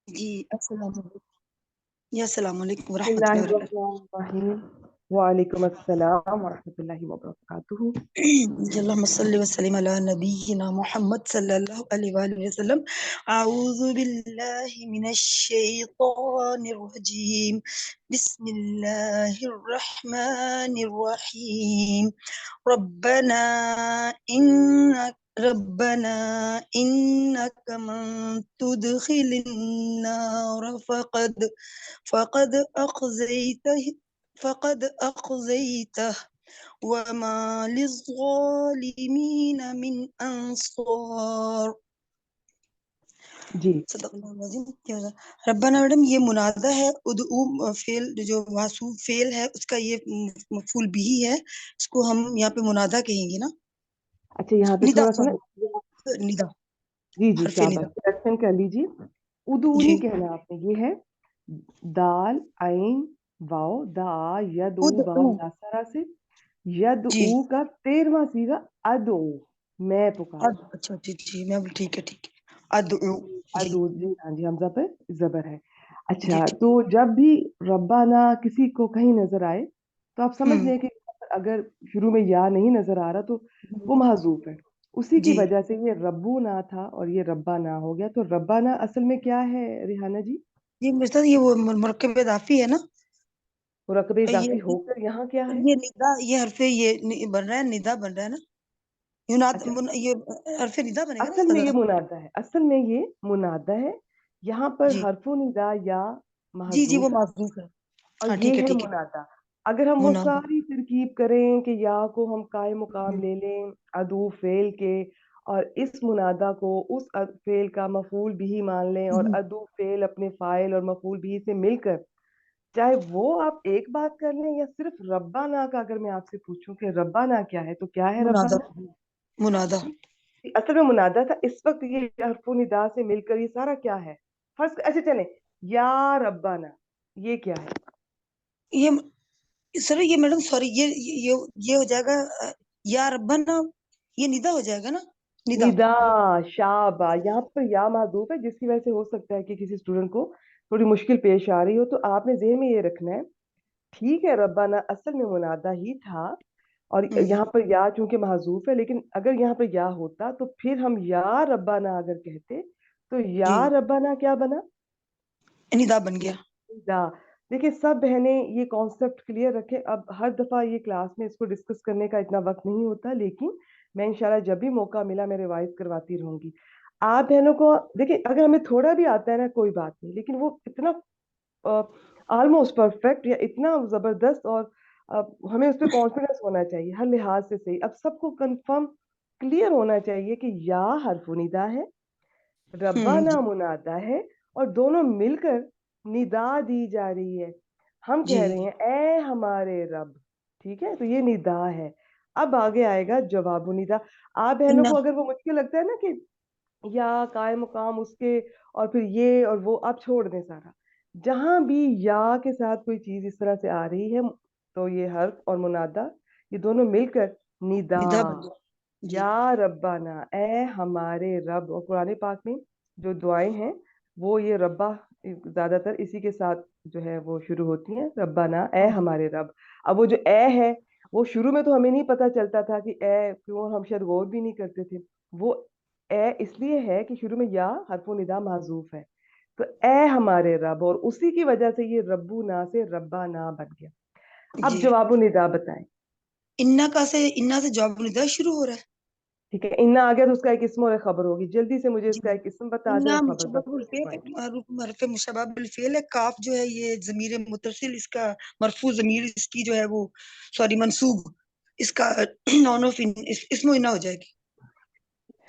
جی السلام علیکم. یا السلام علیکم بسم ورحمۃ اللہ اللہ وبرکاتہ. الرحمن الرحیم. وعلیکم السلام ورحمۃ اللہ وبرکاتہ. اللہم صلی وسلم علی نبینا محمد صلی اللہ علیہ وآلہ وسلم. اعوذ باللہ من الشیطان الرجیم. بسم اللہ الرحمن الرحیم. ربنا ربنا انک من تدخل النار فقد اخزیته وما للظالمین من انصار. جی صدق اللہ العظیم. ربنا میڈم یہ منادہ ہے، ادعو فعل جو محسوب فعل ہے اس کا یہ مفعول بھی ہے، اس کو ہم یہاں پہ منادہ کہیں گے نا. اچھا، یہاں پہ ندا، تھوڑا سا نا. سوری ندا، جی حرف شاباش، ندا. کریکشن کر لیجیے. ادو جی نہیں کہنا آپ نے، یہ ہے دال عین واو دا ید او ادعو. واو لاسرا سے ید جی او کا 13واں سیغہ ادعو، میں پکاروں. اچھا جی جی میں ٹھیک ہے ٹھیک ہے. ادعو. جی ادعو، جی ہاں جی، حمزہ پہ زبر ہے. جی اچھا، ٹھیک. تو جب بھی ربنا کسی کو کہیں نظر آئے تو آپ سمجھ لیں کہ اگر شروع میں یا نہیں نظر آ رہا تو وہ محذوف ہے. اسی کی جی وجہ سے یہ ربو نہ تھا اور یہ ربا نہ ہو گیا. تو ربا نہ اصل میں کیا ہے ریحانہ جی؟ جی میرے ساتھ یہ وہ مرکب اضافی ہے نا. مرکب اضافی یہ ہو کر یہاں کیا ہے؟ یہ ندا، یہ حرف یہ بن رہا ہے، ندا بن رہا ہے نا. اچھا، یہ حرف ندا بنے گا نا اصل اس کا میں یہ ذرا. منادہ ہے، اصل میں یہ منادہ ہے. یہاں پر جی حرف ندا یا جی جی وہ محذوف ہے معذوف ہے. اور ہاں ٹھیک یہ ہے ٹھیک ہے. منادہ. اگر ہم وہ منادہ. ساری ترکیب کریں کہ یا کو ہم قائم مقام لے لیں ادو فعل کے اور اس منادہ کو اس فعل کا مفعول بھی مان لیں اور ادو فعل اپنے فاعل اور مفعول بھی سے مل کر، چاہے وہ آپ ایک بات کر لیں یا صرف ربنا کا اگر میں آپ سے پوچھوں کہ ربنا کیا ہے تو کیا ہے منادہ. ربنا؟ منادہ. اصل میں منادہ تھا. اس وقت یہ حرف و ندا سے مل کر یہ سارا کیا ہے؟ فرض ایسے چلیں، یا ربنا یہ کیا ہے؟ یہ سر، یہ میڈم سوری، یہ ہو جائے گا یا ربنا، یہ ندا ہو جائے گا نا. ندا. ندا. شابا، یہاں پر یا محذوف ہے جس کی وجہ سے ہو سکتا ہے کہ کسی اسٹوڈنٹ کو تھوڑی مشکل پیش آ رہی ہو. تو آپ نے ذہن میں یہ رکھنا ہے، ٹھیک ہے ربنا اصل میں منادہ ہی تھا اور یہاں پر یا چونکہ محذوف ہے، لیکن اگر یہاں پر یا ہوتا تو پھر ہم یا ربنا اگر کہتے تو جی یا ربنا کیا بنا؟ ندا بن گیا. ندا. دیکھیں سب بہنیں یہ کانسیپٹ کلیئر رکھیں. اب ہر دفعہ یہ کلاس میں اس کو ڈسکس کرنے کا اتنا وقت نہیں ہوتا، لیکن میں انشاءاللہ جب بھی موقع ملا میں ریوائز کرواتی رہوں گی. آپ بہنوں کو دیکھیں اگر ہمیں تھوڑا بھی آتا ہے نا کوئی بات نہیں، لیکن وہ اتنا آلموسٹ پرفیکٹ یا اتنا زبردست اور ہمیں اس پہ کانفیڈنس ہونا چاہیے ہر لحاظ سے صحیح. اب سب کو کنفرم کلیئر ہونا چاہیے کہ یا حرف ندا ہے، ربنا منادہ ہے اور دونوں مل کر ندا دی جا رہی ہے. ہم جی کہہ رہے ہیں اے ہمارے رب، ٹھیک ہے، تو یہ ندا ہے. اب آگے آئے گا جواب ندا. آپ بہنوں کو اگر وہ مشکل لگتا ہے نا کہ یا قائم مقام اس کے اور پھر یہ اور وہ، آپ چھوڑ دیں سارا. جہاں بھی یا کے ساتھ کوئی چیز اس طرح سے آ رہی ہے تو یہ حرف اور منادہ یہ دونوں مل کر ندا. ندا بن گیا. جی یا ربنا اے ہمارے رب. اور قرآن پاک میں جو دعائیں ہیں وہ یہ ربا زیادہ تر اسی کے ساتھ جو ہے وہ شروع ہوتی ہیں، ربنا اے ہمارے رب. اب وہ جو اے ہے وہ شروع میں تو ہمیں نہیں پتا چلتا تھا کہ اے کیوں، ہم شاید غور بھی نہیں کرتے تھے. وہ اے اس لیے ہے کہ شروع میں یا حرف و ندا محذوف ہے. تو اے ہمارے رب، اور اسی کی وجہ سے یہ ربو نا سے ربا نا بن گیا. اب جی. جواب ندا بتائیں. انا سے جواب ندا شروع ہو رہا ہے. ٹھیک ہے، انا آ گیا تو اس کا ایک اسم اور ایک خبر ہوگی. جلدی سے مجھے اس جی کا ایک اسم بتا دیں انا اور خبر مشبہ بتا دیں. بالفعل، حرف مشبہ بالفعل ہے. کاف جو ہے یہ ضمیر متصل، اس کا مرفوع ضمیر اس کی جو ہے وہ سوری منصوب، اس کا نون آف اسم و انا ہو جائے گی.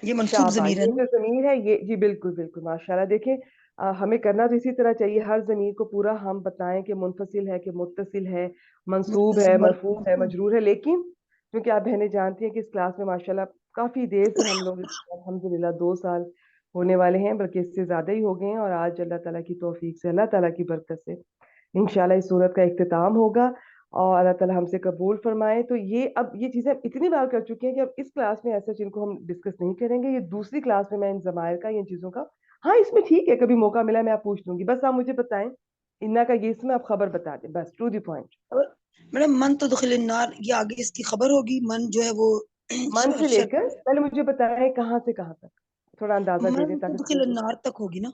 یہ منصوب شاباش، ضمیر ہے یہ نا. جو ضمیر ہے یہ جی بالکل بالکل ماشاءاللہ. دیکھیں ہمیں کرنا تو اسی طرح چاہیے، ہر ضمیر کو پورا ہم بتائیں کہ منفصل ہے کہ متصل ہے، منصوب ہے، مرفوع ہے، مجرور ہے. لیکن کیونکہ آپ بہنیں جانتی ہیں کہ اس کلاس میں ماشاءاللہ کافی دیر سے ہم لوگ الحمدللہ 2 سال ہونے والے ہیں، بلکہ اس سے زیادہ ہی ہو گئے ہیں. اور آج اللہ تعالیٰ کی توفیق سے، اللہ تعالیٰ کی برکت سے انشاءاللہ اس صورت کا اختتام ہوگا اور اللہ تعالیٰ ہم سے قبول فرمائے. تو اب یہ چیزیں اتنی بار کر چکے ہیں کہ اب اس کلاس میں ایسا جن کو ہم ڈسکس نہیں کریں گے. یہ دوسری کلاس میں ان ضمائر کا، ان چیزوں کا हाँ इसमें ठीक है, कभी मौका मिला मैं आप पूछ लूंगी, बस आप मुझे बताएं इन्ना का ये इसमें आप खबर बता दें, बस टू द पॉइंट। और मैडम मन तो दखिल नार, ये आगे इसकी खबर होगी, मन जो है वो मन से शर, लेकर पहले मुझे बताएं कहाँ से कहाँ तक, थोड़ा अंदाजा दे मन दें तो ताकि दखिल समझ। नार तक होगी ना।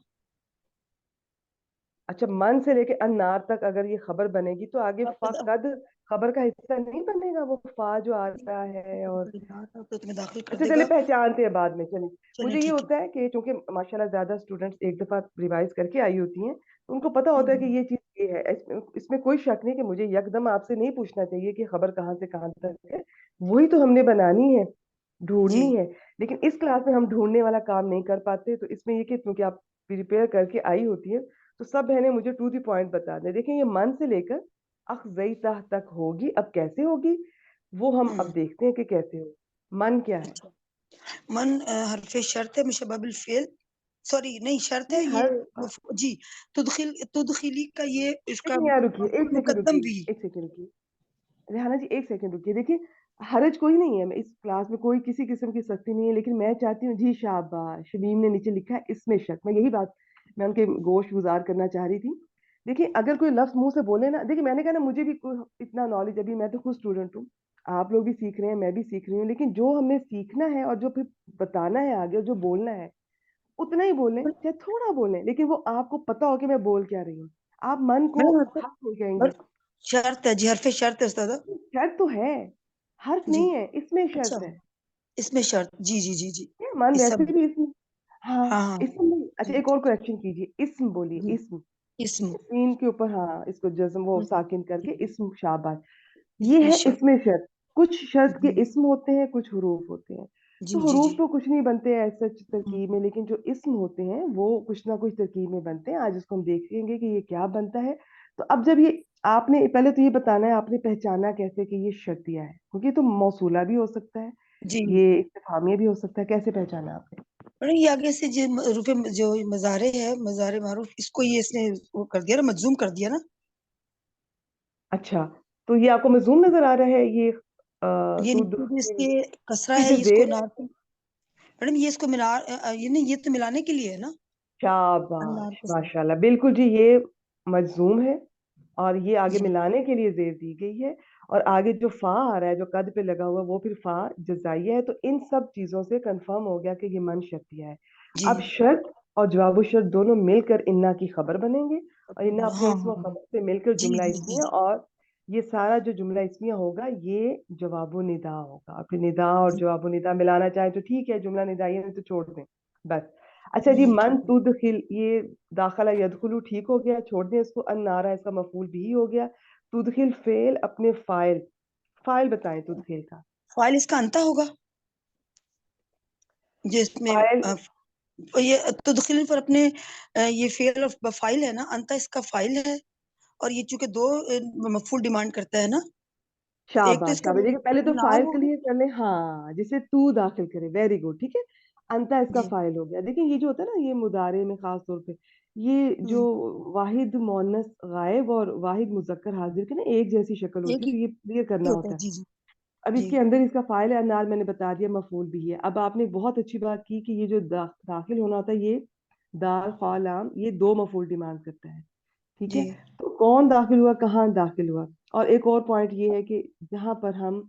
अच्छा मन से लेके अन्नार तक अगर ये खबर बनेगी तो आगे आप फा कद खबर का हिस्सा नहीं बनेगा, वो फा जो आ रहा है। और तो तुम्हें दाखिल कर अच्छा चलिए देगा। पहचानते हैं बाद में, चलिए। चलिए मुझे ये ठीक है। होता है कि चूंकि माशाल्लाह ज्यादा स्टूडेंट्स एक दफा रिवाइज करके आई होती हैं, तो उनको पता होता है कि हम्म, ये चीज ये है। इसमें कोई शक नहीं कि मुझे यकदम आपसे नहीं पूछना चाहिए कि खबर कहाँ से कहाँ तक है, वही तो हमने बनानी है, जी ढूंढनी है। लेकिन इस क्लास में हम ढूंढने वाला काम नहीं कर पाते, तो इसमें ये कि क्योंकि आप प्रिपेयर करके आई होती है, तो सब बहनें मुझे टू दी पॉइंट बता दें। देखिए ये मन से लेकर अखजईता तक होगी, अब कैसे होगी वो हम अब हम्म, देखते हैं कि कैसे हो। मन क्या है? अच्छा। मन हरफ शर्त है, मुशब्बह बिल फेल, सॉरी नहीं शर्त है नहीं ये, हर जी। तुदखिली का ये इसका लेकिन यार रुकिए, एक सेकंड मुकद्दम रुकिए, भी। एक सेकंड रुकिए, रेहाना जी एक सेकंड रुकिए। देखिए हरज कोई नहीं है, मैं इस क्लास में कोई किसी किस्म की सख्ती नहीं है, लेकिन मैं चाहती हूँ जी शाबाश शमीम ने नीचे लिखा है इसमें शक, मैं यही बात मैं उनके गोश गुजार करना चाह रही थी। देखिए अगर कोई लफ्ज मुंह से बोले ना, देखिए मैंने कहा ना मुझे भी इतना नॉलेज, अभी मैं तो खुद स्टूडेंट हूँ, आप लोग भी सीख रहे हैं मैं भी सीख रही हूँ, लेकिन जो हमने सीखना है और जो फिर बताना है आगे और जो बोलना है उतना ही बोलें चाहे थोड़ा बोलें, लेकिन वो आपको पता हो कि मैं बोल क्या रही हूँ। आप मन को मैडम हर्फ नहीं कहेंगे। बस शर्त है जी, हरफ शर्त है उस्ताद। शर्त तो है, हर्फ जी नहीं है, इसमें अच्छा, शर्त है। इसमें शर्त, जी जी जी जी। ये मन इस वैसे सब, भी इसम, हाँ हाँ हाँ, इसम नहीं, अच्छा जी एक और करेक्शन कीजिए, इसम बोलिए, जी, इसम। इसम, सीन के ऊपर हाँ इसको जज्म वो साकिन करके इसम, शाबाश। ये इसमें है शर्त, इसमें शर्त। कुछ शर्त के जी इसम होते हैं, कुछ हुरूफ होते हैं। जी तो जी जी। हुरूफ तो कुछ नहीं बनते हैं ऐसा हम्म, तरकीब में, लेकिन जो इसम होते हैं वो कुछ ना कुछ तरकीब में बनते हैं। आज उसको हम देखेंगे कि ये क्या बनता है। तो अब जब ये आपने पहले तो ये बताना है आपने पहचाना कैसे कि ये शर्तिया है, क्योंकि ये तो मौसूला भी हो सकता है, जी। ये इस्तिफामिया भी हो सकता है, कैसे पहचाना आपने? मैडम ये आगे से जो रूपे जो मज़ारे है, मज़ारे मारूफ, इसको ये इसने वो कर दिया ना, मजूम कर दिया ना। अच्छा तो ये आपको मजूम नजर आ रहा है ये ये तुद नीचे जो इसके कसरा ये है, जो ये इसको जेर है? नार मैडम ये इसको मिला, ये नहीं, ये तो मिलाने के लिए है ना, अनार शाबाश के साथ। माशाल्लाह, बिल्कुल जी ये मजूम है, और ये आगे जी मिलाने के लिए जेर दी गई है। और आगे जो फा आ रहा है जो कद पे लगा हुआ है, वो फिर फा जजाइया है। तो इन सब चीजों से कंफर्म हो गया कि ये मन शर्तिया है। जी। अब शर्त और जवाब शर्त दोनों मिलकर इन्ना की खबर बनेंगे, और इन्ना अपने हाँ हाँ इसम और हाँ। खबर से मिलकर जी जुमला जी जी इसमिया, जी और ये सारा जो जुमला इसमिया होगा ये जवाब निदा होगा। और फिर निदा और जी। जवाब निदा मिलाना चाहे तो ठीक है, जुमला निदाइया नहीं तो छोड़ दें बस। अच्छा जी मन ठीक है। तुदखिल, ये दाखला यदखुलू ठीक हो गया, छोड़ दें इसको। अन्नारा इसका मफूल भी हो गया। तुदखिल फेल अपने फाइल, फाइल बताएं तुदखिल का। फाइल इसका अंता होगा, जिसमें फाइल ये तदखिल पर अपने ये फेल ऑफ फाइल है ना, अंता इसका फाइल है। और ये चूंकि दो मफूल डिमांड करता है ना, तो एक तो शाबाश इसका शाबाश, देखिए पहले तो नार फाइल होगा। क्लियर कर ले, हाँ जिसे तू दाखिल करे, वेरी गुड, ठीक है। अंता इसका जी। फाइल हो गया। देखिए ये जो होता है ना ये मुदारे में खास तौर पे, ये जो हम्म, वाहिद मोन्नस गायब और वाहिद मुजक्कर हाजिर की ना एक जैसी शक्ल एक होती है, ही तो ये क्लियर करना होता है, होता है। जी जी अब जी इसके अंदर इसका फाइल है अनार, मैंने बता दिया मफूल भी है। अब आपने बहुत अच्छी बात की कि ये जो दाखिल होना होता है ये दाल फालाम, ये दो मफूल डिमांड करता है, ठीक जी। है। तो कौन दाखिल हुआ, कहाँ दाखिल हुआ। और एक और पॉइंट ये है कि जहां पर हम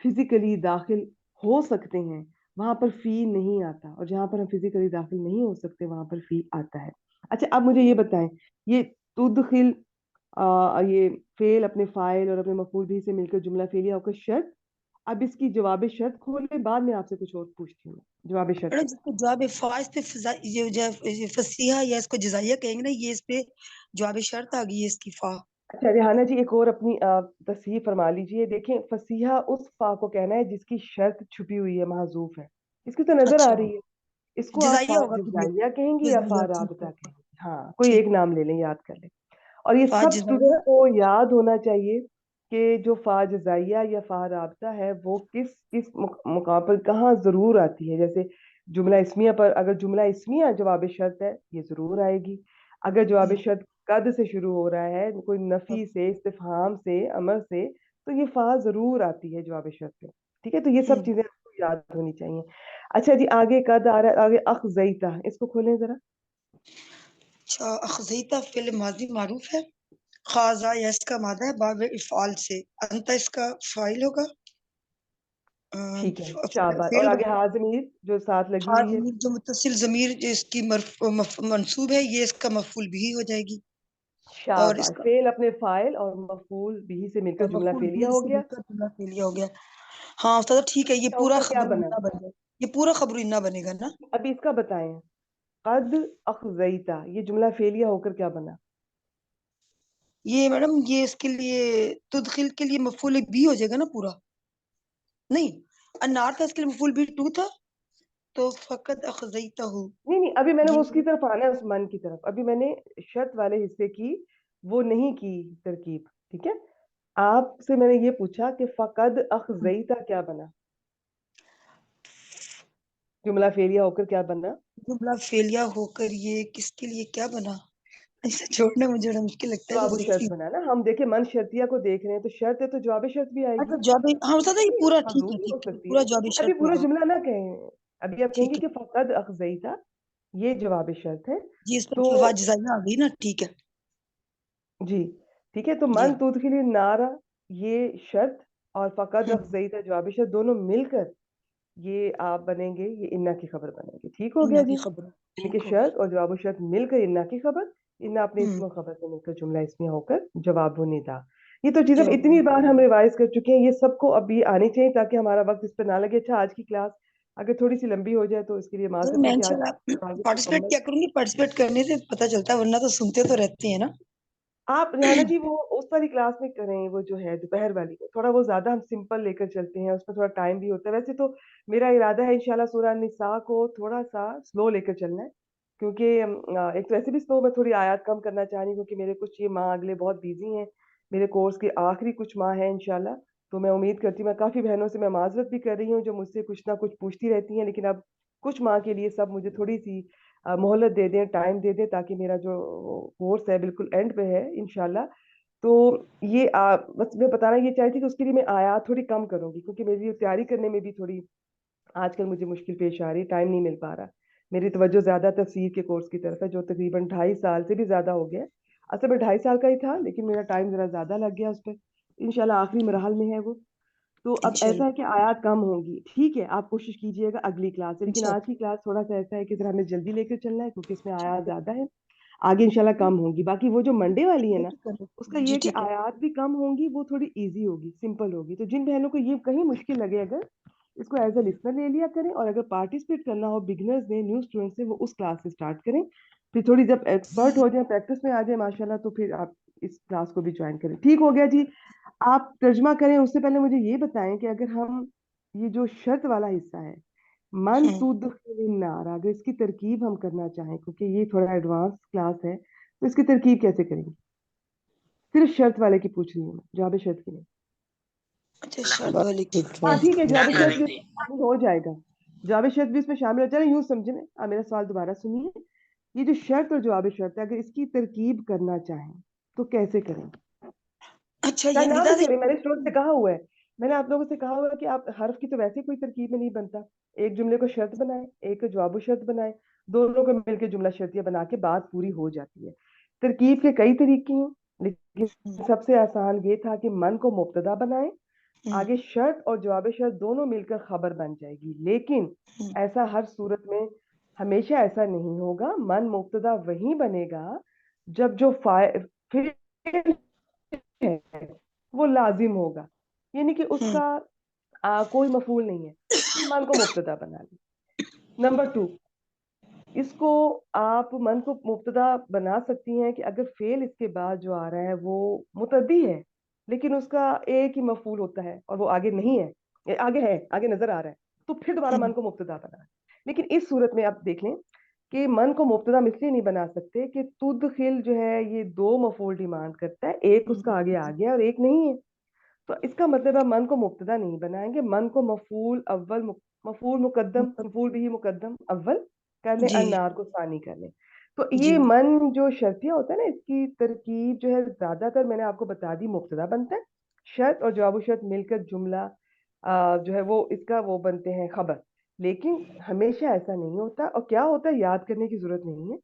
फिजिकली दाखिल हो सकते हैं वहां पर फी नहीं आता, और जहां पर हम फिजिकली दाखिल नहीं हो सकते वहां पर फी आता है। अच्छा अब मुझे ये बताएं, ये तुदखिल ये फेल अपने फाइल और अपने मफूल भी से मिलकर जुमला फेलिया होकर शर्त। अब इसकी जवाब शर्त खोले, बाद में आपसे कुछ और पूछती हूँ मैं। जवाब शर्त मैडम जिसको जवाब फाइज पे ये जो है, ये फसीहा या इसको जजाइया कहेंगे ना, ये इस पे जवाब शर्त आ गई है इसकी फा। अच्छा रिहाना जी एक और अपनी तस्हीह फरमा लीजिए। देखें फसीहा उस फा को कहना है जिसकी शर्त छुपी हुई है, महजूफ है, इसकी तो नजर आ अच्छा, रही है। इसको आप जजाइया फा होगा फिर ये, जजाइया कहेंगी या फा जजाइया, ठीक राबता है। कहेंगी, हाँ कोई ठीक, एक नाम ले लें, याद कर लें। और ये फा सब जजाइया। स्टूडेंट को याद होना चाहिए कि जो फा जजाइया या फा राबता है वो किस किस मुकाम पर कहाँ जरूर आती है। जैसे जुमला इसमिया पर, अगर जुमला इसमिया जवाब शर्त है ये जरूर आएगी। अगर जवाब हम्म, शर्त कद से शुरू हो रहा है, कोई अब, नफी से, इस्तिफहाम से, अमर से, तो ये फा जरूर आती है जवाब शर्त में, ठीक है। तो ये सब हम्म, चीजें आपको याद होनी चाहिए। अच्छा जी आगे कद आ रहा है, आगे अख जईता, इसको खोलें जरा। अच्छा, अखज़ीता फ़िल माज़ी मारूफ है। ख़ाज़ा या इसका मादा है बाब इफ़आल से। अंत इसका फ़ाइल होगा। ठीक है, शाबाश। और फ़ेल आगे होगा। हाज़मीर जो साथ लगी हाँ, हुई है। ज़मीर जो मुत्तसिल ज़मीर जो इसकी मंसूब है, ये इसका मफ़ऊल बिही हो जाएगी। और शाबाश। इसका फ़ेल अपने फ़ाइल और मफ़ऊल बिही से मिलकर और जुमला मफ़ऊल फ़ेलिया बिही हो से गया। मिलकर जुमला फ़ेलिया हो गया। हाँ, उस्ताद ठीक है, ये इसका पूरा ऊपर क्या ख़बर बना? इन्ना बन जाए। ये पूरा ख़बर इन्ना बनेगा ना? अभी इसका बताएं। कद अखज़ईता, ये जुमला फ़ेलिया होकर क्या बना? ये मैडम ये इसके लिए तुदखिल के लिए मफ़ऊल बिही हो जाएगा ना पूरा? नहीं, अन्नार था इसके लिए मफ़ऊल बिही टू था, तो फ़क़द अखज़ईतहू नहीं, नहीं, अभी मैंने ये वो उसकी तरफ आना है, उस मन की तरफ। अभी मैंने शर्त वाले हिस्से की वो नहीं की तरकीब, ठीक है? आपसे मैंने ये पूछा कि फ़क़द अखज़ईता क्या बना? जुमला फ़ेलिया होकर क्या बना? जुमला फ़ेलिया होकर ये किसके लिए क्या बना? इसे छोड़ना मुझे बड़ा मुश्किल लगता है, जवाब देखती शर्त हूँ। बना ना। हम देखें मन शर्तिया को देख रहे हैं, तो शर्त है तो जवाब शर्त भी आएगी। अच्छा जवाब हाँ, उस्ताद ये नहीं, पूरा मज़दूर भी हो ठीक है, सकती है। पूरा जवाब अभी शर्त पूरा होगा। जुमला ना कहें। अभी आप कहेंगे ठीक है। कि फ़क़द अखज़ईता, ये जवाब शर्त है। जी, इस पर तो फ़वा जज़ाइया आ गई ना, ठीक है। जी, ठीक है, तो जी। मन तुदखिली नारा, ये शर्त, और फ़क़द हुँ, अखज़ईता जवाब शर्त, दोनों मिलकर ये आप बनेंगे, ये इन्ना की खबर बनेंगे। ठीक हो गया इन्ना जी? की खबर यानी कि ठीक हो शर्त गया। और जवाब शर्त मिलकर इन्ना की खबर, इन्ना अपने हुँ, इस्म और खबर से मिलकर जुमला इस्मिया होकर जवाब निदा। ये तो चीज़ अब जवाब इतनी बार हम रिवाइज़ कर चुके हैं, ये सबको अब ये आनी चाहिए ताकि हमारा वक़्त इस पे ना लगे। अच्छा, आज की क्लास अगर थोड़ी-सी लंबी हो जाए तो इसके लिए तो माज़रत है मैं कि आज इंशाल्लाह टारगेट पार्टिसिपेट मुकम्मल। किया करूँगी, पार्टिसिपेट करने से पता चलता है, वरना तो सुनते तो रहते हैं ना। आप रेहाना जी वो उस वाली क्लास में करें, वो जो है दोपहर वाली, थोड़ा वो ज़्यादा हम सिंपल लेकर चलते हैं, उसमें थोड़ा टाइम भी होता है। वैसे तो मेरा इरादा है इंशाल्लाह सूरह निसा को थोड़ा-सा स्लो लेकर चलना है, क्योंकि एक तो ऐसे भी स्लो मैं थोड़ी आयत कम करना चाह रही हूँ, क्योंकि मेरे कुछ ये माह अगले बहुत बिज़ी हैं। मेरे कोर्स के आखिरी कुछ माह हैं इंशाल्लाह, तो मैं उम्मीद करती हूँ, मैं काफ़ी बहनों से मैं माज़रत भी कर रही हूँ, जो मुझसे कुछ ना कुछ पूछती रहती हैं, लेकिन अब कुछ माह के लिए सब मुझे थोड़ी-सी मोहलत दे दें, टाइम दे दें, ताकि मेरा जो कोर्स है बिल्कुल एंड पे है इंशाल्लाह। तो ये बस मैं बताना ये चाह रही थी कि उसके लिए मैं आयात थोड़ी कम करूँगी, क्योंकि मेरी ये तैयारी करने में भी थोड़ी आजकल मुझे मुश्किल पेश आ रही है, टाइम नहीं मिल पा रहा। मेरी तवज्जो ज़्यादा तफ़सीर के कोर्स की तरफ है, जो तकरीबन 2.5 साल से भी ज़्यादा हो गया है। असल में 2.5 साल का ही था, लेकिन मेरा टाइम ज़रा ज़्यादा लग गया उस पे। इंशाल्लाह आखिरी मरहल में है वो। तो अब ऐसा है इंशाल्लाह, कि आयात कम होंगी, ठीक है? आप कोशिश कीजिएगा अगली क्लास से, लेकिन आज इंशाल्लाह, की क्लास थोड़ा-सा ऐसा है कि ज़रा हमें जल्दी लेकर चलना है, क्योंकि इसमें आयात ज़्यादा है। आगे इंशाल्लाह कम होंगी। बाकी वो जो मंडे वाली है ना, उसका ये जी, है कि ठीक है। आयात भी कम होंगी, वो थोड़ी ईज़ी होगी, सिंपल होगी। तो जिन बहनों को ये कहीं मुश्किल लगे अगर, इसको एज़ अ लिसनर ले लिया करें, और अगर पार्टिसिपेट करना हो बिगिनर्स ने, न्यू स्टूडेंट्स से, वो उस क्लास से स्टार्ट करें। फिर थोड़ी जब एक्सपर्ट हो जाएँ, प्रैक्टिस में आ जाएँ माशाल्लाह, तो फिर आप इस क्लास को भी जॉइन करें। ठीक हो गया जी? आप तर्जुमा करें उससे पहले मुझे ये बताएँ कि अगर हम ये जो शर्त वाला हिस्सा है, मन हुँ, तुदखिलिन नार, अगर इसकी तरकीब हम करना चाहें, क्योंकि ये थोड़ा एडवांस क्लास है, तो इसकी तरकीब कैसे करेंगे? सिर्फ शर्त वाले की पूछ रही हूँ मैं, जवाब शर्त की नहीं। अच्छा शर्त वाले की। हाँ ठीक है, जवाब शर्त भी शामिल हो जाएगा। जवाब शर्त भी इसमें शामिल हो जाएगा। यूँ समझे ना, मेरा सवाल दोबारा सुनिए। ये जो शर्त और जवाब शर्त है, अगर इसकी तरकीब करना चाहें तो कैसे करें? अच्छा चाहे ये ना निदा भी से करें, मैंने स्टूडेंट से कहा हुआ है, मैंने आप लोगों से कहा हुआ है कि आप हर्फ की तो वैसे कोई तरकीब में नहीं बनता। एक जुमले को शर्त बनाए, एक जवाब शर्त बनाए, दोनों को मिलकर जुमला शर्तिया बना के बात पूरी हो जाती है। तरकीब के कई तरीके हैं, लेकिन हुँ, सबसे आसान ये था कि मन को मुब्तदा बनाए, हुँ, आगे शर्त और जवाब शर्त दोनों मिलकर खबर बन जाएगी। लेकिन हुँ, ऐसा हर सूरत में हमेशा ऐसा नहीं होगा। मन मुब्तदा वही बनेगा जब जो फिर है वो लाजिम होगा, यानी कि हुँ, उसका कोई मफूल नहीं है, मन को मुब्तदा बना ली। नंबर टू, इसको आप मन को मुब्तदा बना सकती हैं कि अगर फेल इसके बाद जो आ रहा है वो मुतद्दी है, लेकिन उसका एक ही मफूल होता है और वो आगे नहीं है, आगे है, आगे नजर आ रहा है, तो फिर दोबारा हुँ, मन को मुब्तदा बना। लेकिन इस सूरत में आप देख लें कि मन को मुब्तदा हम इसलिए नहीं बना सकते कि तुदखिल जो है ये दो मफूल डिमांड करता है, एक हुँ, उसका आगे आ जी, गया और एक नहीं है। तो इसका मतलब है मन को मुब्तदा नहीं बनाएंगे, मन को मफूल अव्वल मफूल मुकद्दम, मफूल भी मुकद्दम अव्वल कर लें, जी, अन्नार को सानी कर लें। तो जी, ये मन जो शर्तिया होता है ना, इसकी तरकीब जो है ज्यादातर मैंने आपको बता दी, मुब्तदा बनता है, शर्त और जवाब शर्त मिलकर जुमला जो है वो इसका वो बनते हैं खबर। लेकिन हमेशा ऐसा नहीं होता, और क्या होता है याद करने की जरूरत नहीं है।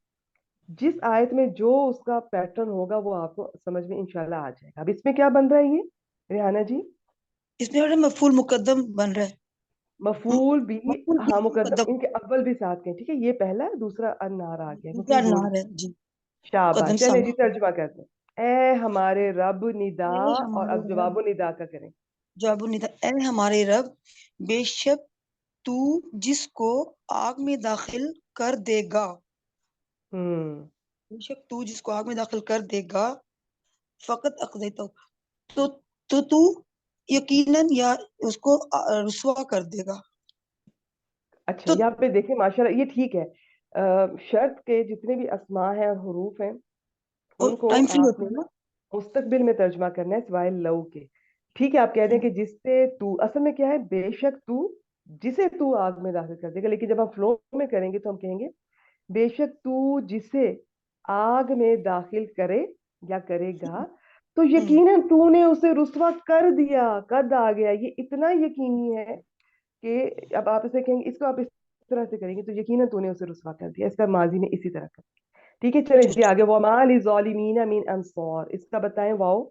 जिस आयत में जो उसका पैटर्न होगा वो आपको समझ में इंशाल्लाह आ जाएगा। अब इसमें क्या बन रहा है ये रेहाना जी? इसमें मैडम मफूल मुकद्दम बन रहा है। म- मफूल भी, मफूल हाँ बिही मुकद्दम, मुकद्दम। इनके अव्वल भी साथ के हैं, ठीक है, ये पहला है, दूसरा अन्नार आ गया दूसरा क्योंकि जोड़। नार है जी। शाबाश, मुकद्दम चले जी सामने। तर्जुमा करते हैं। ए हमारे रब निदा, ए और हमारे अब रब, जवाबो निदा का करें। जवाबुन निदा, ए हमारे रब, बेशक तू जिसको आग में दाखिल कर देगा, हम्म। बेशक तू जिसको आग में दाखिल कर देगा, फकत अक़ज़ैतो, तो तू यकीनन या उसको रुसवा कर देगा। अच्छा, तो यहाँ पे देखिए माशाल्लाह ये ठीक है। शर्त के जितने भी अस्मा हैं और हरूफ हैं उनको टाइम फ्री होता आपने है ना। मुस्तकबिल में तर्जमा करना है सिवाय लव के। ठीक है, आप कह दें कि जिससे तू, असल में क्या है, बेशक तू जिसे तू आग में दाखिल कर देगा, लेकिन जब हम फ्लो में करेंगे तो हम कहेंगे बेशक तू जिसे आग में दाखिल करे या करेगा, तो हम्म, यकीनन तूने उसे रुसवा कर दिया। कद आ गया, ये इतना यकीनी है कि अब आप इसे कहेंगे, इसको आप इस तरह से करेंगे तो यकीनन तूने उसे रुसवा कर दिया, इसका माजी में इसी तरह कर। ठीक है, चले अच्छा जी अच्छा। आगे। वमा लिज़ालिमीन मिन अंसार, इसका बताएं वाओ।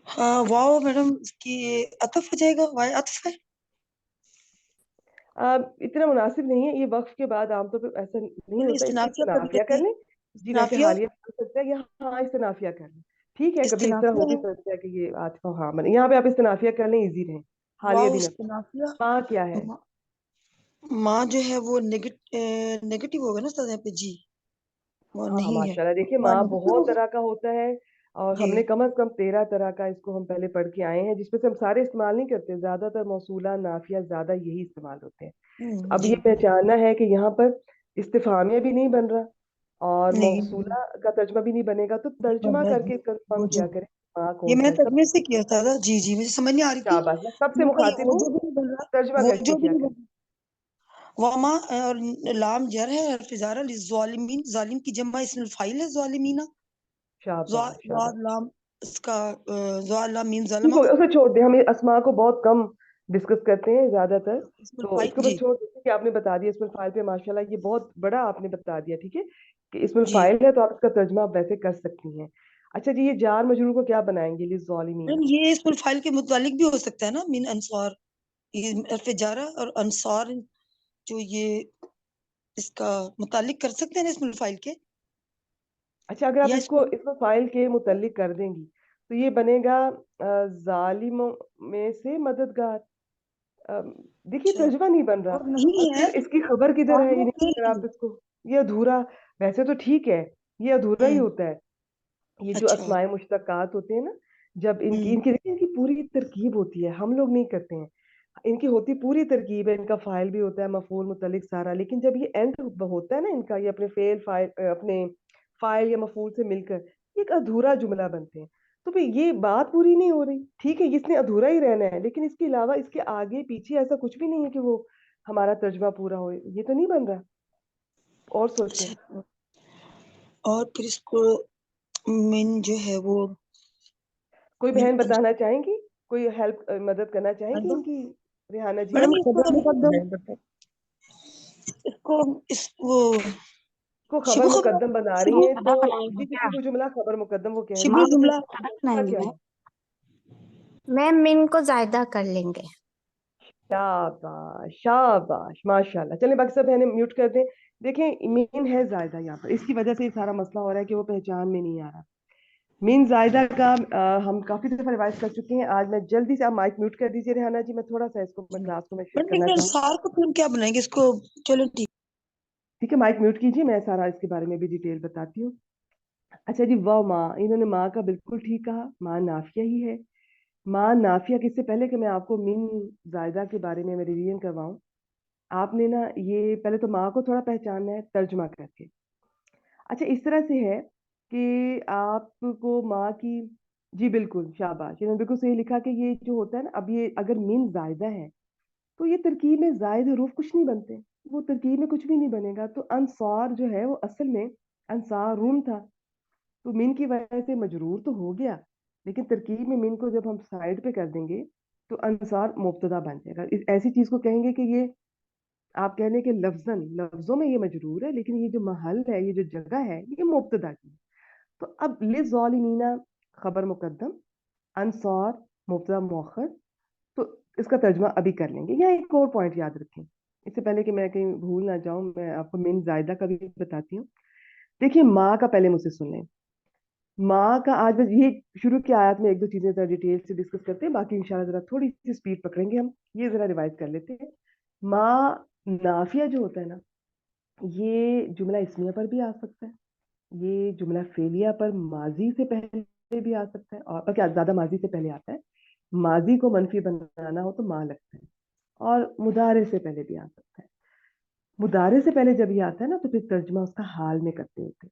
हाँ वाह मैडम, इसकी अतफ हो जाएगा, वाह अतफ है। इतना मुनासिब नहीं है, ये वक्फ के बाद आमतौर पर ऐसा नहीं चलिए होता, इसको इस्तिनाफिया कर इस्तनाफिया लेते कर हैं। लें। जी, वैसे इस्तिनाफिया। हालिया कर सकते हैं या हाँ इस्तनाफिया कर लें। ठीक है, कभी इस तरह हो इस्तिनाफिया भी है। सकता है कि ये आतिफ हाँ बने, यहाँ पे आप इस्तनाफिया कर लें, इजी रहे। हालिया वाह भी ना। इस्तिनाफिया। माँ क्या है? माँ, माँ जो है वो नेगेटिव होगा ना उस्ताद यहाँ पे जी। वो हाँ नहीं है। माशाल्लाह, देखिए माँ माँ नेगेटिव बहुत होगा तरह का होता है, और जी। हमने कम से कम 13 तरह का इसको हम पहले पढ़ के आए हैं, जिसमें से हम सारे इस्तेमाल नहीं करते, ज्यादातर मौसूला नाफिया ज्यादा यही इस्तेमाल होते हैं। अब जी। ये पहचानना है कि यहाँ पर इस्तिफामिया भी नहीं बन रहा और नहीं मौसूला का तर्जमा भी नहीं बनेगा, तो बन तर्जमा रहा है जी। करके कंफर्म वो जो, किया करें माँ ये कौन सा मैंने है सब। तजमे से किया था ना जी जी, मुझे समझ नहीं आ रही थी। शाबाश, मैं सबसे मैं कहा ये मुखातिब वो हूँ, जो भी नहीं बन रहा, तर्जमा वो कैसे जो भी किया नहीं करें। बन रहा। वामा और लाम जर है, हर्फ जार है, जालिमीन, जालिम की जमा इसमें फाइल है ज़ालिमीना। शाबाश शाबाश। लाम इसका लाम मीम ठीक ज़लमा हो का गया, उसे छोड़ दें, हम अस्मा को बहुत कम डिस्कस करते हैं ज्यादातर, इसमें तो फाइल इसको बस जी। छोड़ देते हैं कि आपने बता दिया इसमें फाइल पे, माशाल्लाह ये बहुत बड़ा आपने बता दिया, ठीक है, कि इसमें जी फाइल है तो आप इसका तर्जमा आप वैसे कर सकती हैं। अच्छा जी, ये जार मजरूर को क्या बनाएंगे लिज़ालिमीना? मैडम, ये इसमें फाइल के मुतालिक भी हो सकता है ना, मिन अंसार, ये हर्फ जारा और अंसार, जो ये इसका मुतालिक कर सकते हैं ना इसमें फाइल के, अच्छा, अगर आप या इसको इसको। इसमें फाइल के मुतल्लिक कर देंगी तो ये बनेगा जालिमों में से मददगार। अम, देखिए अच्छा, तर्जुमा नहीं बन रहा। और नहीं और है, फिर इसकी खबर किधर है, कामों यानी के अगर आप लिए। इसको, ये अधूरा, वैसे तो ठीक है, ये अधूरा ही हम्म। होता है। ये जो अच्छा। अस्माए मुश्तकात होते हैं ना, जब इनकी हम्म। इनकी देखिए इनकी पूरी तरकीब होती है, हम लोग नहीं करते हैं। इनकी होती पूरी तरकीब है, इनका फाइल भी होता है, मफूल मुतलिक सारा, लेकिन जब ये एंड होता है ना इनका, ये अपने फेल फाइल अपने फाइल या मफूल से मिलकर एक अधूरा जुमला बनते हैं। तो भाई ये बात पूरी नहीं हो रही, ठीक है, इसने अधूरा ही रहना है, लेकिन इसके अलावा इसके आगे पीछे ऐसा कुछ भी नहीं है कि वो हमारा तर्जमा पूरा हो, ये तो नहीं बन रहा। और सोचें। अच्छा, और फिर इसको मिन जो है वो, कोई मिन बहन बताना चाहेंगी? कोई हेल्प, मदद करना चाहेंगी मैडम, इनकी? रिहाना जी। मैडम इसको खबर मुकद्दम, बहन बताओ। इसको इस वो को खबर शिबु खबर, मुकद्दम बना रही शिबु हैं अदा तो कराएंगे जी जी, क्या? शिबू जुमला खबर मुकद्दम वो कह रही शिबु हैं, माँ तो को जुमला। अदा जुमला कराएंगे क्या मैं। है? मैम मिन को ज्यादा कर लेंगे। शाबाश शाबाश माशाल्लाह। चलें बाकी सब बहनें म्यूट कर दें। देखें मीन है जायदा यहाँ पर, इसकी वजह से ये सारा मसला हो रहा है कि वो पहचान में नहीं आ रहा। मीन जायदा का हम काफी दफा रिवाइज कर चुके हैं, आज मैं जल्दी से, आप माइक म्यूट कर दीजिए रेहाना जी, मैं थोड़ा सा इसको मैं क्लास को मैं शेयर मैडम करना लेकिन चाहूँ। अंसार को फिर हम क्या बनाएंगे इसको। चलो ठीक। ठीक है, माइक म्यूट कीजिए, मैं सारा इसके बारे में भी डिटेल बताती हूँ। अच्छा जी, वाह माँ, इन्होंने माँ का बिल्कुल ठीक कहा, माँ नाफिया ही है। माँ नाफिया किससे पहले कि मैं आपको मिन जायदा के बारे में रिवीजन करवाऊं, आपने ना ये पहले तो माँ को थोड़ा पहचानना है तर्जमा करके। अच्छा, इस तरह से है कि आपको माँ की, जी बिल्कुल शाबाश, इन्होंने बिल्कुल सही लिखा कि ये जो होता है ना, अब ये अगर मिन जायदा है तो ये तरकीब में जायद हरूफ कुछ नहीं बनते, वो तरकीब में कुछ भी नहीं बनेगा। तो अंसार जो है वो असल में अंसार रूम था, तो मिन की वजह से मजरूर तो हो गया, लेकिन तरकीब में मिन को जब हम साइड पे कर देंगे तो अंसार मुब्तदा बन जाएगा। ऐसी चीज को कहेंगे कि ये آپ کہنے کے لفظوں میں یہ مجرور ہے، لیکن یہ جو محل ہے، یہ جو جگہ ہے، یہ مبتدا کی ہے. تو اب للظالمین خبر مقدم، انصار مبتدا مؤخر. تو اس کا ترجمہ ابھی کر لیں گے. یہاں ایک اور پوائنٹ یاد رکھیں اس سے پہلے کہ میں کہیں بھول نہ جاؤں، میں آپ کو من زائدہ کا بھی بتاتی ہوں. دیکھیے ماں کا پہلے مجھ سے سن لیں. ماں کا آج بس یہ شروع کی آیات میں ایک دو چیزیں ذرا ڈیٹیل سے ڈسکس کرتے ہیں، باقی انشاءاللہ ذرا تھوڑی سی سپیڈ پکڑیں گے ہم. یہ ذرا ریوائز کر لیتے ہیں. ماں نافیہ جو ہوتا ہے نا، یہ جملہ اسمیہ پر بھی آ سکتا ہے، یہ جملہ فعلیہ پر ماضی سے پہلے بھی آ سکتا ہے، اور کیا زیادہ ماضی سے پہلے آتا ہے. ماضی کو منفی بنانا ہو تو ماں لگتا ہے، اور مضارع سے پہلے بھی آ سکتا ہے. مضارع سے پہلے جب یہ آتا ہے نا تو پھر ترجمہ اس کا حال میں کرتے ہوتے ہیں.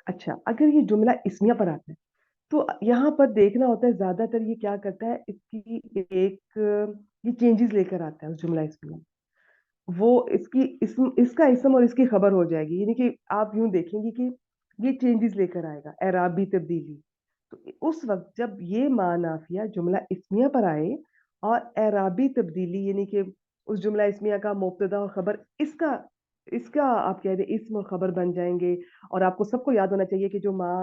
اچھا، اگر یہ جملہ اسمیہ پر آتا ہے تو یہاں پر دیکھنا ہوتا ہے زیادہ تر یہ کیا کرتا ہے، اس کی ایک یہ چینجز لے کر آتا ہے اس جملہ اسمیہ میں. وہ اس کا اسم اور اس کی خبر ہو جائے گی، یعنی کہ آپ یوں دیکھیں گی کہ یہ چینجز لے کر آئے گا، اعرابی تبدیلی. تو اس وقت جب یہ ماں نافیہ جملہ اسمیہ پر آئے اور اعرابی تبدیلی، یعنی کہ اس جملہ اسمیہ کا مبتدا اور خبر اس کا آپ کہہ دیں اسم اور خبر بن جائیں گے. اور آپ کو سب کو یاد ہونا چاہیے کہ جو ماں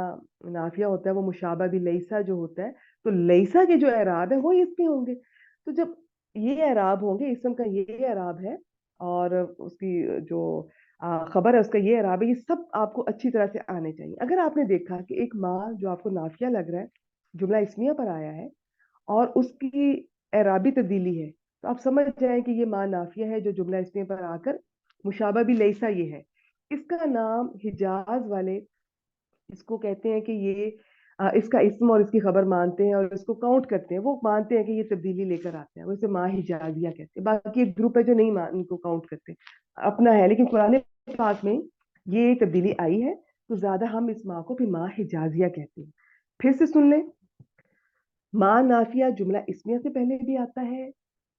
نافیہ ہوتا ہے وہ مشابہ بھی لیسا جو ہوتا ہے، تو لیسا کے جو اعراب ہے وہ اس میں ہوں گے. تو جب یہ اعراب ہوں گے، اسم کا یہ اعراب ہے اور اس کی جو خبر ہے اس کا یہ اعراب ہے، یہ سب آپ کو اچھی طرح سے آنے چاہیے. اگر آپ نے دیکھا کہ ایک ماں جو آپ کو نافیہ لگ رہا ہے جملہ اسمیہ پر آیا ہے اور اس کی اعرابی تبدیلی ہے، تو آپ سمجھ جائیں کہ یہ ماں نافیہ ہے جو جملہ اسمیہ پر آ کر مشابہ بھی لیسا یہ ہے. اس کا نام حجاز والے اس کو کہتے ہیں کہ یہ اس کا اسم اور اس کی خبر مانتے ہیں اور اس کو کاؤنٹ کرتے ہیں. وہ مانتے ہیں کہ یہ تبدیلی لے کر آتے ہیں، وہ اسے ماں حجازیہ کہتے ہیں. باقی ایک گروپ ہے جو نہیں ان کو کاؤنٹ کرتے، اپنا ہے. لیکن قرآن پاک میں یہ تبدیلی آئی ہے تو زیادہ ہم اس ماں کو بھی ماں حجازیہ کہتے ہیں. پھر سے سن لیں، ماں نافیہ جملہ اسمیہ سے پہلے بھی آتا ہے،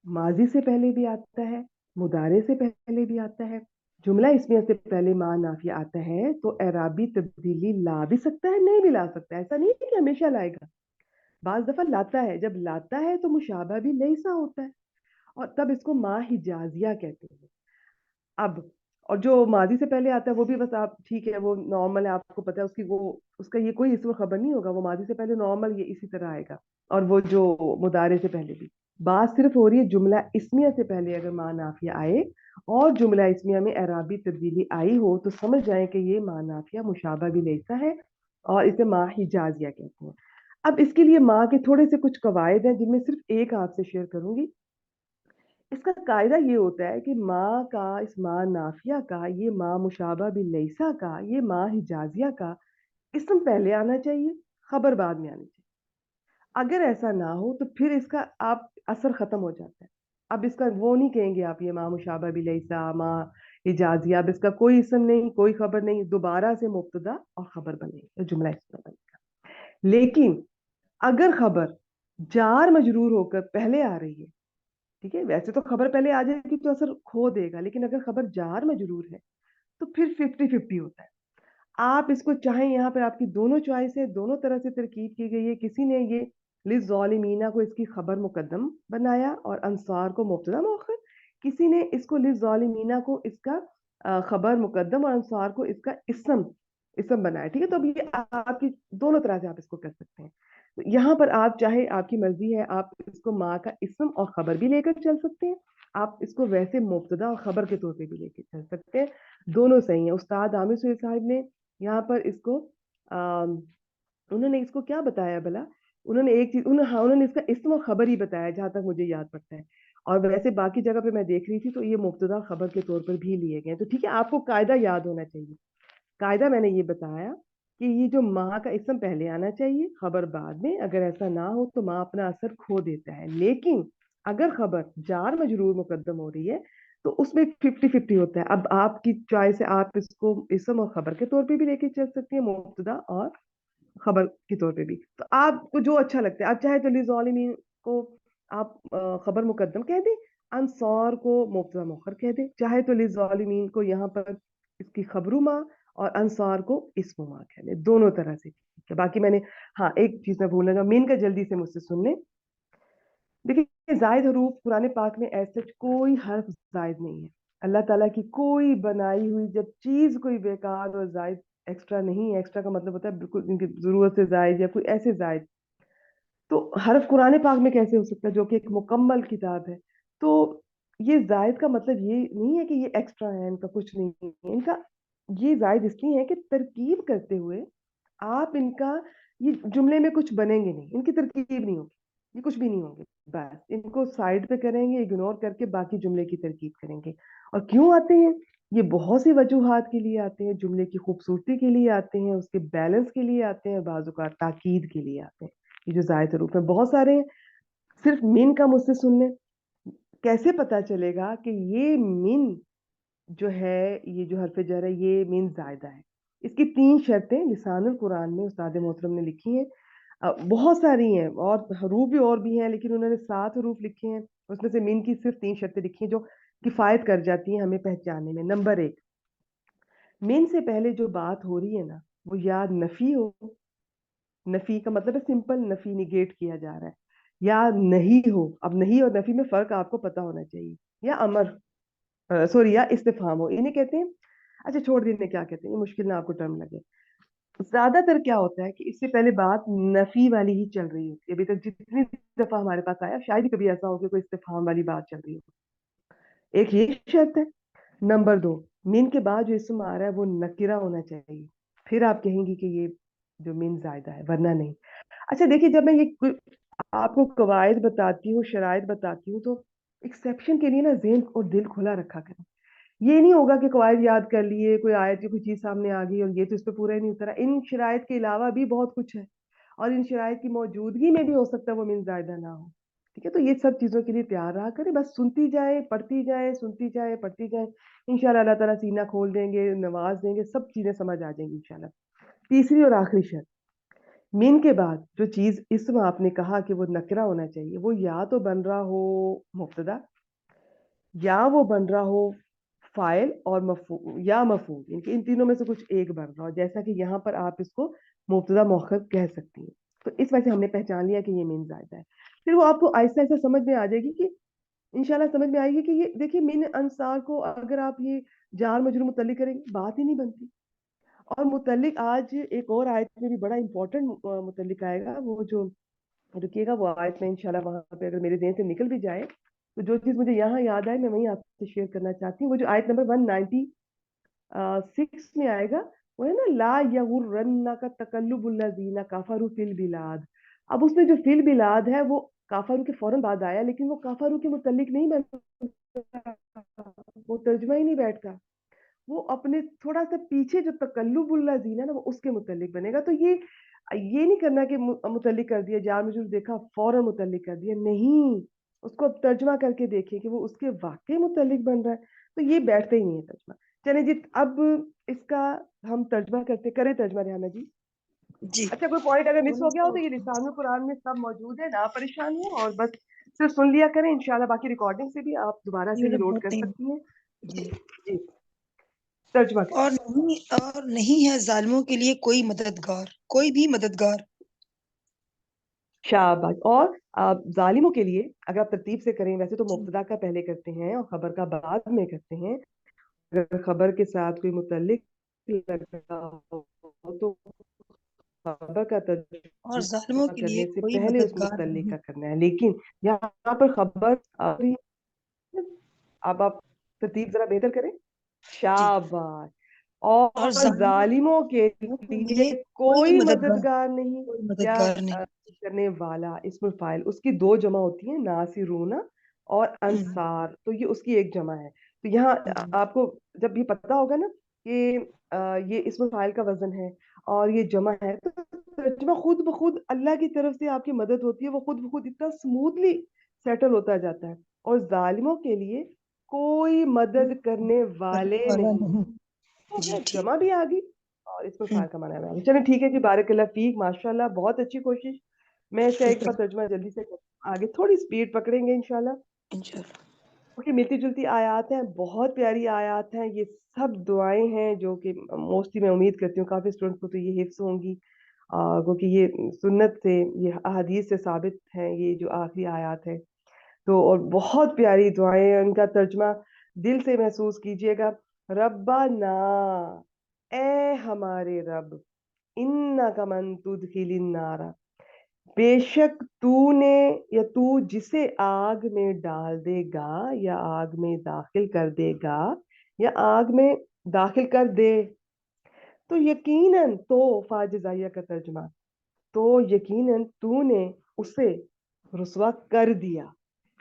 ماضی سے پہلے بھی آتا ہے، مضارع سے پہلے بھی آتا ہے. جملہ اسمیہ سے پہلے ماں نافیہ آتا ہے تو اعرابی تبدیلی لا بھی سکتا ہے، نہیں بھی لا سکتا ہے. ایسا نہیں ہے کہ ہمیشہ لائے گا، بعض دفعہ لاتا ہے. جب لاتا ہے تو مشابہ بھی لیسا ہوتا ہے اور تب اس کو ماں حجازیہ کہتے ہیں. اب اور جو ماضی سے پہلے آتا ہے وہ بھی بس آپ ٹھیک ہے، وہ نارمل ہے، آپ کو پتا ہے اس کا یہ کوئی اسم خبر نہیں ہوگا، وہ ماضی سے پہلے نارمل یہ اسی طرح آئے گا. اور وہ جو مضارع سے پہلے بھی بات صرف ہو رہی ہے جملہ اسمیہ سے پہلے اگر ماں نافیہ آئے اور جملہ اسمیہ میں اعرابی تبدیلی آئی ہو تو سمجھ جائیں کہ یہ ماں نافیہ مشابہ بھی لیسا ہے اور اسے ماں حجازیہ کہتے ہیں. اب اس کے لیے ماں کے تھوڑے سے کچھ قواعد ہیں جن میں صرف ایک آپ سے شیئر کروں گی. اس کا قاعدہ یہ ہوتا ہے کہ ماں کا، اس ماں نافیہ کا، یہ ماں مشابہ بھی لیسا کا، یہ ماں حجازیہ کا اسم پہلے آنا چاہیے، خبر بعد میں آنی چاہیے. اگر ایسا نہ ہو تو پھر اس کا آپ اثر ختم ہو جاتا ہے. اب اس کا وہ نہیں کہیں گے آپ یہ ماں مشابہ بھی لیسا، ماں حجازیہ، اب اس کا کوئی اسم نہیں، کوئی خبر نہیں، دوبارہ سے مبتدا اور خبر بنے گا، جملہ اس طرح بنے گا. لیکن اگر خبر جار مجرور ہو کر پہلے آ رہی ہے، ٹھیک ہے، ویسے تو خبر پہلے آ جائے گی تو اثر کھو دے گا، لیکن اگر خبر جار مجرور ہے تو پھر 50-50 ہوتا ہے. آپ اس کو چاہیں، یہاں پہ آپ کی دونوں چوائس ہے، دونوں طرح سے ترکیب کی گئی ہے. کسی نے یہ للظالمین کو اس کی خبر مقدم بنایا اور انصار کو مبتدا مؤخر، کسی نے اس کو للظالمین کو اس کا خبر مقدم اور انصار کو اس کا اسم بنایا. ٹھیک ہے، تو اب یہ آپ کی دونوں طرح سے آپ اس کو کر سکتے ہیں. یہاں پر آپ چاہے، آپ کی مرضی ہے، آپ اس کو ماں کا اسم اور خبر بھی لے کر چل سکتے ہیں، آپ اس کو ویسے مبتدا اور خبر کے طور پہ بھی لے کے چل سکتے ہیں. دونوں صحیح ہیں. استاد عامر سہیل صاحب نے یہاں پر اس کو انہوں نے اس کو کیا بتایا بلا، انہوں نے ایک چیز انہوں نے اس کا اسم اور خبر ہی بتایا جہاں تک مجھے یاد پڑتا ہے. اور ویسے باقی جگہ پہ میں دیکھ رہی تھی تو یہ مبتدا خبر کے طور پر بھی لیے گئے. تو ٹھیک ہے، آپ کو قاعدہ یاد ہونا چاہیے. قاعدہ میں نے یہ بتایا کہ یہ جو ماں کا اسم پہلے آنا چاہیے، خبر بعد میں. اگر ایسا نہ ہو تو ماں اپنا اثر کھو دیتا ہے. لیکن اگر خبر جار مجرور مقدم ہو رہی ہے تو اس میں 50-50 ہوتا ہے. اب آپ کی چوائس ہے، آپ اس کو اسم اور خبر کے طور پہ بھی لے کے چل سکتے ہیں، مبتدا اور خبر کے طور پہ بھی. تو آپ کو جو اچھا لگتا ہے، آپ چاہے تو للظالمین کو آپ خبر مقدم کہہ دیں، انصار کو مبتدا مؤخر کہہ دیں، چاہے تو للظالمین کو یہاں پر اس کی خبر ماں اور انصار کو اسم ماں کہہ دیں. دونوں طرح سے ٹھیک ہے. باقی میں نے ہاں ایک چیز میں بھول گا، مین کا جلدی سے مجھ سے سن لیں. دیکھیے زائد حروف قرآن پاک میں ایسے کوئی حرف زائد نہیں ہے. اللہ ताला की कोई बनाई हुई जब चीज कोई बेकार और जायद एक्स्ट्रा नहीं, एक्स्ट्रा का मतलब होता है बिल्कुल इनकी जरूरत से जायद या कोई ऐसे जायद, तो हर्फ कुरान पाक में कैसे हो सकता है जो कि एक मुकम्मल किताब है। तो ये जायद का मतलब ये नहीं है कि ये एक्स्ट्रा है, इनका कुछ नहीं है, इनका ये जायद इसलिए है कि तरकीब करते हुए आप इनका ये जुमले में कुछ बनेंगे नहीं, इनकी तरकीब नहीं होगी, ये कुछ भी नहीं होंगे, बस इनको साइड पे करेंगे, इग्नोर करके बाकी जुमले की तरकीब करेंगे। और क्यों आते हैं? ये बहुत सी वजूहात के लिए आते हैं, जुमले की खूबसूरती के लिए आते हैं, उसके बैलेंस के लिए आते हैं, बाजू का ताकीद के लिए आते हैं। ये जो जायद रूप में बहुत सारे हैं, सिर्फ मिन का मुझसे सुन लें, कैसे पता चलेगा कि ये मिन जो है, ये जो हरफ जर है, ये मिन जायदा है। इसकी 3 शर्तें लिसानुल कुरान में उस्ताद मोहतरम ने लिखी हैं। बहुत सारी हैं और हरूफ भी हैं, लेकिन उन्होंने 7 हरूफ लिखे हैं, उसमें से मिन की सिर्फ 3 शर्तें लिखी हैं जो किफायत कर जाती हैं हमें पहचानने में। नंबर 1, मिन से पहले जो बात हो रही है ना, वो या नफी हो, नफी का मतलब है सिंपल नफी, निगेट किया जा रहा है, या नहीं हो। अब नहीं और नफी में फर्क आपको पता होना चाहिए। या अमर, सॉरी, या इस्तिफाम हो, इन्हें कहते हैं। अच्छा छोड़ दें, इन्हें क्या कहते हैं, ये मुश्किल ना आपको टर्म लगे। ज्यादातर क्या होता है कि इससे पहले बात नफी वाली ही चल रही होती है। अभी तक जितनी दफा हमारे पास आया, शायद ही कभी ऐसा हो कि कोई इस्तिफाम वाली बात चल रही हो। एक ये शर्त है। नंबर 2, मीन के बाद जो इसम आ रहा है वो नकिरा होना चाहिए, फिर आप कहेंगी कि ये जो मीन जायदा है, वरना नहीं। अच्छा देखिए, जब मैं ये आपको कवायद बताती हूँ, शराइत बताती हूँ, तो एक्सेप्शन के लिए ना ज़हन और दिल खुला रखा करें। ये नहीं होगा कि कवायद याद कर लिए, कोई आयत की कोई चीज सामने आ गई और ये तो इस पे पूरा ही नहीं उतरा। इन शराइत के अलावा भी बहुत कुछ है, और इन शराइत की मौजूदगी में भी हो सकता है वो मिन जायदा ना हो। ठीक है, तो ये सब चीजों के लिए तैयार रहा करें, बस सुनती जाए, पढ़ती जाए, सुनती जाए, पढ़ती जाए। इंशाल्लाह अल्लाह ताला सीना खोल देंगे, नवाज देंगे, सब चीजें समझ आ जाएंगी इंशाल्लाह। तीसरी और आखिरी शर्त, मीन के बाद जो चीज इसमें आपने कहा कि वो नकरा होना चाहिए, वो या तो बन रहा हो मुब्तदा, या वो बन रहा हो फाइल और मफू या मफूल, इनके इन तीनों में से कुछ एक बन रहा हो, जैसा कि यहाँ पर आप इसको मुब्तदा मौखर कह सकती हैं। तो इस वजह से हमने पहचान लिया कि ये मीन जायदा है। फिर वो आपको आहिस्ता आहिस्ता समझ में आ जाएगी कि इंशाल्लाह समझ में आएगी कि ये देखिए, मीन अंसार को अगर आप ये जार मजरूर मुतल्लिक करेंगे, बात ही नहीं बनती। और मुतल्लिक आज एक और आयत में भी बड़ा इंपॉर्टेंट मुतल्लिक आएगा, वो जो, रुकिएगा, वो आयत में इंशाल्लाह वहां पे अगर मेरे ज़हन से निकल भी जाए, तो जो चीज मुझे यहाँ याद आए मैं वही आपसे शेयर करना चाहती हूँ। वो जो आयत नंबर 196 में आएगा, वो है ना, ला यगुर्रन्ना का तकल्लुबुल्लज़ीना काफरू फिल बिलाद। अब उसमें जो फिल बिलाद है वो काफरू के फौरन बाद आया, लेकिन वो काफरू के मुतल्लिक नहीं बनता, वो तर्जुमा ही नहीं बैठता, वो अपने थोड़ा सा पीछे जो तकल्लुबुल्लज़ीना है ना, वो उसके मुतल्लिक बनेगा। तो ये नहीं करना कि मुतल्लिक कर दिया, जार मजरूर देखा फौरन मुतल्लिक कर दिया, नहीं, उसको अब तर्जमा करके देखिए कि वो उसके वाकई मुतल्लिक बन रहा है। तो ये बैठता ही नहीं है तर्जमा। चले जी, अब इसका हम तर्जमा करते करें, तर्जमा रिहाना जी। जी। अच्छा, कोई पॉइंट अगर मिस थोड़ा हो गया हो सा तो ये लिसानुल कुरान में सब मौजूद है, ना परेशान हो, और बस सिर्फ सुन लिया करें। इंशाल्लाह बाकी रिकॉर्डिंग से भी आप दोबारा ये से वाला भी लोड बहुत कर नहीं। सकती हैं। जी। जी, तर्जमा करें। और नहीं है जालिमों के लिए कोई मददगार, कोई भी मददगार। शाबाश। और जालिमों के लिए अगर आप तरतीब से करें, वैसे तो जी। मुब्तदा का पहले करते हैं और खबर का बाद में करते हैं। अगर खबर के साथ कोई मुतल्लिक लगा हो तो खबर का और जालिमों तर्जुमा के लिए करने से कोई पहले उस मददगार मुतल्लिक नहीं। का करना है। लेकिन यहाँ पर खबर अब आप तरतीब जरा बेहतर करें। जी। शाबाश। और और जालिमों के लिए लिए कोई मददगार नहीं। कोई क्या मददगार नहीं। करने वाला, इसमें फाइल, उसकी 2 जमा होती है, नासिरूना और हम्म, अंसार, तो ये उसकी एक जमा है। तो यहाँ हम्म, आपको जब ये पता होगा ना कि ये इसमें फाइल का वजन है और ये जमा है, तो तर्जुमा खुद ब खुद अल्लाह की तरफ से आपकी मदद होती है, वो खुद ब खुद इतना स्मूथली सेटल होता जाता है। और जालिमों के लिए कोई मदद करने वाले मदद वाला नहीं। नहीं। हो जी गया, ठीक। जमा भी आ गई और इसमें हम्म, फाइल का माना भी आ गया। चलिए ठीक है जी, बारकल्लाह फीक, माशाल्लाह, बहुत अच्छी कोशिश। मैं इसका एक शुक्र। दफा तर्जुमा जल्दी से आगे थोड़ी स्पीड पकड़ेंगे इंशाल्लाह। इंशाल्लाह। क्योंकि मिलती जुलती आयात हैं, बहुत प्यारी आयात हैं, ये सब दुआएं हैं जो कि मोस्टली मैं उम्मीद करती हूँ काफी स्टूडेंट्स को तो ये हिफ्स होंगी, क्योंकि ये सुन्नत से, ये अहादीस से साबित है, ये जो आखिरी आयात है। तो और बहुत प्यारी दुआएं, उनका तर्जुमा दिल से महसूस कीजिएगा। रब्बाना, ए हमारे रब, इन्नका मन तुदखिलिन नारा, बेशक तूने या तू जिसे आग में डाल देगा या आग में दाखिल कर देगा या आग में दाखिल कर दे, तो यकीनन, तो फाजिजाइया का तर्जुमा, तो यकीनन तूने उसे रुसवा कर दिया,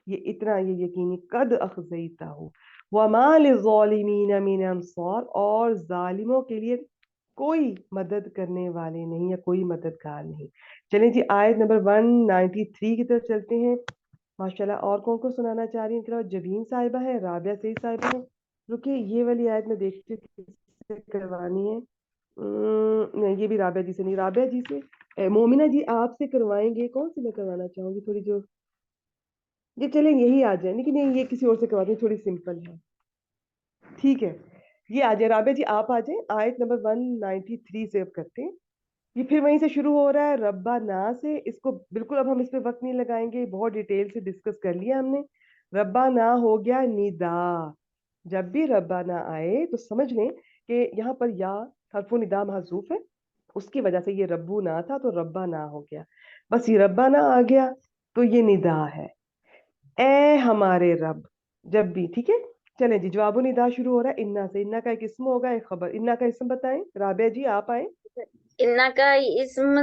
ये इतना ये यकीनी, कद अखज़ैता हो वमा लिज़ालिमीन मिन अंसार, और जालिमों के लिए कोई मदद करने वाले नहीं या कोई मददगार नहीं। चलें जी, आयत नंबर 193 की तरफ चलते हैं। माशाल्लाह, और कौन कौन सुनाना चाह रही है? इनके अलावा जबीन साहिबा है, राबिया सईद साहिबा है। रुकिए, ये वाली आयत में देखती हूँ किससे करवानी है। नहीं, ये भी राबिया जी से नहीं, राबिया जी से मोमिना जी आपसे करवाएंगे। कौन सी मैं करवाना चाहूंगी? थोड़ी जो ये चलें यही आ जाए, लेकिन ये किसी और से करवाते हैं, थोड़ी सिंपल है। ठीक है, ये आ जाए, राबिया जी आप आ जाए। आयत नंबर 193 से अब करते हैं। ये फिर वहीं से शुरू हो रहा है, रब्बा ना से। इसको बिल्कुल अब हम इस पे वक्त नहीं लगाएंगे, बहुत डिटेल से डिस्कस कर लिया हमने। रब्बा ना हो गया निदा। जब भी रब्बा ना आए तो समझ लें कि यहाँ पर या हरफो निदा महजूफ है, उसकी वजह से ये रब्बू ना था तो रब्बा ना हो गया। बस ये रब्बा ना आ गया तो ये निदा है, ए हमारे रब। जब भी, ठीक है। चलें जी, जवाबो निदा शुरू हो रहा है इन्ना से। इन्ना का एक इसम होगा, एक खबर। इन्ना का इसम बताएं, राबिया जी आप आए। इन्ना का इसम,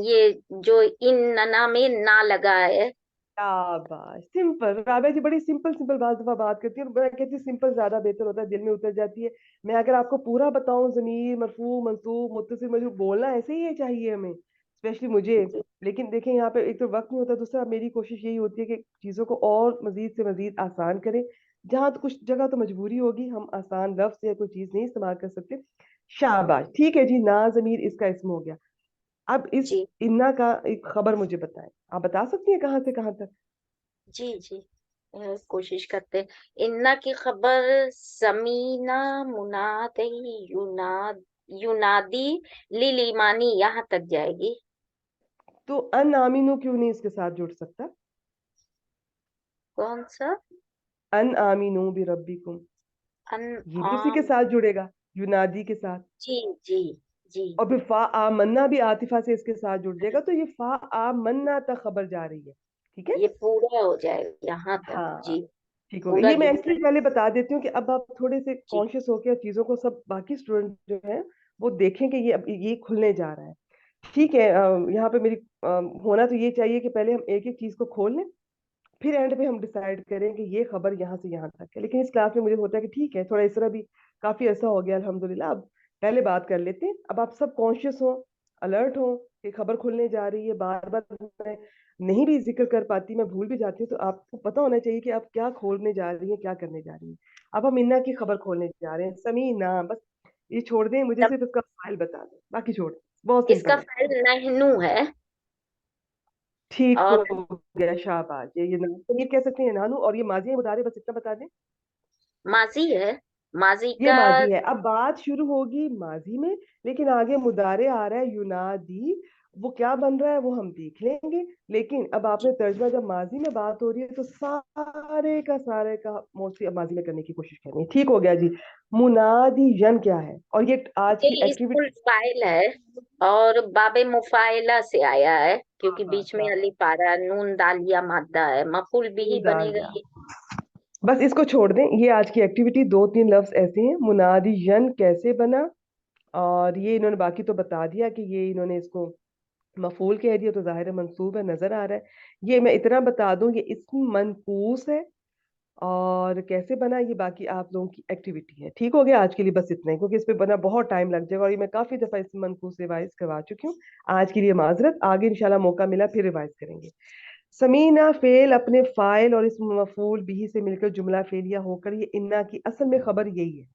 ये जो इन ना में ना लगा है। शाबाश, सिंपल। राबिया जी बड़ी सिंपल सिंपल बात दफा बात करती है, और मैं कहती हूँ सिंपल ज्यादा बेहतर होता है, दिल में उतर जाती है। मैं अगर आपको पूरा बताऊं, जमीर मरफू मंसूब मुत्तसिल मजरूर, बोलना ऐसे ही है चाहिए हमें, स्पेशली मुझे। लेकिन देखें, यहाँ पे एक तो वक्त नहीं होता, दूसरा मेरी कोशिश यही होती है कि चीजों को और मजीद से मजीद आसान करें। जहाँ तो कुछ जगह तो मजबूरी होगी, हम आसान लफ्ज या कोई चीज नहीं इस्तेमाल कर सकते। शाबाश, ठीक है जी, ना जमीर इसका इसम हो गया। अब इस जी इन्ना का एक खबर मुझे बताएं, आप बता सकती हैं कहाँ से कहाँ तक? जी जी, कोशिश करते हैं। इन्ना की खबर समीना मुनादी युनादी लिल ईमानी, यहाँ तक जाएगी। तो अन आमीनू क्यों नहीं इसके साथ जुड़ सकता? कौन सा? अन आमीनू भी रब्बिकुम, अन ये भी उसी के आम। साथ जुड़ेगा, युनादी के साथ। जी जी जी, और फिर फा आमन्ना भी आतिफा से इसके साथ जुड़ जाएगा, तो ये फा आमन्ना तक खबर जा रही है। ठीक है, ये पूरा हो जाएगा यहाँ तक। हाँ, जी, ठीक हो गया। पूरा ये मैं जुमला। इसलिए पहले बता देती हूँ कि अब आप थोड़े से जी कॉन्शियस होकर चीजों को, सब बाकी स्टूडेंट जो है वो देखें कि ये अब ये खुलने जा रहा है। ठीक है, यहाँ पे मेरी होना तो ये चाहिए कि पहले हम एक एक चीज को खोल लें, फिर एंड पे हम डिसाइड करें कि ये खबर यहाँ से यहाँ तक है। लेकिन इस क्लास में मुझे होता है कि ठीक है, थोड़ा इस तरह भी काफी ऐसा हो गया अल्हम्दुलिल्लाह। अब पहले बात कर लेते हैं। अब आप सब कॉन्शियस हो, अलर्ट हो कि खबर खुलने जा रही है। बार बार मैं नहीं भी जिक्र कर पाती, मैं भूल भी जाती हूँ, तो आपको पता होना चाहिए कि आप क्या खोलने जा रही है, क्या करने जा रही है। अब हम इन्ना की खबर खोलने जा रहे हैं। समीना, बस ये छोड़ दें, मुझे तब सिर्फ इसका फाइल बता दें, बाकी छोड़ दें, बहुत सिंपल इसका है। फाइल नहनू है। ठीक हो और गया, शाबाश। ये कह सकते हैं नानू, और ये माजी है मुदारे, बस इतना बता दें। माजी है, माजी ये का। माजी है, अब बात शुरू होगी माजी में, लेकिन आगे मुदारे आ रहा है युनादी। वो क्या बन रहा है वो हम देख लेंगे। लेकिन अब आपने तर्जमा, जब माजी में बात हो रही है तो सारे का मोस्टली अब माजी में करने की कोशिश करनी है। ठीक हो गया जी। मुनादी यन क्या है, और ये आज ये की इसमुल एक्टिविटी। फाइल है, और बाबे मुफाइला से आया है, क्योंकि बीच में शाबाश, अलिफ आ रहा है, नून दालिया मादा है, मफूल बिही बनेगा डालिया। ये। बस इसको छोड़ दें, ये आज की एक्टिविटी। दो तीन लफ्ज ऐसे हैं, मुनादी यन कैसे बना, और ये इन्होंने बाकी तो बता दिया कि ये इन्होंने इसको मफूल कह दिया तो जाहिर है मंसूब है, नजर आ रहा है। ये मैं इतना बता दूं, ये इसम मनकूस है, और कैसे बना ये बाकी आप लोगों की एक्टिविटी है। ठीक हो गया, आज के लिए बस इतना ही, क्योंकि इस पे बना बहुत टाइम लग जाएगा, और ये मैं काफी दफा इसम मनकूस रिवाइज करवा चुकी हूँ। आज के लिए माजरत, आगे इंशाल्लाह मौका मिला फिर रिवाइज करेंगे। समीना फेल अपने फाइल और इस मफूल बिही से मिलकर जुमला फेलिया होकर ये इन्ना की असल में खबर यही है।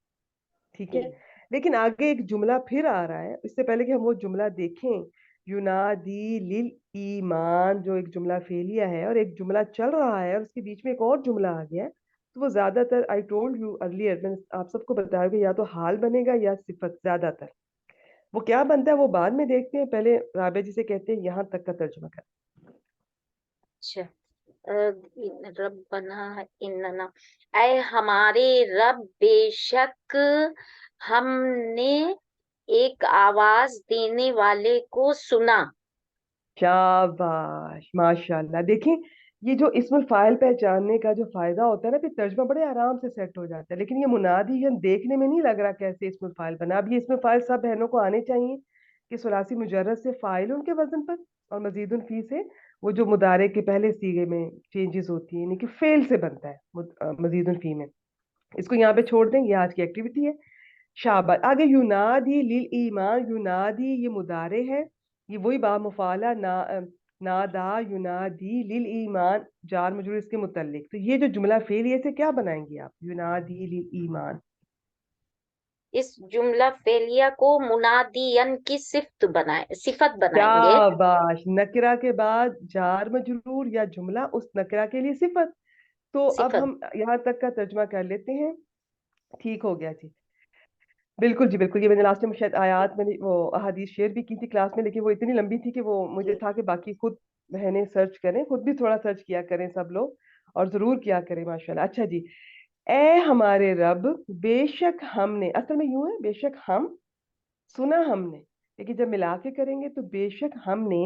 ठीक जी है, लेकिन आगे एक जुमला फिर आ रहा है। इससे पहले कि हम वो जुमला देखें, युनादी लिल ईमान जो एक जुमला फेलिया है और एक जुमला चल रहा है, और उसके बीच में एक और जुमला आ गया है, तो वो ज्यादातर, आई टोल्ड यू अर्लियर, मैंने आप सबको बताया कि या तो हाल बनेगा या सिफत, ज्यादातर। वो क्या बनता है वो बाद में देखते हैं, पहले राबिया जी से कहते हैं यहाँ तक का तर्जुमा कर। अच्छा। रब्बना इन्नना, ऐ हमारे रब बेशक हमने एक आवाज देने वाले को सुना। शाबाश, माशाल्लाह। देखिए, ये जो इस्मुल फाइल पहचानने का जो फायदा होता है ना, फिर तर्जमा बड़े आराम से सेट हो जाता है। लेकिन ये मुनादी हम देखने में नहीं लग रहा कैसे इस्मुल फाइल बना। अब ये इस्मुल फाइल सब बहनों को आने चाहिए कि सुलासी मुजर्रद से फाइल उनके वजन पर, और मजीदुन फी से वो जो मुदारे के पहले सीगे में चेंजेस होती है, यानी कि फेल से बनता है मजीदुन फी में। इसको यहाँ पे छोड़ दें, ये आज की एक्टिविटी है। शाबाश। आगे युनादी लिल ईमान, युनादी ये मुदारे है, ये वही बा मुफाला नादा युनादी लिल ईमान, जार मजरूर इसके मुतल्लिक। तो ये जो जुमला फेल है, इसे क्या बनाएंगे आप? युनादी लिल ईमान। इस जुमला फेलिया को मुनादियन की सिफत बनाएंगे। शाबाश। नकरा के बाद जार मजरूर या जुमला उस नकरा के लिए सिफत। तो अब सिफत। हम यहाँ तक का तर्जमा कर लेते हैं। ठीक हो गया जी। बिल्कुल जी, बिल्कुल। ये मैंने लास्ट टाइम शायद आयात मैंने वो अहादीस शेयर भी की थी क्लास में, लेकिन वो इतनी लंबी थी कि वो मुझे था कि बाकी खुद बहनें सर्च करें, खुद भी थोड़ा सर्च किया करें सब लोग, और जरूर किया करें माशाल्लाह। अच्छा जी, ए हमारे रब बेशक हमने, असल में यूं है बेशक हम, सुना हमने, लेकिन जब मिला के करेंगे तो बेशक हमने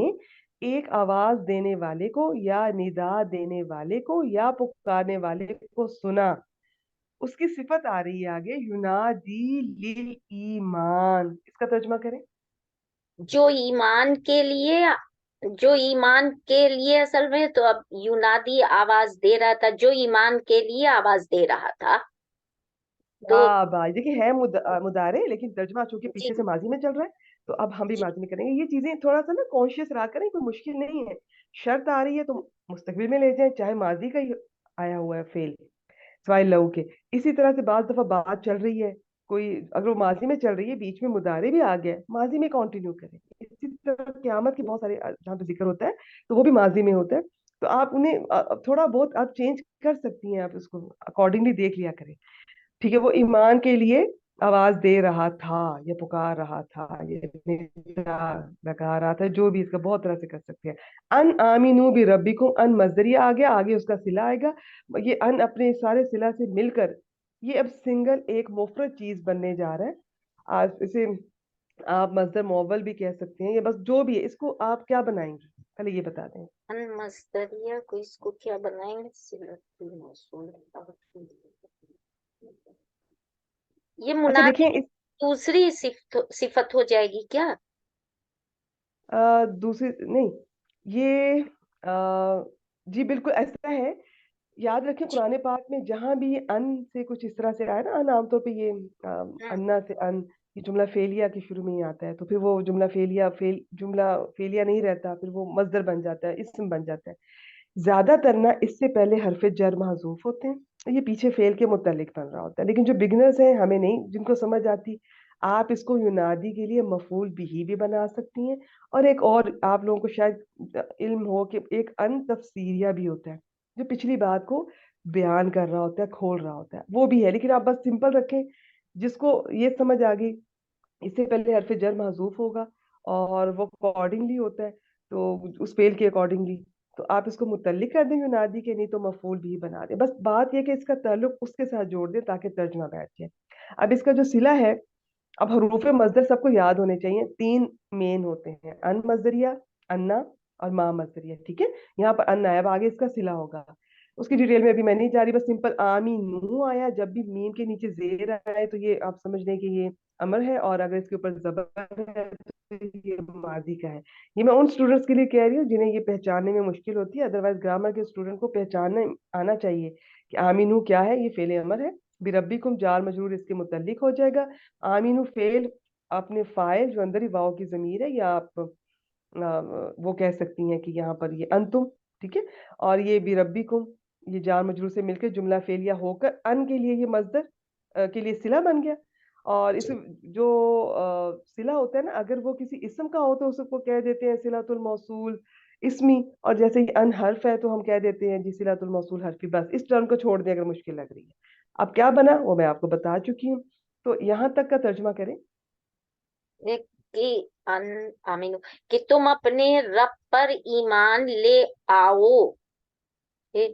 एक आवाज देने वाले को या निदा देने वाले को या पुकारने वाले को सुना। उसकी सिफत आ रही है आगे, युनादी लिल ईमान। इसका तर्जुमा करें। जो ईमान के लिए, जो ईमान के लिए असल में तो अब युनादी आवाज दे रहा था, जो ईमान के लिए आवाज दे रहा था। तो भाई देखिए, है मुदारे, लेकिन तर्जुमा चूंकि जी पीछे से माजी में चल रहा है, तो अब हम भी जी माजी में करेंगे। ये चीजें थोड़ा सा ना कॉन्शियस रहा करें, कोई मुश्किल नहीं है। शर्त आ रही है तो मुस्तकबिल में ले जाए, चाहे माजी का ही आया हुआ है फेल सवाई लव के। इसी तरह से बात दफा बात चल रही है, कोई अगर वो माजी में चल रही है, बीच में मुदारे भी आ गया, माजी में कंटिन्यू करें। इसी तरह क्यामत के बहुत सारे जहाँ पे जिक्र होता है तो वो भी माजी में होता है, तो आप उन्हें थोड़ा बहुत आप चेंज कर सकती हैं, आप उसको अकॉर्डिंगली देख लिया करें। ठीक है, वो ईमान के लिए आवाज दे रहा था, ये पुकार रहा था, ये निदा लगा रहा था, जो भी, इसका बहुत तरह से कर सकते हैं। अन आमिनू भी रब्बिकुम, अन मजदरिया आ गया, आगे उसका सिला आएगा। ये अन अपने सारे सिला से मिलकर ये अब सिंगल एक मुफरद चीज बनने जा रहा है। आज इसे आप मजदर मोवल भी कह सकते हैं, ये बस जो भी है, इसको आप क्या बनाएंगे पहले ये बता दें। मस्दरिया को इसको क्या बनाएंगे? सिलतुल मौसूल। ये अच्छा मुनादी देखिए, दूसरी सिफत हो जाएगी क्या? दूसरी नहीं, ये जी बिल्कुल ऐसा है। याद रखें, जी। कुरान पाक में जहां भी ये अन से कुछ इस तरह से आया ना, अन आमतौर पे ये हम्म, अन्ना से अन, ये जुमला फेलिया के शुरू में ही आता है, तो फिर वो जुमला फेलिया जुमला फेलिया नहीं रहता, फिर वो मजदर बन जाता है, इस्म बन जाता है। ज्यादातर ना इससे पहले हरफ जर महजूफ होते हैं, ये पीछे फेल के मुतल्लिक बन रहा होता है। लेकिन जो बिगनर्स हैं, हमें नहीं, जिनको समझ आती, आप इसको युनादी के लिए मफूल बिही भी बना सकती हैं। और एक और आप लोगों को शायद इल्म हो कि एक अन तफसीरिया भी होता है, जो पिछली बात को बयान कर रहा होता है, खोल रहा होता है, वो भी है। लेकिन आप बस सिंपल रखें, जिसको ये समझ आ गई, इससे पहले हरफ जर महजूफ होगा और वो अकॉर्डिंगली होता है, तो उस फेल के अकॉर्डिंगली, तो आप इसको मुतल्लिक कर दें युनादी के, नहीं तो मफूल भी बना दें। बस बात यह कि इसका ताल्लुक उसके साथ जोड़ दें ताकि तर्जुमा बैठ जाए। अब इसका जो सिला है, अब हरूफ मजदर सबको याद होने चाहिए, तीन मेन होते हैं, अन मजदरिया, अन्ना और मा मजदरिया। ठीक है, यहाँ पर अन आया, अब आगे इसका सिला होगा, उसकी डिटेल में अभी मैं नहीं जा रही। बस सिंपल आमी नू आया, जब भी मीम के नीचे जेर आए तो ये आप समझ लें कि ये अमर है, और अगर इसके ऊपर जबर है तो ये माजी का है। ये मैं उन स्टूडेंट्स के लिए कह रही हूँ जिन्हें ये पहचानने में मुश्किल होती है, अदरवाइज ग्रामर के स्टूडेंट को पहचानने आना चाहिए कि आमीनू क्या है। ये फेले अमर है, बिरब्बिकुम जार मजरूर इसके मुतल्लिक हो जाएगा। आमीनू फेल अपने फाइल जो अंदर ही वाव की जमीर है, या आप वो कह सकती हैं कि यहाँ पर ये अंतुम। ठीक है, और ये बिरब्बिकुम, ये जार मजरूर से मिलकर जुमला फेलिया होकर अन के लिए ये मजदर के लिए सिला बन गया। और इस जो सिला होता है ना, अगर वो किसी इसम का हो तो उसको कह देते हैं सिलातुल मौसूल इसमी, और जैसे ये अन हर्फ है तो हम कह देते हैं जी सिलातुल मौसूल हर्फी। बस इस टर्म को छोड़ दें अगर मुश्किल लग रही है। अब क्या बना वो मैं आपको बता चुकी हूँ, तो यहाँ तक का तर्जुमा करें। कि अन आमीनू, कि तुम अपने रब पर ईमान ले आओ। फिर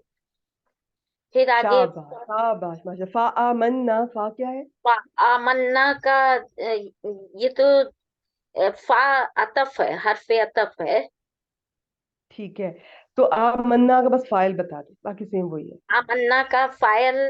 फिर आगे शाबाश शाबाश माशा। फा आमन्ना, फा क्या है? आमन्ना का ये तो फा अतफ है, हरफे अतफ है। ठीक है, तो आमन्ना का बस फाइल बता दो, बाकी सेम वही है। आमन्ना का फाइल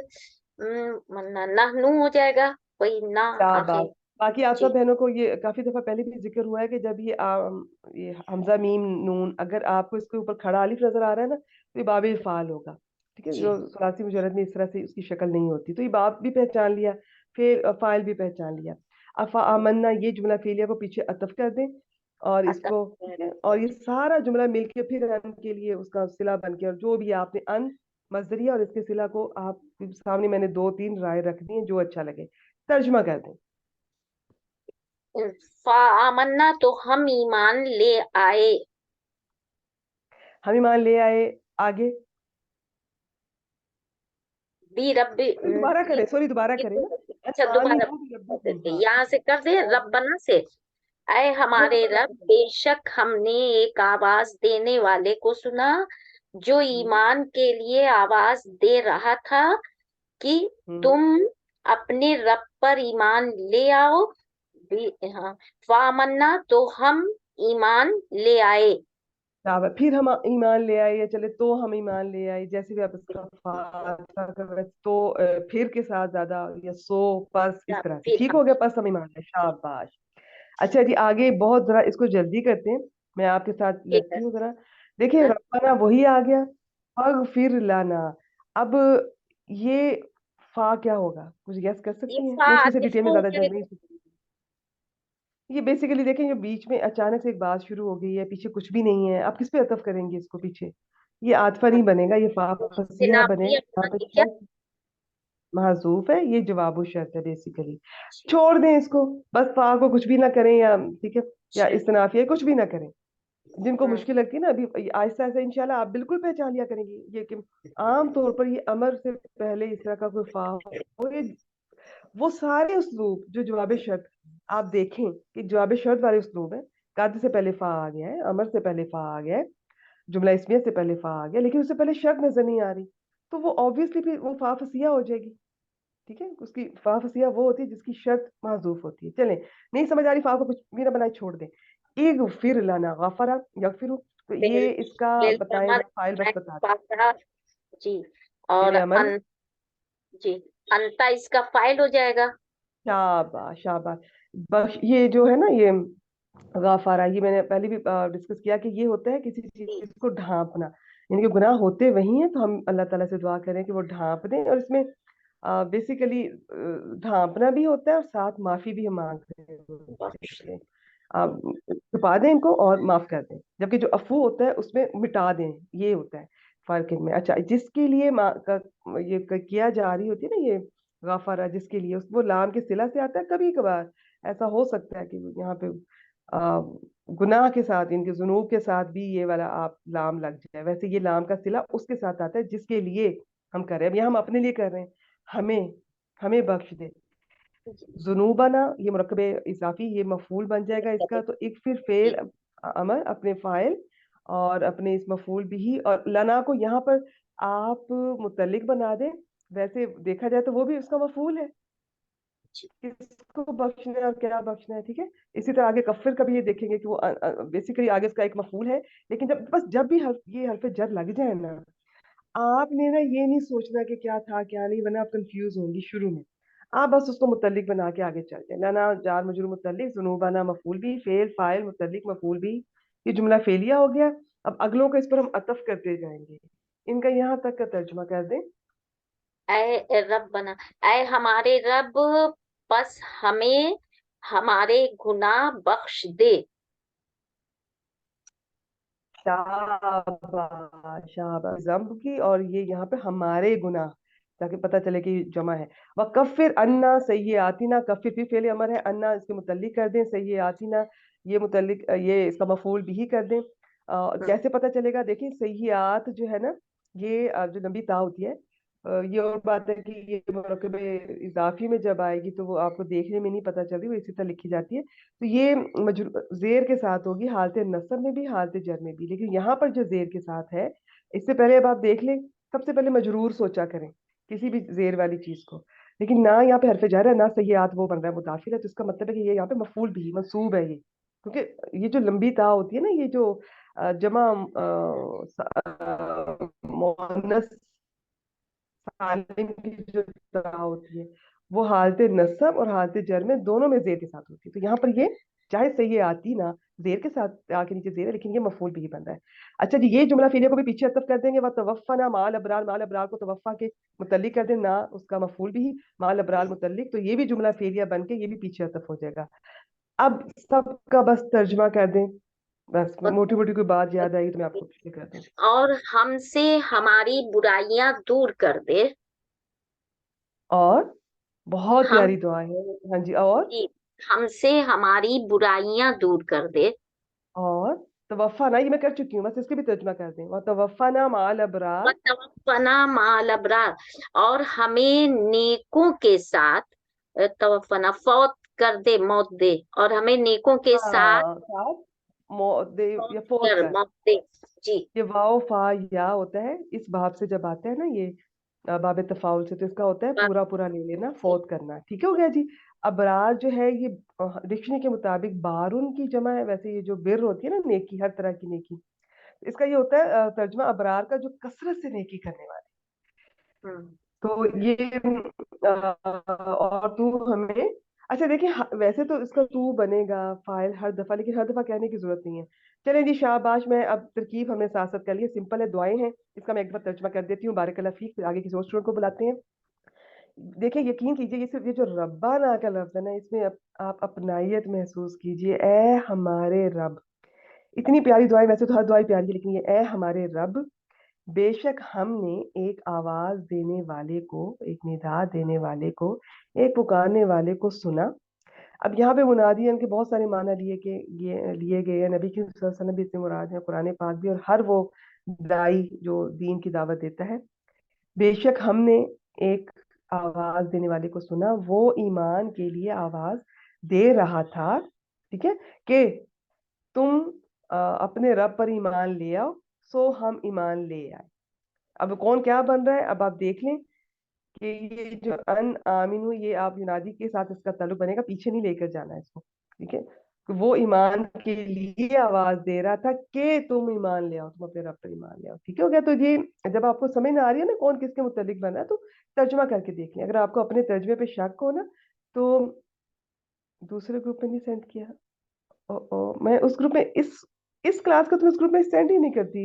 मन्ना नहनू हो जाएगा, वही ना शाबाश। आखिर। बाकी आप सब जी बहनों को ये काफी दफा पहले भी जिक्र हुआ है कि जब ये हमजा मीम नून, अगर आपको इसके ऊपर खड़ा अलिफ नजर आ रहा है ना, तो ये बाबे फाल होगा। ठीक है, जी जो सलासी मुजरद में इस तरह से उसकी शक्ल नहीं होती, तो ये बाप भी पहचान लिया, फिर फाइल भी पहचान लिया। अफा आमन्ना ये जुमला फेलिया को पीछे अतफ कर दें, और अतफ इसको, ठीक है, और ये सारा जुमला मिलके फिर अन के लिए उसका सिला बन के, और जो भी आपने अन मजदरिया और इसके सिला को आप सामने, मैंने 2-3 राय रख दी हैं, जो अच्छा लगे तर्जुमा कर दें। फा आमन्ना तो हम ईमान ले आए। हम ईमान ले आए, आगे बी रब्बी दोबारा करें, सॉरी दोबारा करें ना। अच्छा आनी दोबारा तू भी रब्बी, हाँ। यहाँ से कर दे, रब्बना से। ऐ हमारे रब, बेशक हमने एक आवाज देने वाले को सुना जो ईमान के लिए आवाज दे रहा था कि तुम अपने रब पर ईमान ले आओ। हाँ, फामन्ना तो हम ईमान ले आए। शाबाश। फिर हम ईमान ले आए, या चले तो हम ईमान ले आए, जैसे भी आप इसका फासला कर रहे हैं, तो फिर के साथ ज्यादा, या सो पस, इस तरह से फिर ठीक हम हो गया, पस हम ईमान ले, शाबाश। अच्छा जी, आगे बहुत जरा इसको जल्दी करते हैं, मैं आपके साथ ठीक है। लगती हूँ जरा। देखिए रब्बाना वही आ गया, अब फिर लाना। अब ये फा क्या होगा, कुछ गैस कर ये सकती हैं? फा मैं इसमें से आतिफ डिटेल में को ज्यादा नहीं, ये बेसिकली देखें, ये बीच में अचानक से एक बात शुरू हो गई है, पीछे कुछ भी नहीं है, आप किस पे अतफ करेंगे इसको पीछे? ये आतफा नहीं बनेगा, ये फा फसिया नाफी बनेगा, अपना यहाँ पे क्या। शर्त महजूफ है, ये जवाब शर्त है बेसिकली। छोड़ दें इसको, बस फा को कुछ भी ना करें, या ठीक है, या इस्तनाफिया कुछ भी ना करें। जिनको मुश्किल लगती है ना, अभी आहिस्ता आहिस्ता इंशाल्लाह आप बिल्कुल पहचान लिया करेंगी ये, कि आम तौर पर ये अमर से पहले इस तरह का कोई फा हो, ये वो सारे उसलूब जो जवाब शर्त, आप देखें कि जवाब शर्त वाले उसलूब है, कद से पहले फा आ गया है, अमर से पहले फा आ गया है, जुमला इसमिया से पहले फा आ गया, लेकिन उससे पहले शर्त नजर नहीं आ रही, तो वो ऑब्वियसली फिर वो फा फसिया हो जाएगी। ठीक है, उसकी फा फसिया वो होती है जिसकी शर्त महजूफ होती है। चलें, नहीं समझ आ रही, फा को कुछ भी ना बनाए, छोड़ दें। इग फिर लाना गफरा यगफिरु, तो ये इसका बताएं, फाइल बस बता दें। जी और फिर अमल, जी अंता इसका फाइल हो जाएगा। शाबाश शाबाश। ये जो है ना, ये गाफारा, ये मैंने पहले भी डिस्कस किया कि ये होता है किसी जी चीज को ढांपना, यानी कि गुनाह होते वही हैं, तो हम अल्लाह ताला से दुआ करें कि वो ढांप दें, और इसमें बेसिकली ढांपना भी होता है और साथ माफी भी हम मांगते बख्श। हैं। आप छुपा दें इनको और माफ कर दें, जबकि जो अफू होता है उसमें मिटा दें, ये होता है फर्क इनमें। अच्छा, जिसके लिए किया जा रही होती है ना, ये गाफारा जिसके लिए, वो लाम के सिला से आता है। कभी कभार ऐसा हो सकता है कि यहाँ पे आ, गुनाह के साथ, इनके जुनूब के साथ भी ये वाला आप लाम लग जाए, वैसे ये लाम का सिला उसके साथ आता है जिसके लिए हम कर रहे हैं। अब यहाँ हम अपने लिए कर रहे हैं, हमें हमें बख्श दे। जुनूबना ये मुरक्कब इजाफी, ये मफूल बन जाएगा इसका, तो एक फिर फेल अमर अपने फाइल और अपने इस मफूल भी, और लना को यहाँ पर आप मुतल्लिक बना दें। वैसे देखा जाए तो वो भी उसका मफूल है, किसको बख्शना है और क्या बख्शना है। ठीक है, इसी तरह आगे कफिर का भी ये देखेंगे कि वो बेसिकली आगे उसका एक मफूल है, लेकिन जब भी ये हरफ जर लग जाए ना, आपने ना ये नहीं सोचना कि क्या था क्या नहीं, वरना आप कंफ्यूज होंगी शुरू में। आप बस उसको मुतल्लिक बना के आगे चल जाए, लाना जार मजरूर मुतल्लिक, जुनूबाना मफूल भी, फेल फाइल मुतल्लिक मफूल भी, ये जुमला फेलिया हो गया। अब अगलों का इस पर हम अतफ करते जाएंगे, इनका यहाँ तक का तर्जुमा कर दें। ऐ रब बना, ऐ हमारे रब, बस हमें हमारे गुनाह बख्श दे। शाबाश शाबाश, जम्ब की, और ये यहाँ पे हमारे गुनाह, ताकि पता चले कि जमा है। वह कफिर अन्ना सही आतीना, कफिर भी फेल अमर है, अन्ना इसके मुतल्लिक कर दें, सही आतीना ये मुतल्लिक, ये इसका मफूल भी कर दें। कैसे पता चलेगा? देखिए सही जो है ना, ये जो लंबी ता होती है, ये और बात है कि ये मुरक्कब इजाफी में जब आएगी तो वो आपको देखने में नहीं पता चलती, वो इसी तरह लिखी जाती है। तो ये जेर के साथ होगी, हालत नसब में भी हालत जर में भी, लेकिन यहाँ पर जो जेर के साथ है, इससे पहले अब आप देख लें سب سے پہلے مجرور سوچا کریں کسی بھی زیر والی چیز کو. لیکن نہ یہاں پہ حرف جر ہے نہ سیئات وہ بن رہا ہے مدافع ہے, تو اس کا مطلب ہے کہ یہ یہاں پہ مفعول بھی منصوب ہے, یہ کیونکہ یہ جو لمبی تا ہوتی ہے نا, یہ جو جمع مؤنث سالم کی جو تا ہوتی ہے وہ حالت نصب اور حالت جر میں دونوں میں زیر کے ساتھ ہوتی ہے. تو یہاں پر یہ چاہے صحیح آتی نا زیر کے ساتھ آ کے نیچے زیر ہے, لیکن یہ مفعول بھی بن رہا ہے. اچھا جی, یہ جملہ فعلیہ کو بھی پیچھے عطف کر دیں گے, وہ توفنا مال ابرار, مال ابرار کو توفا کے متعلق کر دیں, نہ اس کا مفعول بھی مال ابرار متعلق, تو یہ بھی جملہ فعلیہ بن کے یہ بھی پیچھے عطف ہو جائے گا. اب سب کا بس ترجمہ کر دیں, بس موٹی موٹی کوئی بات یاد آئی تو میں آپ کو پیچھے کر دوں. اور ہم سے ہماری برائیاں دور کر دے. اور بہت ہم پیاری دعا ہے. ہاں جی, اور ہم سے ہماری برائیاں دور کر دے. اور توفنا, یہ میں کر چکی ہوں, بس اس کے بھی ترجمہ کر دیں. وہ توفنا مال ابرار, وتوفنا مع الابرار, اور ہمیں نیکوں کے ساتھ, توفنا فوت کر دے, موت دے, اور ہمیں نیکوں کے ساتھ ساتھ یا فوت کر کر. موت دے. جی, یہ واو فا یا ہوتا ہے اس باب سے جب آتا ہے نا, یہ باب تفاعل سے, تو اس کا ہوتا ہے پورا پورا لے لینا, فوت کرنا. ٹھیک ہو گیا جی. ابرار جو ہے یہ ڈکشنری کے مطابق بارون کی جمع ہے. ویسے یہ جو بر ہوتی ہے نا نیکی, ہر طرح کی نیکی, اس کا یہ ہوتا ہے ترجمہ ابرار کا جو کثرت سے نیکی کرنے والے. تو یہ اور تو ہمیں, اچھا دیکھیں ویسے تو اس کا تو بنے گا فاعل ہر دفعہ, لیکن ہر دفعہ کہنے کی ضرورت نہیں ہے. چلیں جی شاباش, میں اب ترکیب ہم نے ساتھ ساتھ کر لی, سمپل ہے, دعائیں ہیں. اس کا میں ایک بار ترجمہ کر دیتی ہوں. بارک اللہ فیک, پھر آگے کسی اور اسٹوڈنٹ کو بلاتے ہیں. دیکھیں یقین کیجیے, یہ صرف یہ جو ربنا کا لفظ ہے نا, اس میں آپ اپنائیت محسوس کیجیے. اے ہمارے رب, اتنی پیاری دعائیں, ویسے تو ہر دعائیں پیاری ہے, لیکن یہ اے ہمارے رب, بے شک ہم نے ایک آواز دینے والے کو, ایک ندا دینے والے کو, ایک پکارنے والے کو سنا. اب یہاں پہ منادین کے بہت سارے معنی لیے گئے ہیں. نبی کی صلی اللہ علیہ وسلم بھی اس میں مراد ہے, قرآن پاک بھی, اور ہر وہ دائی جو دین کی دعوت دیتا ہے. بے شک ہم نے ایک آواز دینے والے کو سنا, وہ ایمان کے لیے آواز دے رہا تھا. ٹھیک ہے, کہ تم اپنے رب پر ایمان لے آؤ, سو ہم ایمان لے آئے. اب کون کیا بن رہا ہے, اب آپ دیکھ لیں کہ یہ جو ان آمین, یہ آپ ینادی کے ساتھ اس کا تعلق بنے گا, پیچھے نہیں لے کر جانا ہے اس کو. ٹھیک ہے, وہ ایمان کے لیے آواز دے رہا تھا کہ تم ایمان لے آؤ, تم اپنے رب پر ایمان لے آؤ. ٹھیک ہو گیا. تو یہ جب آپ کو سمجھ نہ آ رہی ہے نا کون کس کے متعلق بنا ہے, تو ترجمہ کر کے دیکھ لیں. اگر آپ کو اپنے ترجمے پہ شک ہو نا, تو دوسرے گروپ میں نہیں سینڈ کیا, میں اس گروپ میں اس کلاس کا تو اس گروپ میں سینڈ ہی نہیں کرتی.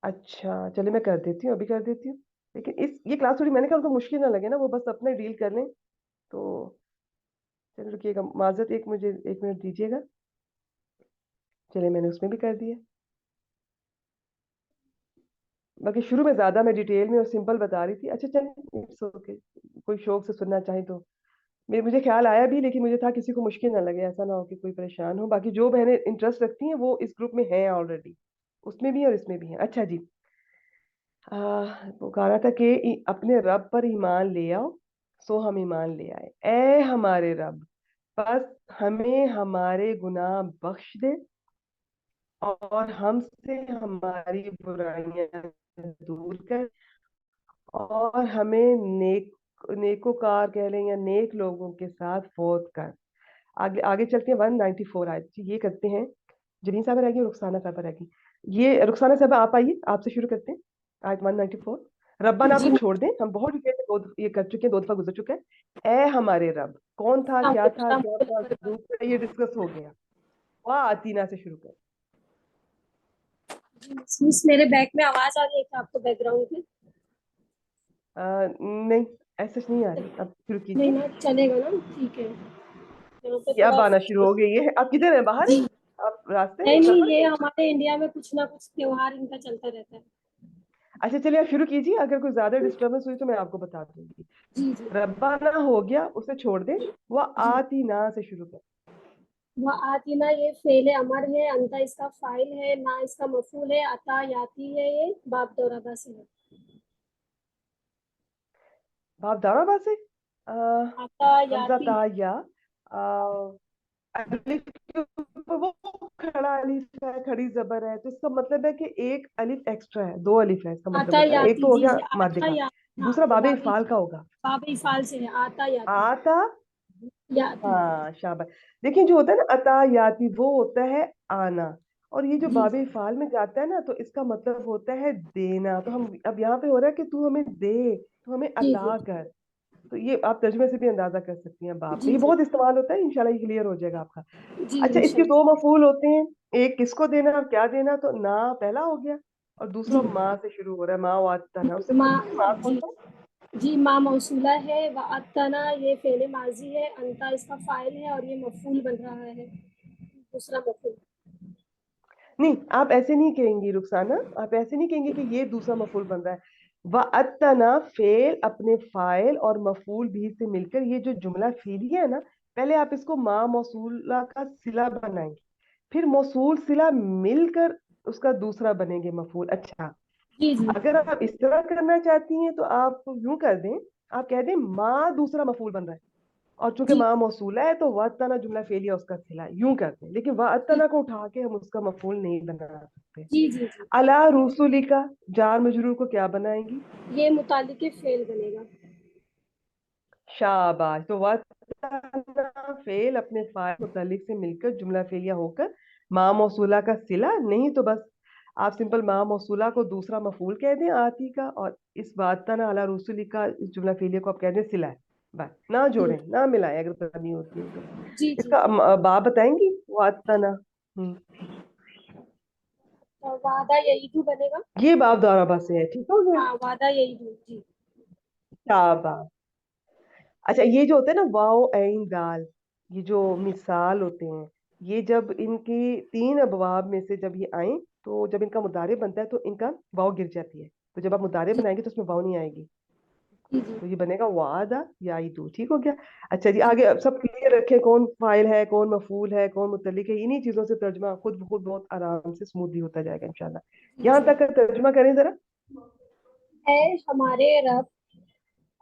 اچھا چلے میں کر دیتی ہوں, ابھی کر دیتی ہوں. لیکن یہ کلاس تھوڑی, میں نے کہا ان کو مشکل نہ لگے نا, وہ بس اپنے ڈیل کر لیں. تو چلو رکیے گا, معذرت, مجھے 1 منٹ دیجیے گا. چلے میں نے اس میں بھی کر دیا. باقی شروع میں زیادہ میں ڈیٹیل میں اور سمپل بتا رہی تھی. اچھا چلیں, کوئی شوق سے سننا چاہیں تو مجھے خیال آیا بھی, لیکن مجھے تھا کسی کو مشکل نہ لگے, ایسا نہ ہو کہ کوئی پریشان ہو. باقی جو بہنیں انٹرسٹ رکھتی ہیں وہ اس گروپ میں ہیں آلریڈی, اس میں بھی اور اس میں بھی ہیں. اچھا جی, وہ کہا رہا تھا کہ اپنے رب پر ایمان لے آؤ, سو ہم ایمان لے آئے. اے ہمارے رب, بس ہمیں ہمارے گناہ بخش دے اور ہم سے ہماری برائیاں دور کر, اور ہمیں نیکوکار کہہ لیں یا نیک لوگوں کے ساتھ فوت کر. آگے چلتے ہیں 194 آیت. یہ کرتے ہیں, جنین صاحب رہ گی, رخسانہ صاحب رہ گی. یہ رخسانہ صاحب آپ آئیے, آپ سے شروع کرتے ہیں آیت 194. ربنا آپ کو چھوڑ دیں, ہم بہت ڈیٹیل یہ کر چکے ہیں, 2 دفعہ گزر چکا ہے. اے ہمارے رب, کون تھا, کیا تھا, کیا تھا, دوسرا یہ ڈسکس ہو گیا. واہ آتینا سے شروع کر. میرے بیک میں آواز آ رہی ہے کیا آپ کو بیک گراؤنڈ میں؟ نہیں ایسا نہیں آ رہی. اب شروع نہیں کیجیے. نا, چلے گا نا, ٹھیک ہے. یہاں پہ یہ اب تھوڑا آنا شروع ہو گئی ہے. آپ کدھر ہیں, باہر جی, ہیں, آپ راستے میں, نہیں سفر یہ میں؟ ہمارے انڈیا میں کچھ نہ کچھ تیوہار ان کا چلتا رہتا ہے. اچھا چلیے آپ شروع کیجیے. اگر کوئی زیادہ ڈسٹربنس ہوئی تو میں آپ کو بتا دوں گی. جی جی ربنا ہو گیا, اسے چھوڑ دیں. وہ جی, آتی نا سے شروع کر. وہ آتی نا یہ فعل امر ہے, انتا اس کا فاعل ہے, نا اس کا مفعول ہے, عطا یاتی ہے, یہ باب دوربا سے ہے. باب دارا با سے عطا حمزہ یاتی, تا یا الف کے اوپر وہ खड़ा अलिफ है, खड़ी जबर है, तो इसका मतलब है कि एक अलिफ एक्स्ट्रा है, 2 अलिफ है, इसका मतलब आता होता है। एक याती, तो हो जी गया जी, मादे आता का, या, हाँ, दूसरा बाबे बाबी इफाल का होगा, बाबे इफाल से है, आता याती आता। याती। हाँ शाबाश। देखिए जो होता है ना अता याती, वो होता है आना, और ये जो जी बाबे इफाल में जाता है ना, तो इसका मतलब होता है देना। तो हम अब यहाँ पे हो रहा है कि तू हमें दे, तू हमें जी अता जी कर। तो ये आप तर्जुमे से भी अंदाजा कर सकती हैं बाप, जी ये जी बहुत इस्तेमाल होता है, इंशाल्लाह ये क्लियर हो जाएगा आपका। जी अच्छा, इसके इंशाल्लाह। 2 मफूल होते हैं, एक किसको देना और क्या देना, तो ना पहला हो गया, और दूसरा जी माँ से शुरू हो रहा है, माँ वाता ना, उससे माँ, पहले माँ कौन जी सा? जी, माँ मौसूला है, व अत्तना ये फेले माजी है, अंता इसका फाइल है और ये मफूल बन रहा है, दूसरा मफूल। नहीं, आप ऐसे नहीं कहेंगी रुखसाना, आप ऐसे नहीं कहेंगे कि ये दूसरा मफूल बन रहा है। वअत्तना फेल अपने फाइल और मफूल भी से मिलकर ये जो जुमला फेलिया है ना, पहले आप इसको माँ मौसूला का सिला बनाएंगे, फिर मौसूल सिला मिलकर उसका दूसरा बनेंगे मफूल। अच्छा, जी जी अगर आप इस तरह करना चाहती हैं तो आप यूं कर दें, आप कह दें माँ दूसरा मफूल बन रहा है, और चूंकि जी माँ मौसूला है तो वअत्तना जुमला फेलिया उसका सिला, यूं करते हैं। लेकिन जी वअत्तना को उठा के हम उसका मफूल नहीं बना सकते। जी जी जी, अला रूसुली का जार मजरूर को क्या बनाएंगी? ये मुतालिक फेल बनेगा। शाबाश। तो वअत्तना फेल अपने फाइल मुतालिक से मिलकर जुमला फेलिया होकर माँ मौसूला का सिला, नहीं तो बस आप सिंपल माँ मौसूला को दूसरा मफूल कह दें आती का, और इस वअत्तना अला रूसुली का इस जुमला फेलिया को आप कह दें सिला है, बस ना जी जोड़ें ना मिलाएं अगर पता नहीं होती है तो। जी जी इसका जी, बाप बताएंगी वअत्तना? तो वादा यईदु बनेगा। ये बाप दोहरा से है, ठीक हो गया। हाँ, वादा यईदु, जी शाबाश। अच्छा, ये जो होते हैं ना वाओ ऐन दाल, ये जो मिसाल होते हैं, ये जब इनकी 3 अबवाब में से जब ये आए, तो जब इनका मुदारे बनता है तो इनका वाओ गिर जाती है, तो जब आप मुदारे जी बनाएंगे तो उसमें वाओ नहीं आएगी, जी जी तो ये बनेगा वादा या दो। ठीक हो गया। अच्छा जी, जी आगे अब सब क्लियर रखें, कौन फाइल है, कौन मफूल है, कौन मुतल्लिक है, इन्हीं चीजों से तर्जुमा खुद ब खुद बहुत आराम से स्मूथली होता जाएगा इंशाल्लाह। जी यहाँ जी। तक का तर्जुमा करें जरा। है हमारे रब,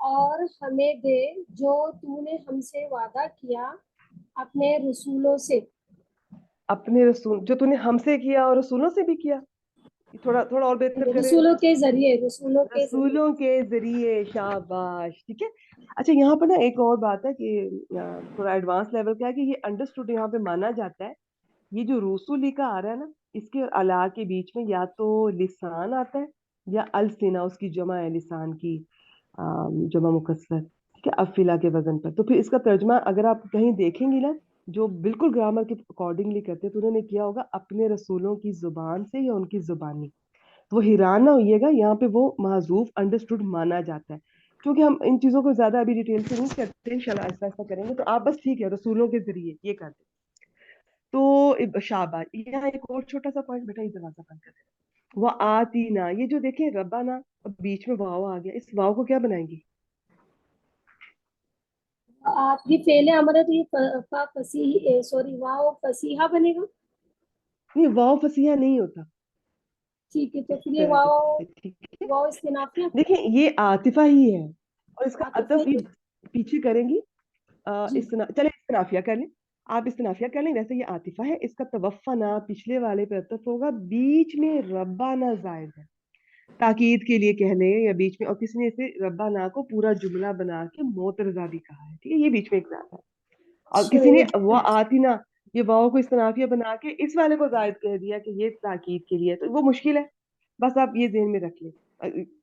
और हमें दे जो तूने हमसे वादा किया अपने रसूलों से। अपने रसूल जो तूने हमसे किया और रसूलों से भी किया, ये थोड़ा थोड़ा और बेहतर करें। रसूलों के जरिए, रसूलों के जरिए। रसूलों के जरिए, शाबाश, ठीक है। अच्छा, यहाँ पर ना एक और बात है कि थोड़ा एडवांस लेवल का है कि ये अंडरस्टूड यहाँ पे माना जाता है, ये जो रसूली का आ रहा है ना, इसके अला के बीच में या तो लिसान आता है या अलसिना, उसकी जमा है लिसान की, जमा मुकस्सर, ठीक है, अफिला के वजन पर। तो फिर इसका तर्जमा अगर आप कहीं देखेंगी ना, जो बिल्कुल ग्रामर के अकॉर्डिंगली करते हैं, तो उन्होंने किया होगा अपने रसूलों की जुबान से या उनकी जुबानी। तो वो हैरान ना होइएगा, यहाँ पे वो माजूफ अंडरस्टूड माना जाता है, क्योंकि हम इन चीजों को ज्यादा अभी डिटेल से नहीं करते, इंशाल्लाह ऐसा ऐसा करेंगे। तो आप बस ठीक है रसूलों के जरिए ये कर दें। तो शाबाश। यहाँ एक और छोटा सा पॉइंट बेटा, ये दरवाजा बंद कर देना। वो आती ना, ये जो देखें रब्बाना, अब बीच में वाव आ गया, इस वाव को क्या बनाएंगी? आपकी फेले हमारा, तो ये फा फसीह, सॉरी, वाओ फसीहा बनेगा। नहीं, वाव फसीहा नहीं होता ठीक है, तो इस फिर ये तरह वाओ, से, ठीक है। वाओ इस्तिनाफिया। देखिए ये आतिफा ही है, और इसका आतिफ है अतफ ये ये। पीछे करेंगी। जी चले इस्तनाफिया कर लें, आप इस्तनाफिया कर लें, वैसे ये आतिफा है, इसका तवफ़ा ना पिछले वाले पे अतफ होगा, बीच में रब्बा ना जायद है, ताकीद के लिए कह लें या बीच में, और किसी ने इसे रब्बा ना को पूरा जुमला बना के मोतरजा भी कहा है, ठीक है, ये बीच में एक जात है। और किसी ने वो आती ना, ये वाव को इस्तनाफिया बना के इस वाले को जायद कह दिया कि ये ताकीद के लिए है, तो वो मुश्किल है, बस आप ये ध्यान में रख लें।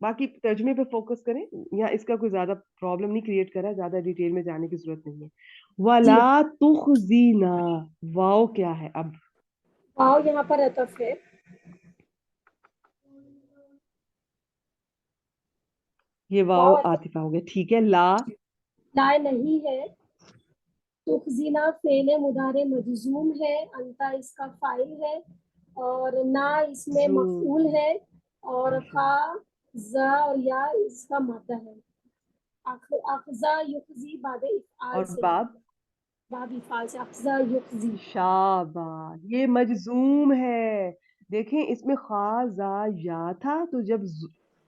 बाकी तर्जमे पे फोकस करें, यहाँ इसका कोई ज्यादा प्रॉब्लम नहीं क्रिएट करा, ज्यादा डिटेल में जाने की जरूरत नहीं है। जी, वला तुखजीना, वाव क्या है अब? वाओ यहाँ पर अतफ है। ये वाव वाओ अतफ, आतिफा हो गया, ठीक है। ला लाए नहीं है। तुखजीना फेले मुदारे मजजूम है, अंता इसका फाइल है, और ना इसमें जूम, मफूल है, और माशा, खा, जा और या इसका मादा है। अखजा युखजी बादे इफ़आल और से है, बाब, बाब इफ़आल से अखजा युखजी। शाबाश, ये मजजूम है। देखें इसमें खाजा या था, तो जब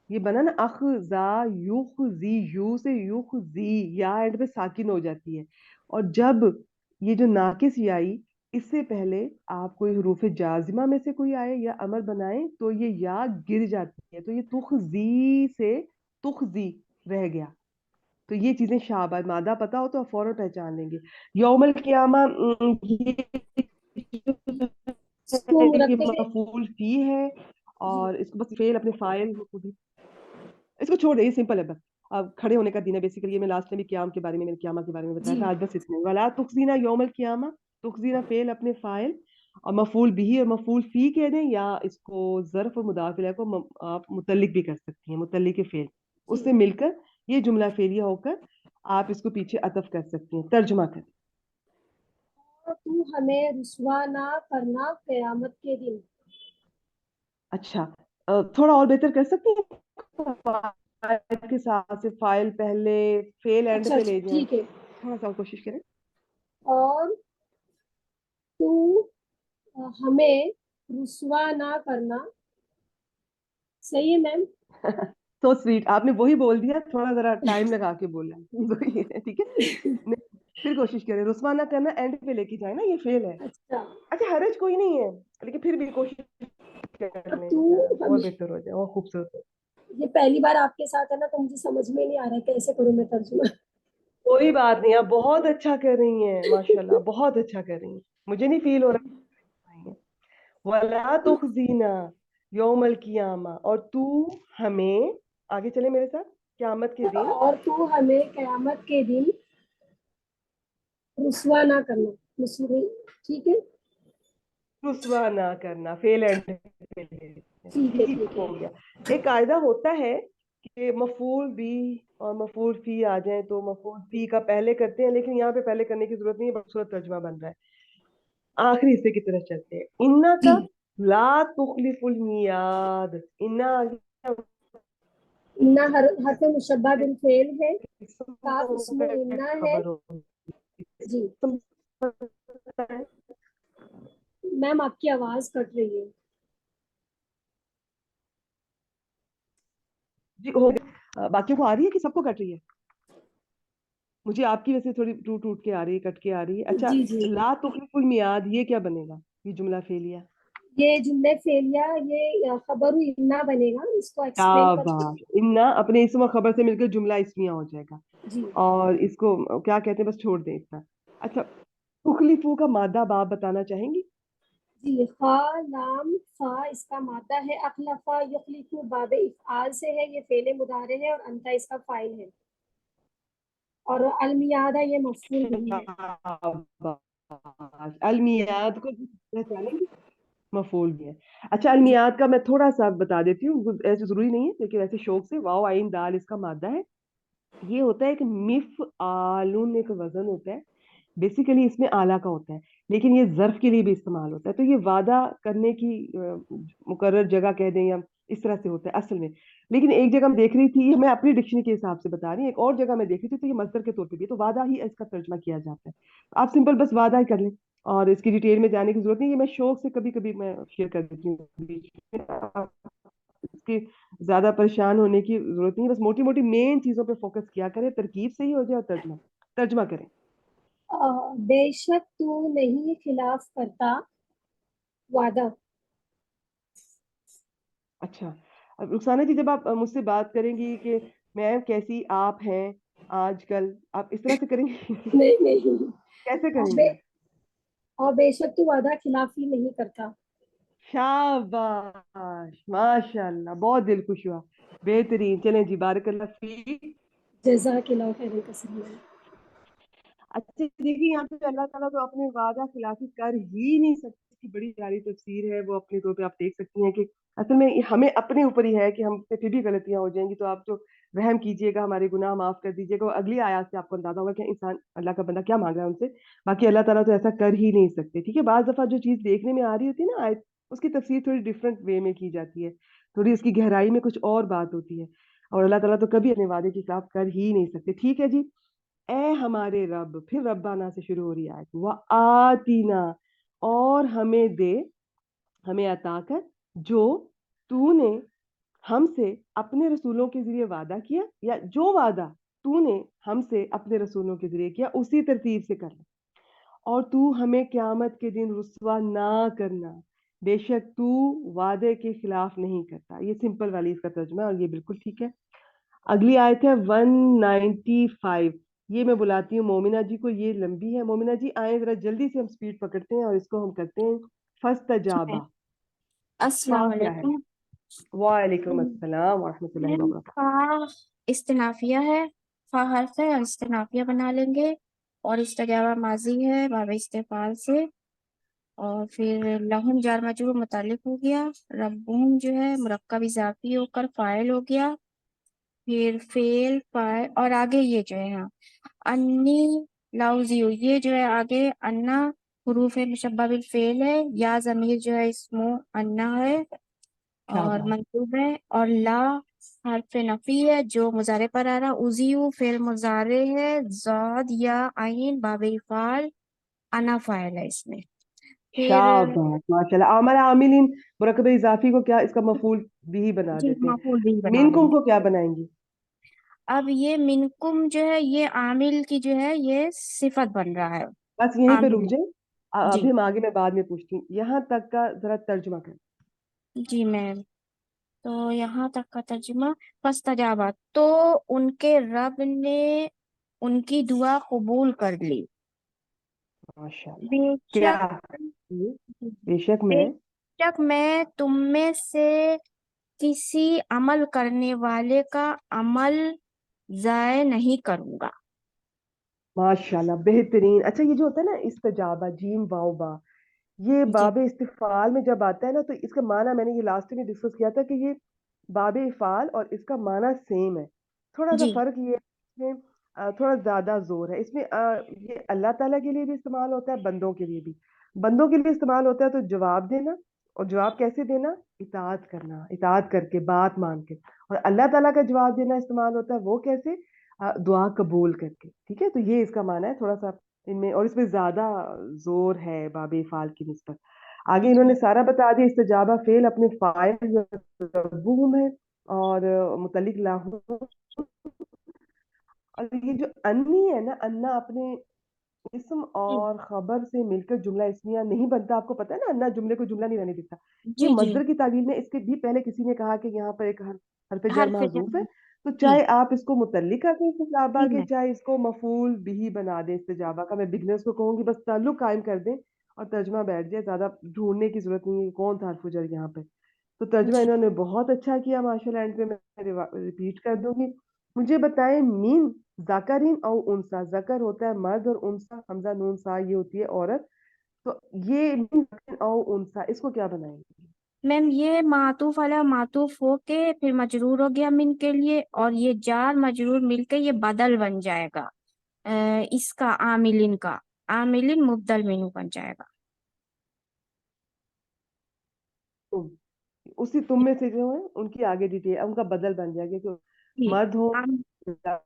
ये बना ना अखजा युख जी, यू से युख जी, या एंड पे साकिन हो जाती है, और जब ये जो नाकिस याई اس سے پہلے آپ کوئی حروف جازمہ میں سے کوئی آئے یا امر بنائیں تو یہ یا گر جاتی ہے، تو یہ تخزی سے تخزی رہ گیا. تو یہ چیزیں شابہ مادہ پتا ہو تو آپ فوراً پہچان لیں گے. یوم القیامہ اس کو یہ مرکب مفعول فی ہے، اور اس کو بس فعل اپنے فاعل اس کو چھوڑ دیں، یہ سمپل ہے بس. اب کھڑے ہونے کا دن ہے بیسیکلی. میں لاسٹ میں بھی قیام کے بارے میں قیامہ کے بارے میں بتایا جی تھا، آج بس اتنا ہی. ولا تخزینا یوم القیامہ، تخزینا فعل اپنے فاعل اور مفعول بھی اور مفعول فی کہہ دیں، یا اس کو ظرف اور مضاف الیہ کو آپ متعلق بھی کر سکتی ہیں، متعلق فعل اس سے مل کر یہ جملہ فعلیہ ہو کر آپ اس کو پیچھے عطف کر سکتی ہیں. ترجمہ کریں. تو ہمیں رسوا نہ کرنا قیامت کے دن. اچھا تھوڑا اور بہتر کر سکتے ہیں فاعل کے ساتھ سے فاعل پہلے فعل اینڈ اچھا پہ اچھا لے جائیں، ٹھیک ہے. تھوڑا سا اور کوشش کریں. اور تو ہمیں رسوا نہ کرنا. صحیح ہے میم. سو سویٹ، آپ نے وہی بول دیا، تھوڑا ذرا ٹائم لگا کے بولا. وہی ہے، ٹھیک ہے. پھر کوشش کریں. رسوا نہ کرنا اینڈ پہ لے کے جائیں نا، یہ فعل ہے. اچھا. اچھا حرج کوئی نہیں ہے، لیکن پھر بھی کوشش اور کرنے تو کا اور ہمیں، بہتر ہو جائے اور خوبصورت ہو. یہ پہلی بار آپ کے ساتھ ہے نا تو مجھے سمجھ میں نہیں آ رہا ہے کیسے کروں میں ترجمہ. کوئی بات نہیں، آپ بہت اچھا کر رہی ہیں، ماشاءاللہ بہت اچھا کر رہی ہیں. مجھے نہیں فیل ہو رہا ہے. وَلَا تُخْزِنَا یوم القیامہ، اور تو ہمیں، آگے چلے میرے ساتھ، قیامت کے دن اور تو ہمیں قیامت کے دن رسوا نہ کرنا. ٹھیک ہے. رسوا نہ کرنا، فیل اینڈ ٹھیک ہے ٹھیک ٹھیک ہے. ہو گیا. ایک قاعدہ ہوتا ہے کہ مفعول بھی اور مفعول فی آ جائیں تو مفعول فی کا پہلے کرتے ہیں، لیکن یہاں پہ پہلے کرنے کی ضرورت نہیں ہے، خوبصورت ترجمہ بن رہا ہے. آخری حصے کی طرف چلتے ہیں. انا جی. کا لا تخلف المیاد، انا انا حرف مشبہ بالفعل ہے. کاف اس میں انا ہے. خبر ہو. جی میم آپ کی آواز کٹ رہی ہے. جی ہو گیا. باقیوں کو آ رہی ہے کہ سب کو کٹ رہی ہے؟ مجھے آپ کی ویسے تھوڑی ٹوٹ ٹوٹ کے آ رہی ہے، کٹ کے آ رہی ہے. اچھا جی جی. لا تخلف المیاد یہ کیا بنے گا؟ یہ جملہ فعلیہ. یہ جملے فعلیہ، یہ خبر انا بنے گا. اس کو کیا ایکسپلین کر. بات، انا اپنے اسم اور خبر سے مل کر جملہ اسمیہ ہو جائے گا، جی اور اس کو کیا کہتے ہیں، بس چھوڑ دیں اتنا. اچھا تخلفو کا مادہ باب بتانا چاہیں گی؟ جی. خا لام فا اس کا مادہ ہے. اخلفا یخلفو باب افعال سے ہے، یہ فعل مضارع ہے، اور انتا اس کا فاعل ہے. اور المیادہ یہ مفعول بھی ہے. المیاد کو پہچانیں گے، مفعول بھی ہے. اچھا المیاد کا میں تھوڑا سا بتا دیتی ہوں، ایسے ضروری نہیں ہے لیکن ایسے شوق سے. واو عین دال اس کا مادہ ہے. یہ ہوتا ہے کہ مفعالن ایک وزن ہوتا ہے، بیسیکلی اس میں آلہ کا ہوتا ہے، لیکن یہ ظرف کے لیے بھی استعمال ہوتا ہے. تو یہ وعدہ کرنے کی مقرر جگہ کہہ دیں یا اس طرح سے ہوتا ہے اصل میں. لیکن ایک جگہ میں دیکھ رہی تھی، میں اپنی ڈکشنری کے حساب سے بتا رہی ہوں، ایک اور جگہ میں دیکھ رہی تھی تو یہ مصدر کے طور پہ بھی ہے، تو وعدہ ہی اس کا ترجمہ کیا جاتا ہے. آپ سمپل بس وعدہ ہی کر لیں، اور اس کی ڈیٹیل میں جانے کی ضرورت نہیں. یہ میں شوق سے کبھی کبھی میں شیئر کر دیتی ہوں بیچ میں، اس کی زیادہ پریشان ہونے کی ضرورت نہیں. بس موٹی موٹی مین چیزوں پہ فوکس کیا کریں، ترکیب سے ہی ہو جائے. اور ترجمہ کریں. بے شک تو نہیں خلاف کرتا وعدہ. اچھا رخسانہ جی، جب آپ مجھ سے بات کریں گی کہ میم کیسی آپ ہیں آج کل، آپ اس طرح سے کریں گی؟ نہیں نہیں. کیسے اور کریں گی؟ اور بے شک تو وعدہ خلافی نہیں کرتا. شاباش، ماشاء اللہ، بہت دل خوش ہوا، بہترین. چلیں جی، بارک اللہ فیک. جزاک اللہ خیر کثیر. اچھا دیکھیے، یہاں پہ اللہ تعالیٰ تو اپنے وعدہ خلافی کر ہی نہیں سکتے. اس کی بڑی پیاری تفسیر ہے، وہ اپنے طور پہ آپ دیکھ سکتی ہیں کہ اصل میں ہمیں اپنے اوپر ہی ہے کہ ہم سے پھر بھی غلطیاں ہو جائیں گی، تو آپ تو رحم کیجیے گا، ہمارے گناہ معاف کر دیجیے گا. اگلی آیات سے آپ کو اندازہ ہوگا کہ انسان، اللہ کا بندہ کیا مانگ رہا ہے ان سے. باقی اللہ تعالیٰ تو ایسا کر ہی نہیں سکتے. ٹھیک ہے، بعض دفعہ جو چیز دیکھنے میں آ رہی ہوتی ہے نا آیت، اس کی تفسیر تھوڑی ڈفرینٹ وے میں کی جاتی ہے، تھوڑی اس کی گہرائی میں کچھ اور بات ہوتی ہے، اور اللہ تعالیٰ تو کبھی اپنے وعدے کی خلاف کر ہی نہیں سکتے. ٹھیک ہے جی. اے ہمارے رب، پھر ربانہ سے شروع ہو رہی ہے آیت. وآتینا، اور ہمیں دے، ہمیں عطا کر، جو تو نے ہم سے اپنے رسولوں کے ذریعے وعدہ کیا، یا جو وعدہ تو نے ہم سے اپنے رسولوں کے ذریعے کیا اسی ترتیب سے کر لیں. اور تو ہمیں قیامت کے دن رسوا نہ کرنا، بے شک تو وعدے کے خلاف نہیں کرتا. یہ سمپل والی اس کا ترجمہ ہے اور یہ بالکل ٹھیک ہے. اگلی آیت ہے 195. یہ میں بلاتی ہوں مومنہ جی کو، یہ لمبی ہے. مومنہ جی آئیں ذرا جلدی سے، ہم سپیڈ پکڑتے ہیں اور اس کو ہم کرتے ہیں فاستجابا. فا السلام کیا ہے؟ علیکم. وعلیکم السلام ورحمۃ اللہ وبرکاتہ. فا استنافیہ ہے، فا حرف ہے اور استنافیہ بنا لیں گے، اور استجابہ ماضی ہے باب استفعال سے، اور پھر لہم جار مجرور متعلق ہو گیا، ربہم جو ہے مرکب اضافی ہو کر فاعل ہو گیا، پھر فعل فاعل اور آگے یہ جو ہے ہاں انی لاؤزیو، یہ جو ہے آگے انا حروف مشبہ بالفعل ہے، یا ضمیر جو ہے اسمو انا ہے اور شاباش. منصوب ہے، اور لا حرف نفی ہے جو مضارع پر آ رہا، ازیو فعل مضارع ہے، زاد یا عین باب افعال، انا فاعل ہے اس میں. پھر شاباش ماشاء اللہ. عامل عاملین مرکب اضافی کو کیا اس کا مفعول بھی بنا جی دیتے ہیں. مفعول بھی بنا لیں منکم گے. کو کیا بنائیں گی؟ اب یہ منکم جو ہے یہ عامل کی جو ہے یہ صفت بن رہا ہے. بس یہیں پہ عامل رک جائیں، جی ابھی ہم آگے میں بعد میں پوچھتی ہوں. یہاں تک کا ذرا ترجمہ کریں. جی میم. تو یہاں تک کا ترجمہ، فاستجابا تو ان کے رب نے ان کی دعا قبول کر لی. ماشاء اللہ. بے کیا؟ شک بے شک بے میں شک میں تم میں سے کسی عمل کرنے والے کا عمل ضائع نہیں کروں گا. ماشاء اللہ بہترین. اچھا یہ جو ہوتا ہے نا استجابہ، جیم واو با، یہ جی باب استفعال میں جب آتا ہے نا تو اس کا معنی میں نے یہ لاسٹ میں ڈسکس کیا تھا کہ یہ باب افعال اور اس کا معنی سیم ہے. تھوڑا سا جی فرق یہ ہے اس میں تھوڑا زیادہ زور ہے اس میں. یہ اللہ تعالیٰ کے لیے بھی استعمال ہوتا ہے، بندوں کے لیے بھی. بندوں کے لیے استعمال ہوتا ہے تو جواب دینا، اور جواب کیسے دینا؟ اطاعت کرنا، اطاعت کر کے، بات مان کے. اور اللہ تعالیٰ کا جواب دینا استعمال ہوتا ہے وہ کیسے؟ دعا قبول کر کے. ٹھیک ہے، تو یہ اس کا معنی ہے تھوڑا سا ان میں، اور اس میں زیادہ زور ہے باب افعال کی نسبت. آگے انہوں نے سارا بتا دیا. استجابہ فعل اپنے فاعل ربہم ہے اور متعلق لاہو. اور یہ جو انی ہے نا، انا اپنے اسم جی اور خبر سے مل کر جملہ اسمیہ نہیں بنتا. آپ کو پتا ہے نا، انا جملے کو جملہ نہیں رہنے دیتا. یہ جی جی مصدر کی تعلیم میں اس کے بھی پہلے کسی نے کہا کہ یہاں پر ایک حرف جر حرف محذوف ہے، جر تو جی چاہے آپ اس کو متعلق کر دیں استجابہ جی کے، میں چاہے اس کو مفعول بھی بنا دیں استجابہ کا. میں بگنرز کو کہوں گی بس تعلق قائم کر دیں اور ترجمہ بیٹھ جائے، زیادہ ڈھونڈنے کی ضرورت نہیں ہے کون تھا حرف جر یہاں پہ. تو ترجمہ جی انہوں نے بہت اچھا کیا ماشاء اللہ. اینڈ پہ میں ریپیٹ کر دوں گی. مجھے بتائیں مین ذکرین او انسا، ذکر ہوتا ہے مرد اور انسا حمزہ نون سا یہ ہوتی ہے عورت. تو یہ مین ذکرین او انسا اس کو کیا بنائیں گے؟ میم یہ معطوف علی معطوف ہو کے پھر مجرور ہو گیا من کے لیے، اور یہ جار مجرور مل کے یہ بدل بن جائے گا اس کا عاملین کا، عاملین مبدل منو بن جائے گا. تم اسی تم میں سے جو ہے ان کی آگے ڈیٹیل ان کا بدل بن جائے گا کہ جی مرد ہو عام- یا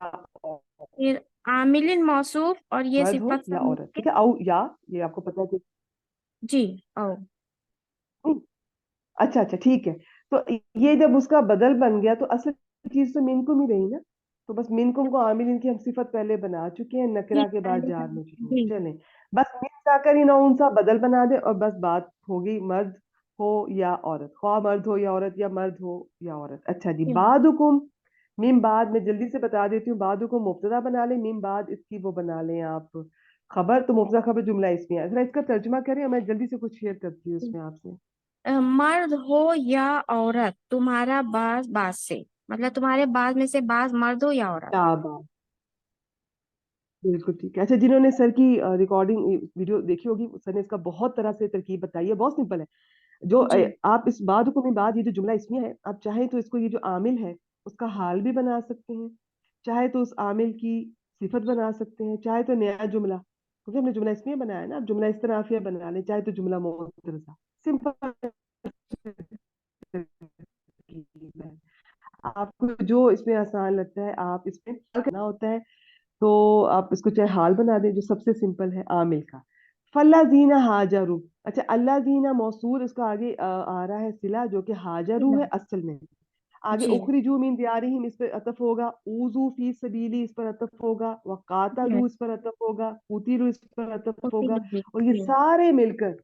پھر عاملین موصوف اور یہ مرد ہو صفت یا سب مل عورت. کے ٹھیک ہے، او یا یہ آپ کو پتا ہے کہ جی او اچھا اچھا ٹھیک ہے. تو یہ جب اس کا بدل بن گیا تو اصل چیز تو منکم ہی رہی نا. تو بس منکم کو عامل ان کی ہم صفت پہلے بنا چکے ہیں، جی نکرا کے بعد پہلے جار سب مجرور. جی چلیں بس من ذکر نہ انسا بدل بنا دے اور بس بات ہوگی مرد ہو یا عورت، خواہ مرد ہو یا عورت یا مرد ہو یا عورت. اچھا جی. جی بعدکم میم بعد میں جلدی سے بتا دیتی ہوں. بعدکم مبتدا بنا لیں، میم بعد اس کی وہ بنا لیں آپ خبر. تو مبتدا خبر جملہ اسمیہ ہے. ذرا اس کا ترجمہ کریں اور میں جلدی سے کچھ شیئر کرتی ہوں اس میں آپ سے. مرد ہو یا عورت، تمہارا باز باز سے، مطلب تمہارے باز میں سے باز مرد ہو یا عورت. کیا بات، بالکل ٹھیک ہے. اچھا جنہوں نے سر کی ریکارڈنگ ویڈیو دیکھی ہوگی، سر نے اس کا بہت طرح سے ترکیب بتائی ہے، بہت سمپل ہے. جو جی آپ اس بعد کو میں بعد یہ جو جملہ اسمیہ ہے آپ چاہیں تو اس کو یہ جو عامل ہے اس کا حال بھی بنا سکتے ہیں، چاہے تو اس عامل کی صفت بنا سکتے ہیں، چاہے تو نیا جملہ، کیونکہ ہم نے جملہ اسمیہ بنایا ہے نا. آپ جملہ استنافیہ بنا لیں، چاہے تو جملہ معترضہ. سمپل. آپ کو جو اس میں آسان لگتا ہے آپ اس میں کرنا ہوتا ہے تو آپ اس کو چاہے حال بنا دیں جو سب سے سمپل ہے عامل کا. فلا زینہ ہاجرو. اچھا اللہ زینہ موصول اس کا آگے آ رہا ہے صلہ جو کہ ہاجرو ہے اصل میں. आगे जी उखरिजू मिन दियारिहिम इस पर अतफ होगा, ऊजू फी सबीली इस पर अतफ होगा, वकातलू इस पर अतफ होगा, कुतिलू इस पर अतफ होगा। और ये सारे मिलकर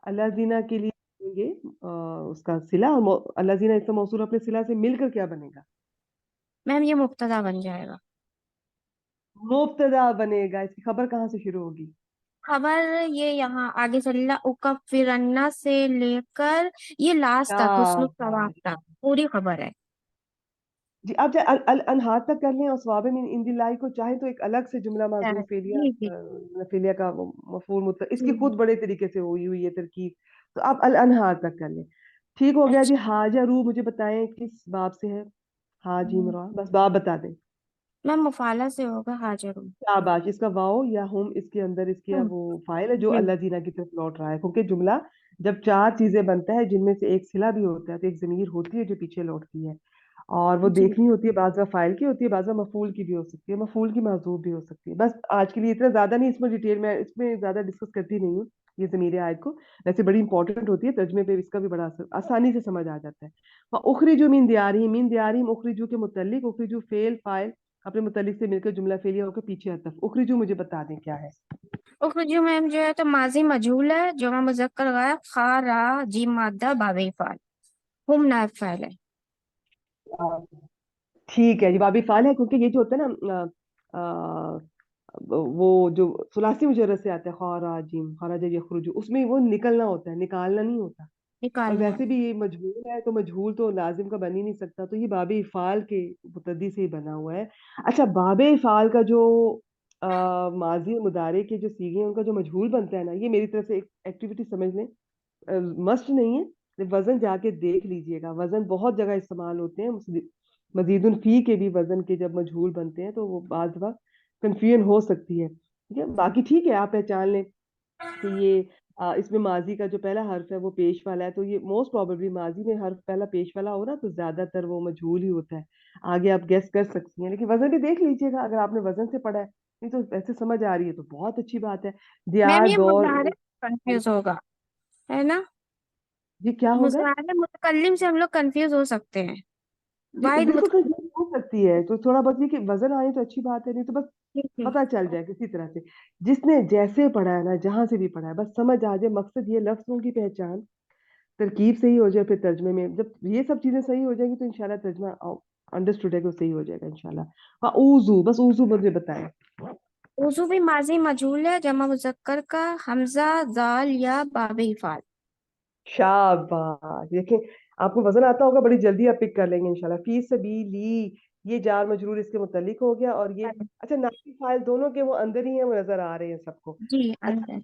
अल्लाह जीना के लिए ये उसका सिला, और अल्लाह जीना इसका मौसूल अपने सिला से मिलकर क्या बनेगा? मैम ये मुब्तदा बन जाएगा। मुब्तदा बनेगा। इसकी खबर कहाँ से शुरू होगी? खबर ये यहाँ आगे चलेगा, उकफ्फिरन्ना से लेकर ये लास्ट तक हुस्नुल सवाब शाबाश। तक पूरी खबर है। जी, अब चाहे अल अल अनहार तक कर लें और स्वाब मिन इंदिल्लाही को चाहे तो एक अलग से जुमला माजूफ फेलिया जी जी फेलिया का मफूल मुतलक, इसकी जी खुद बड़े तरीके से हुई हुई है तरकीब। तो आप अल अनहार तक कर लें। ठीक हो गया जी। अच्छा हाजा रू मुझे बताएं किस बाब से है? हाजी इमरान, बस बाब बता दें। मैम मुफाला से होगा हाजिर। शाबाश। इसका वाओ या हुम इसके अंदर इसकी वो फाइल है जो जी अल्लाह जीना की तरफ लौट रहा है, क्योंकि जुमला जब चार चीजें बनता है जिनमें से एक सिला भी होता है तो एक जमीर होती है जो पीछे लौटती है, और वो जी देखनी होती है, बाज़ फाइल की होती है, बाज़ मफूल की भी हो सकती है, मफूल की महजूब भी हो सकती है। बस आज के लिए इतना ज्यादा नहीं, इसमें डिटेल में इसमें ज्यादा डिस्कस करती नहीं हूँ ये ज़मीर आयत को। वैसे बड़ी इंपॉर्टेंट होती है, तर्जमे पे इसका भी बड़ा आसानी से समझ आ जाता है। उखरिजू मिन दियारिहिम उखरिजू के मुतल्लिक, उखरिजू फेल फाइल अपने मुतल्लिक से मिलकर जुमला फेलिया होकर पीछे अतफ। उखरिजू मुझे बता दें क्या है? उखरुजू मैम जो है तो माजी मजहूल है, जमा मुजक्कर गायब, खा रा जी मादा बाबे फाल, हुम नायब फाइल है। आ, ठीक है जी, बाबी फाल है, क्योंकि ये जो होता है ना आ, वो जो सुलासी मुजर्रद से आता है खराजिम खराज यखरुजु, उसमें वो निकलना होता है, निकालना नहीं होता। और निकालना। वैसे भी ये मजहूल है, तो मजहूल तो लाजिम का बन ही नहीं सकता, तो ये बाबे इफाल के मुतद्दी से ही बना हुआ है। अच्छा, बाबे इफाल का जो माजी और मुदारे के जो सीगे हैं उनका जो मजहूल बनता है ना, ये मेरी तरफ से एक एक्टिविटी समझ लें, मस्ट नहीं है, वजन जाके देख लीजिएगा, वजन बहुत जगह इस्तेमाल होते हैं। मजीदुल फी के भी वजन के जब मजहूल बनते हैं तो वो बाज वक्त कंफ्यूजन हो सकती है। ठीक है, बाकी ठीक है, आप पहचान लें कि ये इसमें माजी का जो पहला हर्फ है वो पेश वाला है, तो ये मोस्ट प्रोबेबली माजी में हर्फ पहला पेश वाला हो ना तो ज्यादातर वो मजहूल ही होता है। आगे आप गेस कर सकती हैं, लेकिन वजन भी देख लीजिएगा, अगर आपने वजन से पढ़ा है, नहीं तो ऐसे समझ आ रही है तो बहुत अच्छी बात है। मैम दियार ये दौर। मुजाहरे कंफ्यूज होगा, है ना? जी क्या होगा? मुजाहरे मुतकल्लिम से हम लोग कंफ्यूज हो सकते हैं। जी वाहिद बिल्कुल मुतकल्लिम। कंफ्यूज हो सकती है, तो थोड़ा बहुत ये कि वजन आए तो अच्छी बात है, नहीं तो बस जी जी पता चल जाए किसी तरह से। जिसने जैसे पढ़ा है ना, जहां से भी पढ़ा है, बस समझ आ जाए। मकसद ये लफ्जों की पहचान तरकीब सही हो जाए, फिर तर्जमे में जब ये सब चीजें सही हो जाएंगी तो इंशाल्लाह तर्जमा अंडरस्टूड है कि वो सही हो जाएगा इंशाल्लाह। हाँ, ऊजू, बस ऊजू मुझे बताएं। वजू भी माजी मजहूल है, जमा मुजक्कर का हमजा जाल या बाबे फाल। शाबाश। देखें, आपको वजन आता होगा, बड़ी जल्दी आप पिक कर लेंगे इंशाल्लाह। फी सबीली, ये जार मजरूर इसके मुतल्लिक हो गया, और ये अच्छा नासिब फाइल दोनों के वो अंदर ही है, वो नजर आ रहे हैं सबको। जी अच्छा, अंदर।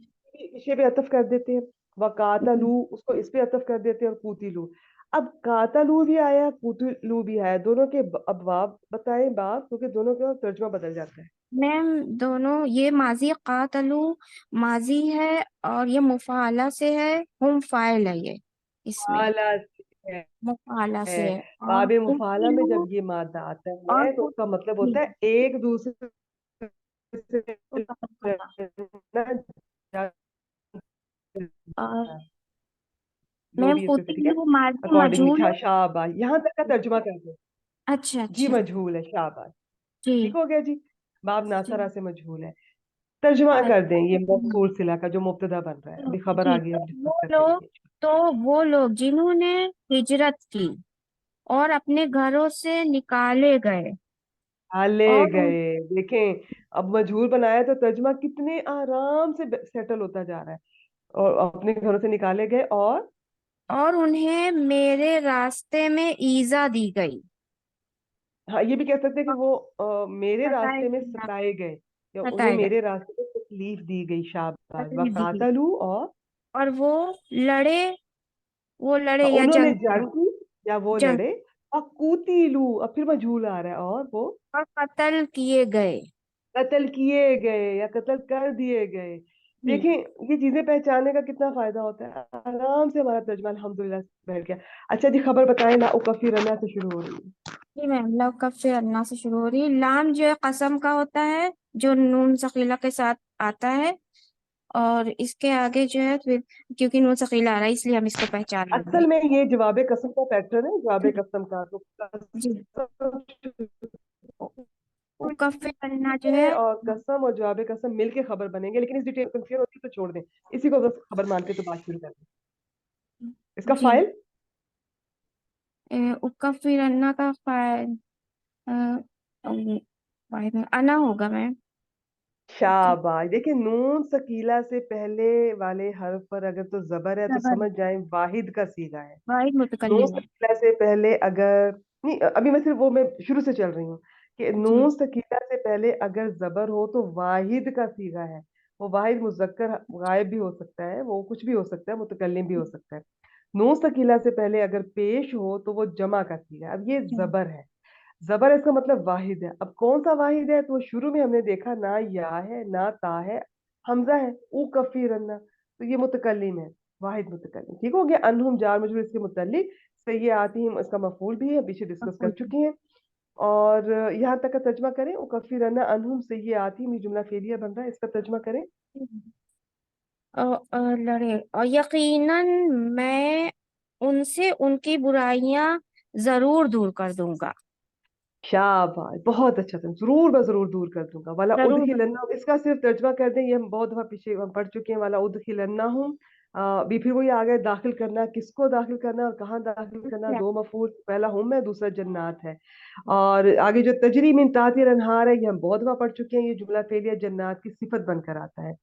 इसे पे अतफ कर देते हैं, वकातलू उसको इस पे अतफ कर देते हैं, और कूतिलू। अब कातलू भी आया, कूतिलू भी आया, दोनों के अबवाब बताएं बाब, क्योंकि दोनों का तर्जुमा बदल जाता है। मैम दोनों ये माजी कातलू माजी है, और ये मुफाला से है, हुम फाइल है ये इसमें, मुफाला मुफाला है। से है। और बाबे मुफाला में कुतिलू जब ये मादा आता और है तो उसका मतलब जी होता है एक दूसरे से तो कदम करना। लड़ना, और जो मैम भी इसमें से, ठीक है, कुतिलू माजी अकॉर्डिंगली। मजहूल है। शाबाश, यहाँ तक का तर्जुमा कर दो। अच्छा जी अच्छा। मजहूल है, शाबाश। ठीक जी हो गया जी। बाब जी। नासरा से मजहूल है, तर्जुमा अच्छा। कर दें ये मौसूल सिला का जो मुब्तदा बन रहा है। अभी खबर आ जी गई, तो अब डिस्कस वो करते लोग, रहिए। जिन्होंने हिजरत की और अपने घरों से निकाले गए, हाले और गए। देखें, अब मजहूल बनाया तो तर्जुमा कितने आराम से सेटल होता जा रहा है। और अपने घरों से निकाले गए, और उन्हें मेरे रास्ते में ईजा दी गई। हाँ ये भी कह सकते हैं कि वो मेरे सताए रास्ते में गए, सताए गए, या उन्हें सताए गए, मेरे रास्ते में तकलीफ दी गई। शाबाश। तकलीफ दी गई। वकातलू, और और लड़े वो लड़े या उन्होंने जंग किया, जंग की, या वो जंग, लड़े। और कूतीलू, अब फिर मजहूल आ रहा है, और वो और कत्ल किए गए। कत्ल किए गए या कत्ल कर दिए गए। जी देखें, ये चीजें पहचानने का कितना फायदा होता है, आराम से हमारा तर्जुमा अल्हम्दुलिल्लाह बैठ गया। अच्छा जी, खबर बताएं, ला उकफिरना से शुरू हो रही है। जी मैम, लव कब से अन्ना से शुरू हो रही है। लाम जो है कसम का होता है, जो नून सकीला के साथ आता है। और इसके आगे जो है फिर क्योंकि नून सकीला आ रहा है इसलिए हम इसको पहचान असल लेंगे। में ये जवाब कसम का पैटर्न है, जवाब कसम का। तो जी। कसम उकफ़िरन्ना जो है और कसम और जवाब कसम मिलके खबर बनेंगे, लेकिन इस डिटेल कंफ्यूजन होती है तो छोड़ दें, इसी को बस खबर मान के तो बात शुरू कर दें। इसका जी। फाइल उकफ़िरन्ना का फाइल अना होगा मैम। शाबाश। देखिए नून सकीला से पहले वाले हर्फ पर अगर तो जबर है तो जबर समझ जाएं वाहिद का सीगा है। वाहिद नून मुतकल्लिम है। सकीला से पहले अगर नहीं, अभी मैं सिर्फ वो मैं शुरू से चल रही हूँ कि जी। नून सकीला से पहले अगर जबर हो तो वाहिद का सीगा है। वो वाहिद मुज़क्कर गायब भी हो सकता है, वो कुछ भी हो सकता है, मुतकल्लिम भी हो सकता है। नून सकीला से पहले अगर पेश हो तो वो जमा का सीगा है। अब ये जबर है, जबर है, इसका मतलब वाहिद है। अब कौन सा वाहिद है? तो वो शुरू में हमने देखा ना या है ना ता है, हमजा है, ऊ कफीरन्ना, तो ये मुतकल्लिम है, वाहिद मुतकल्लिम। ठीक हो गया। अनहुम जार मजरूर इसके मुतल्लिक सही आती हम, इसका मफूल भी है, पीछे डिस्कस कर चुके हैं। और यहाँ तक का तर्जमा करें, ऊ कफीरन्ना अनहुम सही आती हम, ये जुमला फेलिया बन रहा है, इसका तर्जमा करें। लड़े और यकीनन मैं उनसे उनकी बुराइयां जरूर दूर कर दूंगा। शाबाश, बहुत अच्छा था। जरूर मैं जरूर दूर कर दूंगा। वाला जरूर उदखिलन्ना, इसका सिर्फ तर्जमा कर दें, ये हम बहुत दफा पीछे हम पढ़ चुके हैं। वाला उदखिलन्ना हूँ, भी फिर वही आ गया, दाखिल करना, किसको दाखिल करना और कहाँ दाखिल करना। दो मफूल, पहला हुम है, दूसरा जन्नात है। और आगे जो तजरी मिन ताहतिल अनहार है, ये हम बहुत दफा पढ़ चुके हैं। ये जुमला फेलिया जन्नात की सिफत बनकर आता है।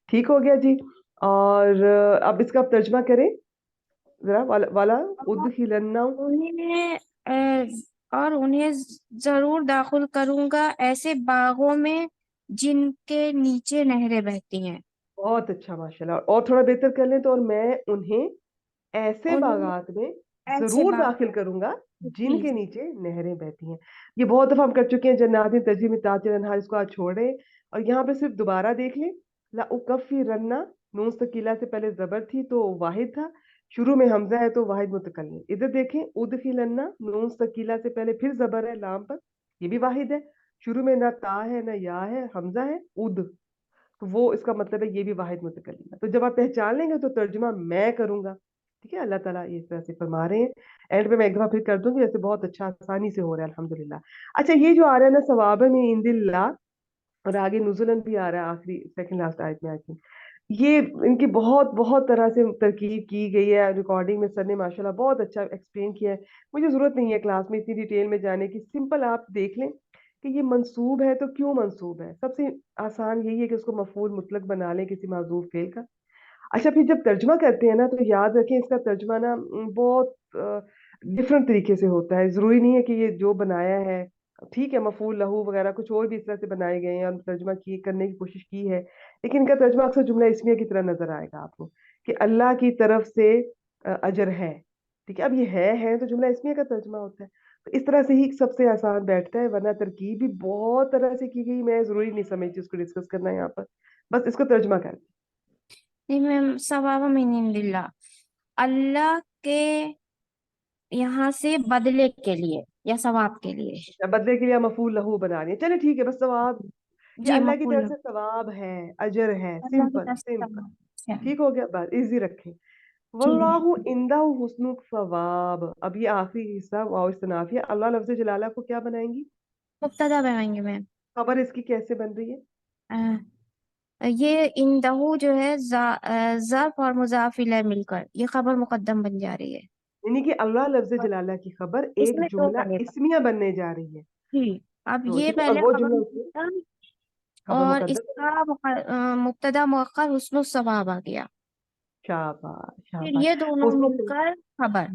ठीक हो गया जी। और अब इसका आप तर्जमा करें जरा। वाला उदखिलन्ना, उन्हें और उन्हें जरूर दाखिल करूंगा ऐसे बागों में जिनके नीचे नहरें बहती हैं। बहुत अच्छा माशाल्लाह। और थोड़ा बेहतर कर लें तो, और मैं उन्हें ऐसे उन्हें बागात में ऐसे जरूर बाग दाखिल करूंगा जी जिनके नीचे नहरें बहती हैं। ये बहुत दफा हम कर चुके हैं। जन्नातिन तजरी में तातिल अनहार, इसको आज छोड़ रहे हैं। और यहाँ पे सिर्फ दोबारा देख लें। ला उकफ्फिरन्ना, नून सकीला से पहले जबर थी तो वाहिद था, शुरू में हमजा है तो वाहिद मुतकल्लिम। इधर देखें, उदखिलन्ना, नून सकीला से पहले फिर जबर है लाम पर, ये भी वाहिद है, शुरू में ना ता है ना या है, हमजा है, उद, तो वो इसका मतलब है ये भी वाहिद मुतकल्लिम है। तो जब आप पहचान लेंगे तो तर्जुमा मैं करूंगा। ठीक है, अल्लाह ताला ये इस तरह से फरमा रहे हैं। एंड पे मैं एक दफा फिर कर दूंगी, ऐसे बहुत अच्छा आसानी से हो रहा है अल्हम्दुलिल्लाह। अच्छा, ये जो आ रहा है ना, सवाब में इंदिल्ला, और आगे नुजुलन भी आ रहा है आखिरी सेकंड लास्ट आयत में, आई थिंक ये इनकी बहुत बहुत तरह से तरकीब की गई है। रिकॉर्डिंग में सर ने माशाल्लाह बहुत अच्छा एक्सप्लेन किया है। मुझे जरूरत नहीं है क्लास में इतनी डिटेल में जाने की, सिंपल आप देख लें कि ये मंसूब है तो क्यों मंसूब है। सबसे आसान यही है कि उसको मफूल मुतलक बना लें किसी माजूफ फेल का। अच्छा, फिर जब तर्जमा करते हैं ना तो याद रखें इसका तर्जमा ना बहुत डिफरेंट तरीके से होता है। जरूरी नहीं है कि ये जो बनाया है, ठीक है, मफूल लहू वगैरह कुछ और भी इस तरह से बनाए गए हैं और तर्जमा की करने की कोशिश की है, लेकिन इनका तर्जमा अक्सर जुमला इसमिया की तरह नजर आएगा आपको कि अल्लाह की तरफ से अजर है। ठीक है, अब ये है तो जुमला इसमिया का तर्जमा होता है। तो इस तरह से ही सबसे आसान बैठता है, वरना तरकीब भी बहुत तरह से की गई। मैं जरूरी नहीं समझती उसको डिस्कस करना यहाँ पर, बस इसको तर्जमा कर। नहीं मैम, सवाब मिन इंदिल्ला अल्लाह के यहाँ से बदले के लिए या सवाब के लिए। या बदले के लिए मफूल लहू बना रही है, चले ठीक है, बस सवाब, ये जी अल्लाह की मकबूल तरफ से सवाब है, अजर है, अल्लाह की सिंपल तरफ से सिंपल। सवाब। अच्छा। ठीक हो गया, बस इजी रखें। ठीक वल्लाहु इंदहु हुस्नुल सवाब। अब ये आखिरी हिस्सा वाव इस्तनाफिया, अल्लाह लफ्ज जलाला को क्या बनाएंगी? मुब्तदा बनाएंगे मैम। खबर इसकी कैसे बन रही है? ये इंदहू जो है ज़र्फ और मुज़ाफ इलैह मिलकर ये खबर मुकद्दम बन जा रही है। यानी कि अल्लाह लफ्ज जलाला की खबर एक इसमें दो जुमला बनेगा। इस्मिया बनने जा रही है। जी। अब तो ये ठीक है, और पहले वो खबर जुमला उसमें मुकद्दम खबर और मुकद्दर। इसका मुब्तदा मुअक्खर हुस्नुल सवाब आ गया। शाबाश फिर शाबाश। ये दोनों उसमें मिलकर खबर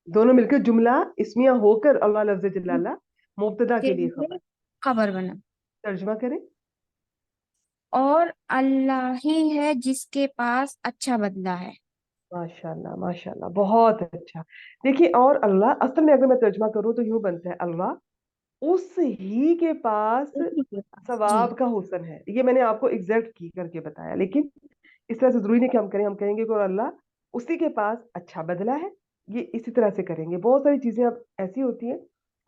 दोनों मिलकर जुमला इस्मिया होकर अल्लाह लफ्ज जलाला मुब्तदा के के लिए लिए खबर। खबर बना। तर्जुमा करें। और अल्लाह ही है जिसके पास अच्छा बदला है। माशाल्लाह माशाल्लाह, बहुत अच्छा। देखिए, और अल्लाह असल में अगर मैं तर्जुमा करूँ तो यूं बनता है, अल्लाह उस ही के पास उसी के पास जी। सवाब का हुस्न है। ये मैंने आपको एग्जैक्ट की करके बताया, लेकिन इस तरह से जरूरी नहीं कि हम करें। हम कहेंगे कि और अल्लाह उसी के पास अच्छा बदला है, ये इसी तरह से करेंगे। बहुत सारी चीजें अब ऐसी होती हैं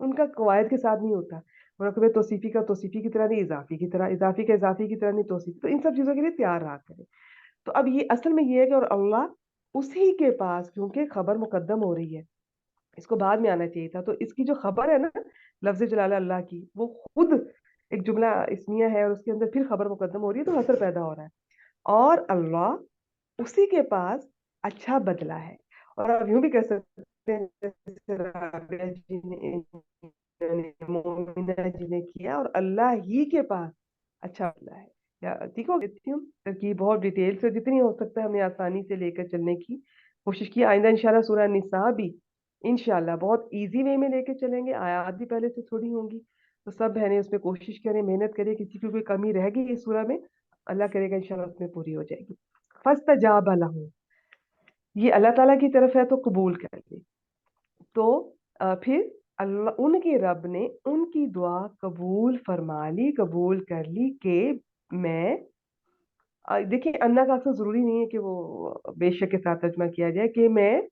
उनका कवायद के साथ नहीं होता, रकबे तौसीफी का तौसीफी की तरह नहीं, इजाफी की तरह, इजाफी का इजाफी की तरह नहीं, तौसीफी। तो इन सब चीजों के लिए तैयार रहा करें। तो अब ये असल में ये है कि और अल्लाह उसी के पास, क्योंकि खबर मुकद्दम हो रही है, इसको बाद में आना चाहिए था, तो इसकी जो खबर है ना लफ्ज जलाल अल्लाह की, वो खुद एक जुमला इस्मिया है और उसके अंदर फिर खबर मुकद्दम हो रही है, तो हसर पैदा हो रहा है। और अल्लाह उसी के पास अच्छा बदला है। और आप यूं भी कह सकते हैं जैसे राबिया जी ने, मोमिना जी ने किया, और अल्लाह ही के पास अच्छा बदला है। या ठीक हो देती हूँ तरकीब बहुत डिटेल से, जितनी हो सकता है हमने आसानी से लेकर चलने की कोशिश की। आइंदा इंशाल्लाह सूरह निसा भी इंशाल्लाह बहुत इजी वे में लेके चलेंगे, आयात भी पहले से थोड़ी होंगी, तो सब बहनें उसमें कोशिश करें, मेहनत करें, किसी की कोई कमी रह गई इस सूरह में अल्लाह करेगा इंशाल्लाह उसमें पूरी हो जाएगी। फस्तजाब लहू, ये अल्लाह ताला की तरफ है तो कबूल कर ले। तो फिर अल्लाह उनके रब ने उनकी दुआ कबूल फरमा ली, कबूल कर ली कि मैं देखिए अन्ना का अक्सर जरूरी नहीं है कि वो बेशक के साथ तर्जमा किया जाए कि मैं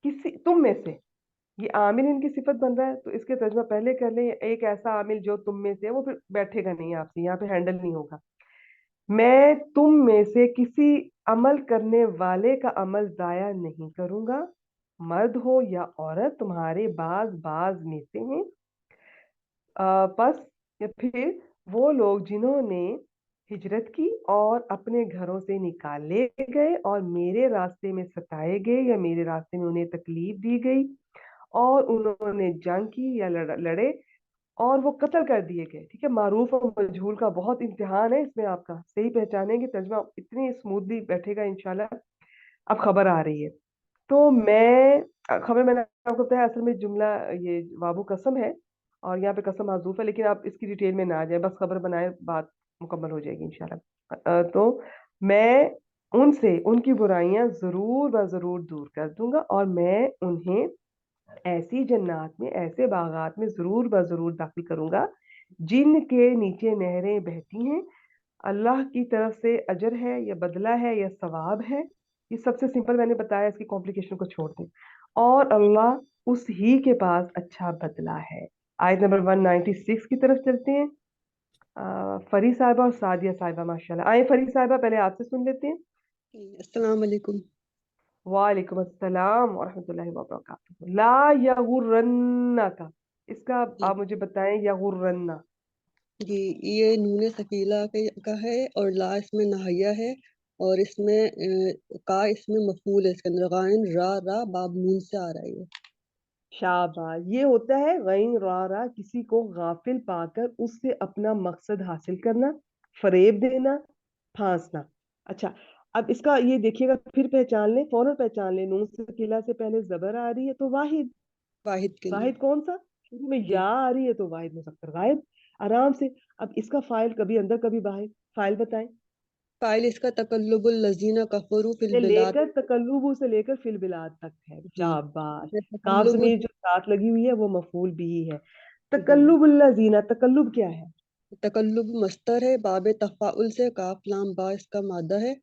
किसी तुम में से, ये आमिल इनकी सिफत बन रहा है, तो इसके तर्जमा पहले कर लें, एक ऐसा आमिल जो तुम में से है, वो फिर बैठेगा नहीं आपसे, यहाँ पे हैंडल नहीं होगा। मैं तुम में से किसी अमल करने वाले का अमल जाया नहीं करूंगा, मर्द हो या औरत, तुम्हारे बाज बाज में से हैं। बस या फिर वो लोग जिन्होंने हिजरत की और अपने घरों से निकाले गए और मेरे रास्ते में सताए गए या मेरे रास्ते में उन्हें तकलीफ दी गई और उन्होंने जंग की या लड़े और वो कत्ल कर दिए गए। ठीक है, मारूफ और मजहूल का बहुत इम्तिहान है इसमें, आपका सही पहचानेंगे, तर्जमा इतनी स्मूथली बैठेगा इंशाल्लाह। अब खबर आ रही है, तो मैं खबर मैंने आपको बताया असल में जुमला ये वाबू कसम है और यहाँ पे कसम माजूफ है, लेकिन आप इसकी डिटेल में ना आ जाए, बस खबर बनाए, बात मुकम्मल हो जाएगी इंशाल्लाह। तो मैं उनसे उनकी बुराइयां जरूर व जरूर दूर कर दूंगा और मैं उन्हें ऐसी जन्नात में, ऐसे बागात में जरूर ब जरूर दाखिल करूंगा जिनके नीचे नहरें बहती हैं। अल्लाह की तरफ से अजर है या बदला है या सवाब है, ये सबसे सिंपल मैंने बताया, इसकी कॉम्प्लिकेशन को छोड़ दें। और अल्लाह उस ही के पास अच्छा बदला है। आयत नंबर 196 की तरफ चलते हैं। फरी साहिबा और सादिया साहिबा, माशाल्लाह। आए फरी साहिबा, पहले आपसे सुन लेते हैं। अस्सलाम वालेकुम। वालेकुम अस्सलाम वरहमतुल्लाहि वबरकातुहू। ला यगुर्रन्ना का, इसका जी आप मुझे बताएं, यगुर्रन्ना। जी, ये नून सकीला का है और ला इसमें नहाया है और इसमें का इसमें मफूल है, इसके अंदर गायन रा रा बाब नून से आ रहा है ये। शाबाश, ये होता है गैन रा, किसी को गाफिल पाकर उससे अपना मकसद हासिल करना, फरेब देना, फांसना। अच्छा, अब इसका ये देखिएगा, फिर पहचान लें, फौरन पहचान लें, नून सकीला से पहले जबर आ रही है तो वाहिद। वाहिद के लिए। वाहिद कौन सा? शुरू में जी, या आ रही है तो वाहिद मुसक्कर गायब, आराम से। अब इसका फाइल कभी अंदर कभी बाहर, फाइल बताएं। फाइल इसका तकल्लुबुल लजीना कफरू फिल से बिलाद। लेकर तकल्लुबु से लेकर फिल बिलाद तक है। जी, शाबाश। ये काफ तकल्लुब। जमीर जो साथ लगी हुई है वो मफूल भी है। जी, तकल्लुबुल्ला जीना, तकल्लुब क्या है? तकल्लुब मस्तर है, बाब तफाउल से, काफ लाम बा इसका मादा है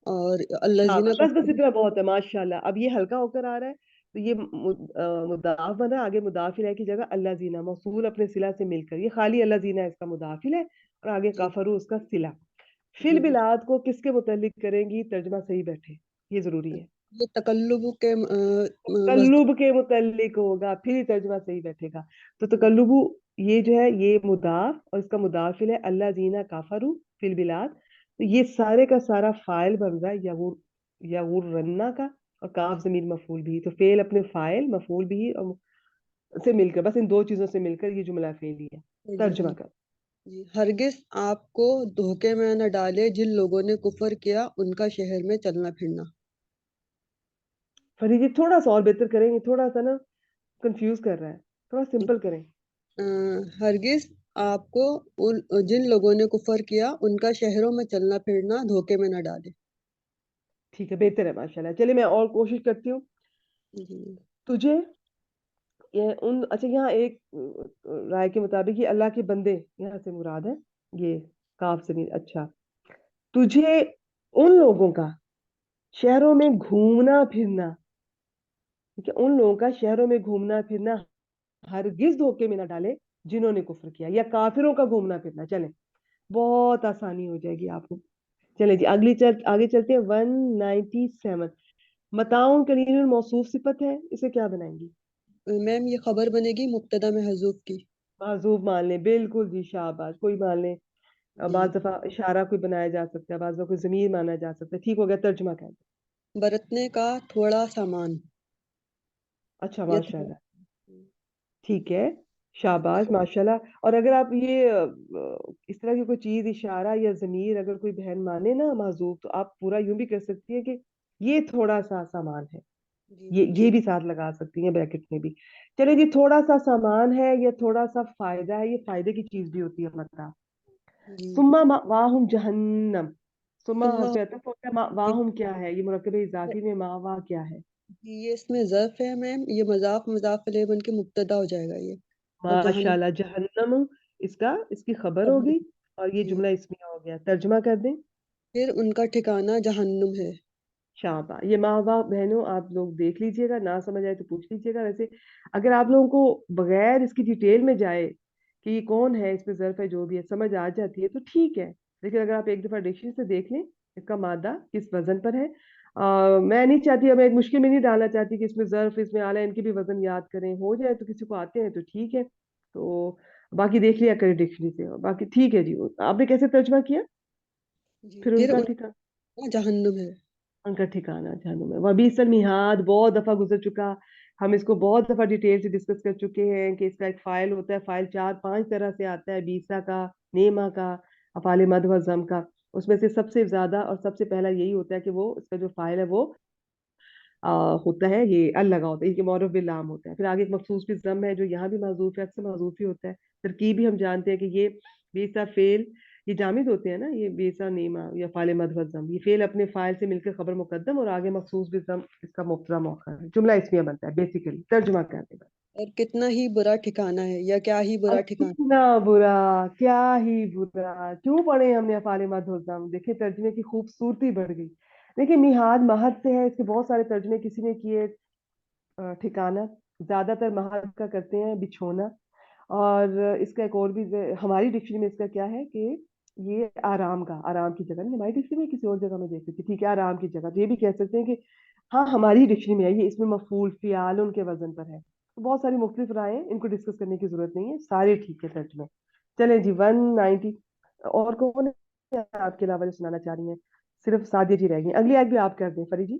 और शाबाश, अल्लजीना बस बस कफरू। इतना बहुत है, माशाल्लाह। अब ये हल्का होकर आ रहा है, तो ये मुदाफ बन रहा है, आगे मुदाफिल है की जगह अल्लाह जीना, मौसूल अपने सिला से मिलकर, ये खाली अल्लाह जीना इसका मुदाफिल है और आगे जी काफरू उसका सिला। जी फिल जी, बिलाद को किसके मुतल्लिक करेंगी, तर्जमा सही बैठे, ये जरूरी है। ये तकल्लुब के मजदूर। तकल्लुब के मुतल्लिक होगा, फिर ही तर्जमा सही बैठेगा। तो तकल्लुबु ये जो है ये मुदाफ और इसका मुदाफिल है अल्लाह जीना काफरू फिल बिलाद। तो ये सारे का सारा फाइल बन रहा है यगुर्रन्ना का, और काफ जमीर मफूल भी, तो फेल अपने फाइल मफूल भी और से मिलकर, बस इन दो चीजों से मिलकर ये जुमला फेली है। जी तर्जमा जी कर। जी, हरगिज आपको धोखे में न डाले जिन लोगों ने कुफर किया उनका शहर में चलना फिरना। फरीद जी थोड़ा सा और बेहतर करेंगे, थोड़ा सा ना कंफ्यूज कर रहा है, थोड़ा सिंपल करें। अ, हरगिज आपको उन जिन लोगों ने कुफर किया उनका शहरों में चलना फिरना धोखे में न डाले। ठीक है, बेहतर है, माशाल्लाह। चलिए मैं और कोशिश करती हूँ। जी तुझे ये उन, अच्छा यहाँ एक राय के मुताबिक ये अल्लाह के बंदे यहाँ से मुराद है, ये काफ से भी। अच्छा, तुझे उन लोगों का शहरों में घूमना फिरना, ठीक है, उन लोगों का शहरों में घूमना फिरना हरगिज धोखे में ना डाले जिन्होंने कुफ्र किया, या काफिरों का घूमना फिरना। चले, बहुत आसानी हो जाएगी आपको। चले जी, आगे चलते हैं। 197, मताउन कलील मौसूफ सिफत है, इसे क्या बनाएंगी? मैम ये खबर बनेगी मुब्तदा में हजूफ की। माजूब मान लें, बिल्कुल जी, शाबाश, कोई मान लें। जी। बाज दफा इशारा कोई बनाया जा सकता है, बाज दफा कोई जमीर माना जा सकता है। ठीक हो गया, तर्जुमा कर दो। बरतने का थोड़ा सामान। अच्छा, ये माशाल्लाह, ठीक है, शाबाश, माशाल्लाह। और अगर आप ये इस तरह की कोई चीज, इशारा या जमीर अगर कोई बहन माने ना माजूब, तो आप पूरा यूं भी कर सकती है कि ये थोड़ा सा सामान है। जी ये जी भी साथ लगा सकती हैं ब्रैकेट में भी। चलिए जी, थोड़ा सा सामान है या थोड़ा सा फायदा है, ये फायदे की चीज भी होती है मतलब। जी। सुम्मा वाहुम जहन्नम, सुम्मा सुम्मा। हर्फ अतफ होता है, जी वाहुम क्या है? ये मुरक्कब इजाफी में मा वा क्या है? जी, ये इसमें ज़र्फ है मैम, ये मज़ाफ इलैह बन के मुब्तदा हो जाएगा ये। और जहन्नम माशाल्लाह, जहन्नम इसकी खबर होगी, और ये जी। जुमला इसमें हो गया। तर्जुमा कर दें। फिर उनका ठिकाना जहन्नुम है। शाबा, ये माँ बाप बहनों आप लोग देख लीजिएगा, ना समझ आए तो पूछ लीजिएगा। वैसे अगर आप लोगों को बगैर इसकी डिटेल में जाए कि ये कौन है, इसमें ज़र्फ है, जो भी है, समझ आ जाती है तो ठीक है। लेकिन अगर आप एक दफा डिक्शनरी से देख लें इसका मादा किस वजन पर है, मैं नहीं चाहती, अब मैं एक मुश्किल में नहीं डालना चाहती कि इसमें ज़र्फ, इसमें आला, इनके भी वजन याद करें। हो जाए तो किसी को आते हैं तो ठीक है, तो बाकी देख लिया करें डिक्शनरी से। बाकी ठीक है जी। आपने कैसे तर्जमा किया? जी फिर फिर उनका ठिकाना, उनका जहन्नुम है। उनका ठिकाना जहन्नुम है। वबीसल मिहाद बहुत दफा गुजर चुका, हम इसको बहुत दफा डिटेल से डिस्कस कर चुके हैं कि इसका एक फाइल होता है। फाइल 4-5 तरह से आता है, बीसा का, नेमा का, अफाले मद व जम का। उसमें से सबसे ज्यादा और सबसे पहला यही होता है कि वो इसका जो फाइल है वो होता है, ये अल लगा होता है, ये मौरफ बिल लाम होता है। फिर आगे एक मखसूस भी जम है जो यहाँ भी माजूफ है, अक्सर माजूफ ही होता है। तरकीब भी हम जानते हैं कि ये बेसा फेल, ये जामिद होते हैं ना, ये बेसा नीमा या फाले मदवजम, ये फेल अपने फाइल से मिलकर खबर मुकद्दम और आगे मखसूस भी जम इसका मुब्तदा मौखर है। जुमला इसमें बनता है बेसिकली। तर्जुमा कर देगा। और कितना ही बुरा ठिकाना है, या क्या ही बुरा और ठिकाना। कितना बुरा, क्या ही बुरा, क्यों पढ़े हमने अफाले मदवजम? देखिए तर्जुमे की खूबसूरती बढ़ गई। देखिए मिहाद महद से है, इसके बहुत सारे तर्जुमे किसी ने किए। ठिकाना, ज्यादातर महल का करते हैं बिछोना। और इसका एक और भी हमारी डिक्शनरी में इसका क्या है कि ये आराम का, आराम की जगह नहीं, हमारी डिक्शनरी में किसी और जगह में देख सकते, ठीक है, आराम की जगह। तो ये भी कह सकते हैं कि हाँ हमारी डिक्शनरी में है ये, इसमें मफूल फियाल उनके वजन पर है। तो बहुत सारी मुख्तलिफ राय हैं, इनको डिस्कस करने की जरूरत नहीं है, सारे ठीक है तर्जुमे। चले जी, 190। और कौन है आपके अलावा जो सुनाना चाह रही हैं? सिर्फ सादिया जी रह गई, अगली आयत भी आप कर दें फरी जी,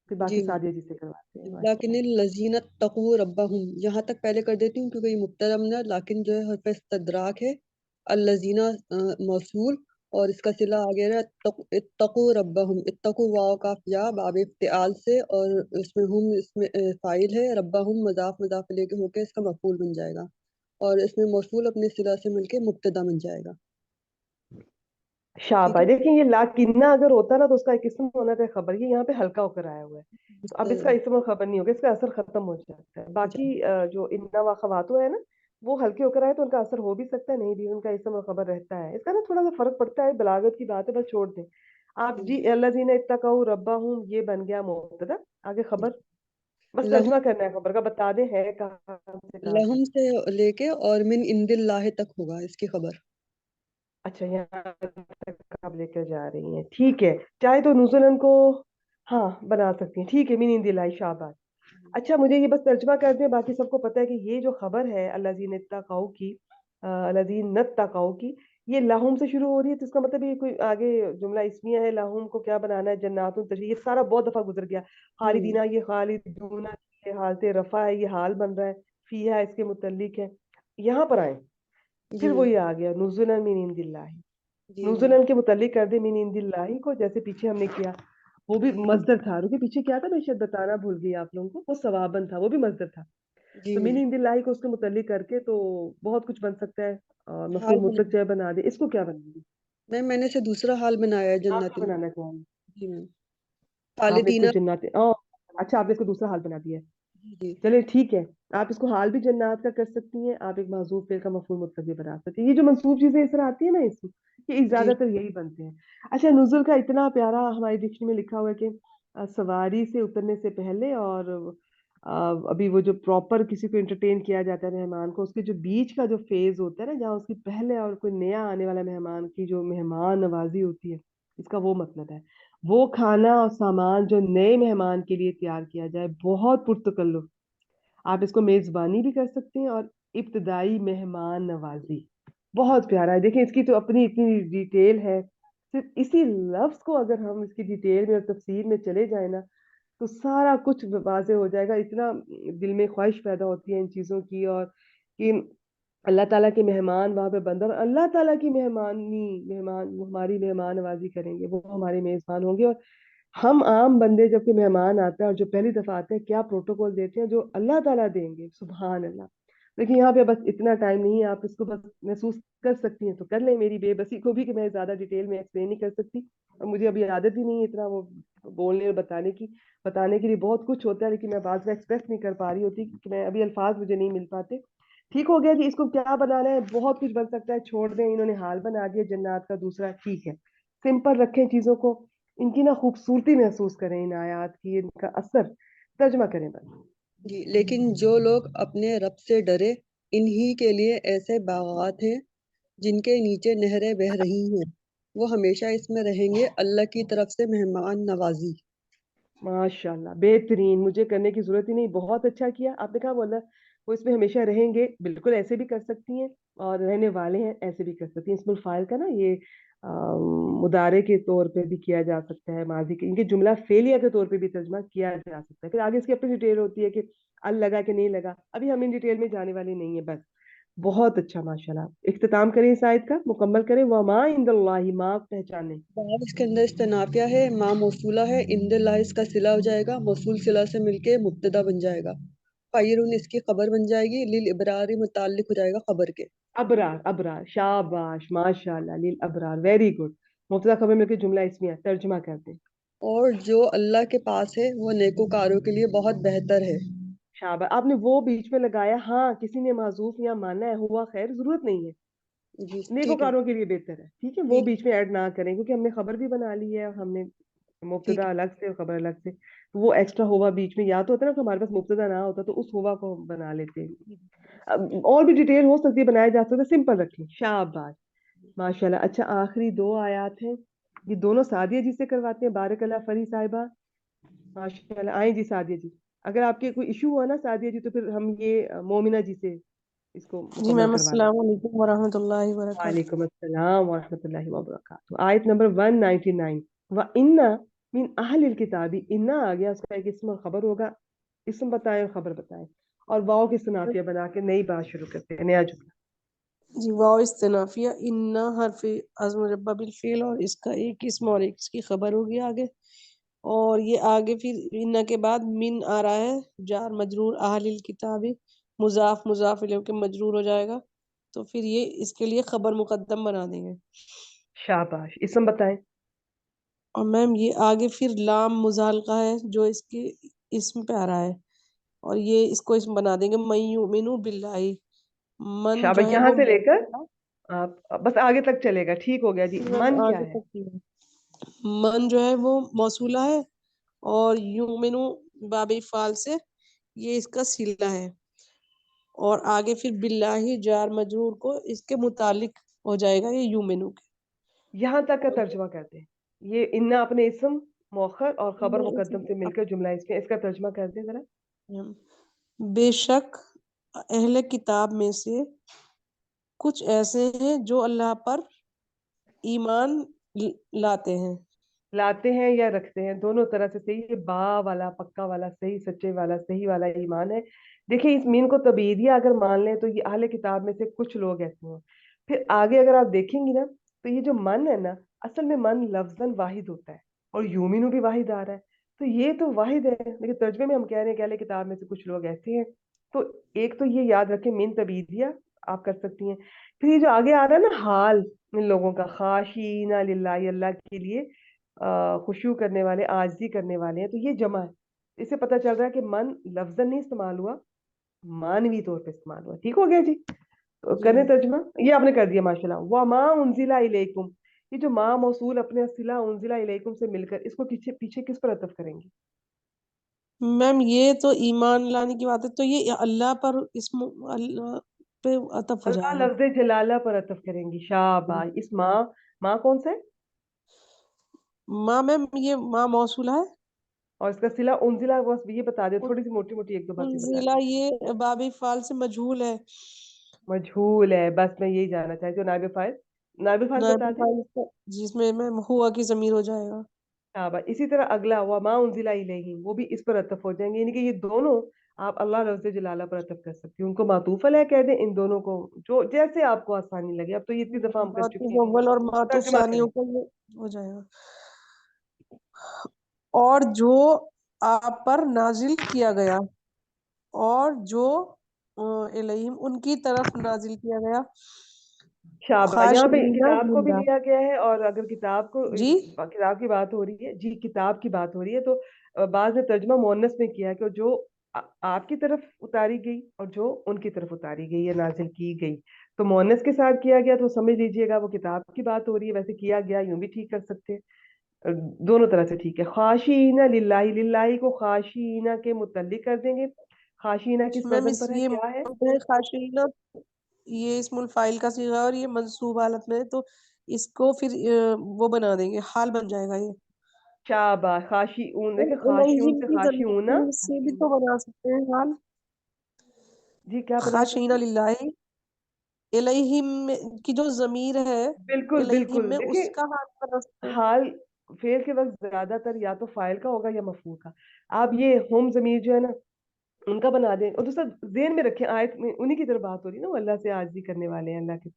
फिर जी बाकी सादिया जी से करवाते हैं। लाकिन माशाल्लाह। लजीनत तकू रब्बहुम, यहाँ तक पहले कर देती हूँ क्योंकि ये मुब्तदा में है, लाकिन जो है हर्फ इस्तदराक है। अल्लजीना मौसूल, और इसका सिला आ गया इत्तकू रब्बहुम, इत्तकू वाव काफ या बाब इफ्तिआल से, और इसमें हुम इसमें फाइल है, रब्बहुम मजाफ मजाफ लेके होके इसका मफूल बन जाएगा, और इसमें मौसूल अपने सिला से मिलके मुब्तदा बन जाएगा। ठीक शाबाश, है। देखिए ये लाकिन्ना अगर होता ना तो उसका एक इसम होना था खबर, ये यहाँ पे हल्का होकर आया हुआ है, तो अब इसका इसम और खबर नहीं होगा, इसका असर खत्म हो जाता है। बाकी जो इन्ना व खवातु है ना, वो हल्के होकर आए तो उनका असर हो भी सकता है, नहीं भी, उनका इसम और खबर रहता है। इसका ना थोड़ा सा फर्क पड़ता है, बलागत की बात है, बस छोड़ दें आप जी। अल्लाज़ीना इत्तक़ऊ रब्बहुम, ये बन गया मुब्तदा, आगे खबर, बस लहुम, तर्जुमा करना है खबर का, बता दें है कहाँ से कहाँ तक। लहुम से लेके और मिन इंदिल्लाह तक होगा इसकी खबर। अच्छा, यहाँ तक आप लेकर जा रही हैं, ठीक है। चाहे तो नुज़ुलन को हाँ बना सकती हैं, ठीक है, मीन दिलाई, शाबाश। अच्छा, मुझे ये बस तर्जुमा कर दें, बाकी सबको पता है कि ये जो खबर है अल्लाज़ीन इत्तक़ऊ की, अल्लाज़ीन नत्तक़ऊ की, ये लाहुम से शुरू हो रही है, तो इसका मतलब ये कोई आगे जुमला इस्मिया है। लाहुम को क्या बनाना है? जन्नातुन तजरी, ये सारा बहुत दफा गुजर गया। खालिदीना, ये खालिदूना, ये हालते रफा है, ये हाल बन रहा है। फीहा इसके मुतल्लिक है। यहाँ पर आए, जी फिर वही आ गया, नुज़ुलन मिन इंदिल्लाहि, जी मैम। नुज़ुलन के मुतल्लिक कर दे मिन इंदिल्लाहि को, जैसे पीछे हमने किया। वो भी मजदर था, रुके पीछे क्या था, मैं शायद बताना भूल गई आप लोगों को, वो सवाबन था, वो भी मजदर था। जी तो मिन मैम। इंदिल्लाहि को उसके मुतल्लिक करके तो बहुत कुछ बन सकता है। हाल मफूल बना, मुतलक चाहे बना दे, इसको क्या बनाएंगे? मैम मैंने से दूसरा हाल बनाया है आप क्या जन्नतिन। बनाना चाहेंगे? जी मैम। आपने इसको खालिदीना। जन्नत अच्छा, आपने इसको दूसरा हाल बना दिया है। जी जी चलिए ठीक है, आप इसको हाल भी जन्नत का कर सकती हैं, आप एक माजूफ फेल का मफूल मुतलक भी बना सकती हैं। ये जो मंसूब चीजें इस तरह आती है ना इसमें, ये जी ज्यादातर यही बनते हैं। अच्छा, नुजुल का इतना प्यारा हमारी डिक्शनरी में लिखा हुआ है कि सवारी से उतरने से पहले और अभी वो जो प्रॉपर किसी को एंटरटेन किया जाता है मेहमान को, उसके जो बीच का जो फेज होता है ना, जहाँ उसकी पहले और कोई नया आने वाला मेहमान की जो मेहमान नवाजी होती है, इसका वो मतलब है। वो खाना और सामान जो नए मेहमान के लिए तैयार किया जाए, बहुत पुरतकल्लुफ। आप इसको मेजबानी भी कर सकते हैं और इब्तदाई मेहमान नवाजी। बहुत प्यारा है। देखिए इसकी तो अपनी इतनी डिटेल है। सिर्फ इसी लफ्ज को अगर हम इसकी डिटेल में और तफसीर में चले जाए ना, तो सारा कुछ वाजे हो जाएगा। इतना दिल में ख्वाहिश पैदा होती है इन चीजों की, और कि अल्लाह ताला के मेहमान वहां पे बंदर, अल्लाह ताला की मेहमान वो हमारी मेहमान नवाजी करेंगे, वो हमारे मेजबान होंगे। और हम आम बंदे जब कोई मेहमान आता है और जो पहली दफा आते हैं, क्या प्रोटोकॉल देते हैं जो अल्लाह ताला देंगे, सुभान अल्लाह। लेकिन यहाँ पे बस इतना टाइम नहीं है, आप इसको बस महसूस कर सकती हैं तो कर लें, मेरी बेबसी को भी, कि मैं ज्यादा डिटेल में एक्सप्लेन नहीं कर सकती, और मुझे अभी आदत ही नहीं है इतना वो बोलने और बताने की। बताने के लिए बहुत कुछ होता है, लेकिन मैं बाद में एक्सप्रेस नहीं कर पा रही होती, कि मैं अभी अल्फाज मुझे नहीं मिल पाते। ठीक हो गया जी। इसको क्या बनाना है, बहुत कुछ बन सकता है, छोड़ दें, इन्होंने हाल बना दिया जन्नत का दूसरा, ठीक है। सिंपल रखें चीजों को, इनकी ना खूबसूरती महसूस करें, इन आयात की, इनका असर तर्जमा करें बस। जी, लेकिन जो लोग अपने रब से डरे, इन्हीं के लिए ऐसे बागात हैं जिनके नीचे नहरें बह रही हैं, वो हमेशा इसमें रहेंगे, अल्लाह की तरफ से मेहमान नवाजी। माशाल्लाह, बेहतरीन, मुझे करने की जरूरत ही नहीं, बहुत अच्छा किया आपने। कहा बोला वो इसमें हमेशा रहेंगे, बिल्कुल ऐसे भी कर सकती हैं, और रहने वाले हैं ऐसे भी कर सकती हैं। इसमें फाइल का ना ये मुदारे के तौर पे भी किया जा सकता है, माजी के, इनके जुमला फेलिया के तौर पे भी तर्जमा किया जा सकता है। फिर आगे इसकी अपनी डिटेल होती है कि अल लगा कि नहीं लगा, अभी हम इन डिटेल में जाने वाले नहीं है बस। बहुत अच्छा, माशाल्लाह। इख्तिताम करें इस आयत का, मुकम्मल करें। वमा इंदल्लाहि, माँ पहचाने। बाब इसके अंदर इस्तेनाफिया है, माँ मौसूला है, इंदल्लाह इसका सिला हो जाएगा, मौसूल सिला से मिलके मुब्तदा बन जाएगा। फ़ाइरुन इसकी खबर बन जाएगी, लिल इबरारी मुताल्लिक हो जाएगा खबर के। अबरार, अबरार, शाबाश, माशाल्लाह, लिल अबरार, वेरी गुड। मुब्तदा खबर मिलकर जुमला इसमिया, तर्जुमा करते। और जो अल्लाह के पास है वो नेकोकारों के लिए बहुत बेहतर है। शाबाश, आपने वो बीच में लगाया, हाँ किसी ने माजूफ या माना है, हुआ खैर, जरूरत नहीं है। जी ठीक है। नेकोकारों के लिए बेहतर है, ठीक है, वो ठीक बीच में ऐड ना करें, क्योंकि हमने खबर भी बना ली है, और हमने ठीक मुब्तदा अलग से और खबर अलग से, तो वो एक्स्ट्रा हुआ बीच में, या तो होता है ना कि हमारे पास मुब्तदा ना होता तो उस हुआ को हम बना लेते हैं। है। और भी डिटेल हो सकती है, बनाया जा सकता है, सिंपल रखें। शाबाश, माशाल्लाह। अच्छा, आखिरी दो आयत हैं, ये दोनों सादिया जी से करवाते हैं, बारक अल्लाह फरी साहिबा, माशाल्लाह। आए जी सादिया जी, अगर आपके कोई इशू हुआ ना सादिया जी, तो फिर हम ये मोमिना जी से इसको जी मुकम्मल मैम, करवा लें। अस्सलाम वालेकुम वरहमतुल्लाहि वबरकातुहू। वालेकुम अस्सलाम वरहमतुल्लाहि वबरकातुहू। आयत नंबर 199। व इन्ना मिन अहलिल किताबी, इन्ना आ गया, उसका एक इसम और खबर होगा। इसम बताएं और खबर बताएं, और वाओ की सनाफिया बना के नई बात शुरू करते हैं, नया जुमला। जी, वाओ इस्तिनाफिया, इन्ना हर्फ अज़्म मुरब्बा बिल फ़िल, और इसका एक इसम और एक इसकी खबर होगी आगे। और ये आगे फिर इन्ना के बाद मिन आ रहा है, जार मजरूर, अहलिल किताबी, मुजाफ मुजाफ इलैहि के मजरूर हो जाएगा, तो फिर ये इसके लिए खबर मुकद्दम बना देंगे। शाबाश, इसम बताएं। और मैम ये आगे फिर लाम मुजालका है जो इसके इसम पे आ रहा है, और ये इसको इसम बना देंगे मय्युमिनु बिल्लाहि। मन जो शाबाश, है यहाँ वो से लेकर मौसूला, आप बस आगे तक चलेगा, ठीक हो गया जी। जी मैम मन क्या आगे है? तक की है। मन जो है वो मौसूला है, और युमिनु बाबे फाल से ये इसका सिला है, और आगे फिर बिल्लाही जार मजरूर को इसके मुतालिक हो जाएगा ये युमिनु के। यहाँ तक का तर्जुमा करते हैं। ये इन्ना अपने इसम मौखर और खबर मैं मुकद्दम से मिलकर जुमला इसमें, इसका तर्जुमा करते हैं जरा। बेशक अहले किताब में से कुछ ऐसे हैं जो अल्लाह पर ईमान लाते हैं। लाते हैं या रखते हैं, दोनों तरह से सही है। बा वाला, पक्का वाला, सही सच्चे वाला, सही वाला ईमान है। देखिए इस मीन को तबीदिया अगर मान लें तो ये अहले किताब में से कुछ लोग ऐसे हैं। फिर आगे अगर आप देखेंगी ना, तो ये जो मन है ना, असल में मन लफ्जन वाहिद होता है, और यूमिनु भी वाहिद आ रहा है, तो ये तो वाहिद है, लेकिन तर्जमे में हम कह रहे हैं कि अहले किताब में से कुछ लोग ऐसे हैं। तो एक तो ये याद रखें, मीन तबीदिया आप कर सकती हैं। फिर ये जो आगे आ रहा है ना, हाल इन लोगों का, खाशीना लिल्लाहि, अल्लाह के लिए खुशू करने वाले, आजिज़ी करने वाले हैं, तो ये जमा है। इससे पता चल रहा है कि मन लफ्जन नहीं इस्तेमाल हुआ, मानवी तौर पे इस्तेमाल हुआ। ठीक हो गया जी। तो जी करें तर्जुमा, ये आपने कर दिया माशाल्लाह। व मा उनजिला इलैकुम, ये जो मा मौसूल अपने सिला उनजिला इलैकुम से मिलकर, इसको पीछे पीछे किस पर अतफ करेंगे? میم یہ تو ایمان لانے کی بات ہے، تو یہ اللہ پر اسم اللہ پہ عطف ہو اللہ جائے گا. لفظ جلالہ پر عطف کریں گی. شاباش. اس ماں کون سا ہے؟ ماں میم یہ ماں موصولہ ہے. اور اس کا صلہ انزلہ بس یہ بتا دے، تھوڑی سی موٹی موٹی ایک دو باتیں بتا انزلہ دیں. یہ باب فعل سے مجہول ہے. مجہول ہے، بس میں یہی جاننا چاہتی ہوں. نائب فاعل نائب بتا دیں. فاعل کا جس میں میم ہوا کی ضمیر ہو جائے گا. شاباش. اسی طرح اگلا ہوا ما انزل الیہم، وہ بھی اس پر عطف ہو جائیں گے. یعنی کہ یہ دونوں آپ اللہ لفظ جلالہ پر عطف کر سکتی ہیں. ان کو معطوف علیہ کہہ دیں، ان دونوں کو جو جیسے آپ کو آسانی لگے. اب تو یہ اتنی دفعہ ہم کر چکے معطوف ہیں. اول اور معطوف ترجمہ ثانیوں کریں. کو ہو جائے گا. اور جو آپ پر نازل کیا گیا، اور جو الیہم ان کی طرف نازل کیا گیا. شاباش. یہاں پہ خاشعین کتاب کو بھی للہ. لیا گیا ہے، اور اگر کتاب جی کی بات ہو رہی ہے، جی کتاب کی بات ہو رہی ہے، تو بعض نے ترجمہ مؤنث میں کیا کہ جو آپ کی طرف اتاری گئی اور جو ان کی طرف اتاری گئی یا نازل کی گئی، تو مؤنث کے ساتھ کیا گیا تو سمجھ لیجئے گا وہ کتاب کی بات ہو رہی ہے. ویسے کیا گیا یوں بھی ٹھیک کر سکتے ہیں، دونوں طرح سے ٹھیک ہے. خاشعین للہ، للہ کو خاشعین کے متعلق کر دیں گے. خاشعین کس میم وزن اس پر ہے، یہ کیا ہے؟ خاشعین یہ اسم الفاعل کا صیغہ اور یہ منصوب حالت میں ہے، تو اس کو پھر وہ بنا دیں گے، حال بن جائے گا. یہ شاباش. خاشعون، دیکھیں خاشعون الیہم سے کی خاشعون. ضمیر سے بھی تو بنا سکتے ہیں حال. جی کیا بنا خاشعین سکتے ہیں؟ للہ الیہم کی جو ضمیر ہے بالکل الیہم بالکل. میں، دیکھیں اس کا حال بنا سکتے ہیں. حال فعل کے وقت زیادہ تر یا تو فاعل کا ہوگا یا مفعول کا. آپ یہ ہم ضمیر جو ہے نا ان کا بنا دیں. اور دوسرا ذہن میں رکھیں، آیت میں انہی کی طرف بات ہو رہی ہے نا، وہ اللہ سے عاجزی کرنے والے ہیں اللہ کے.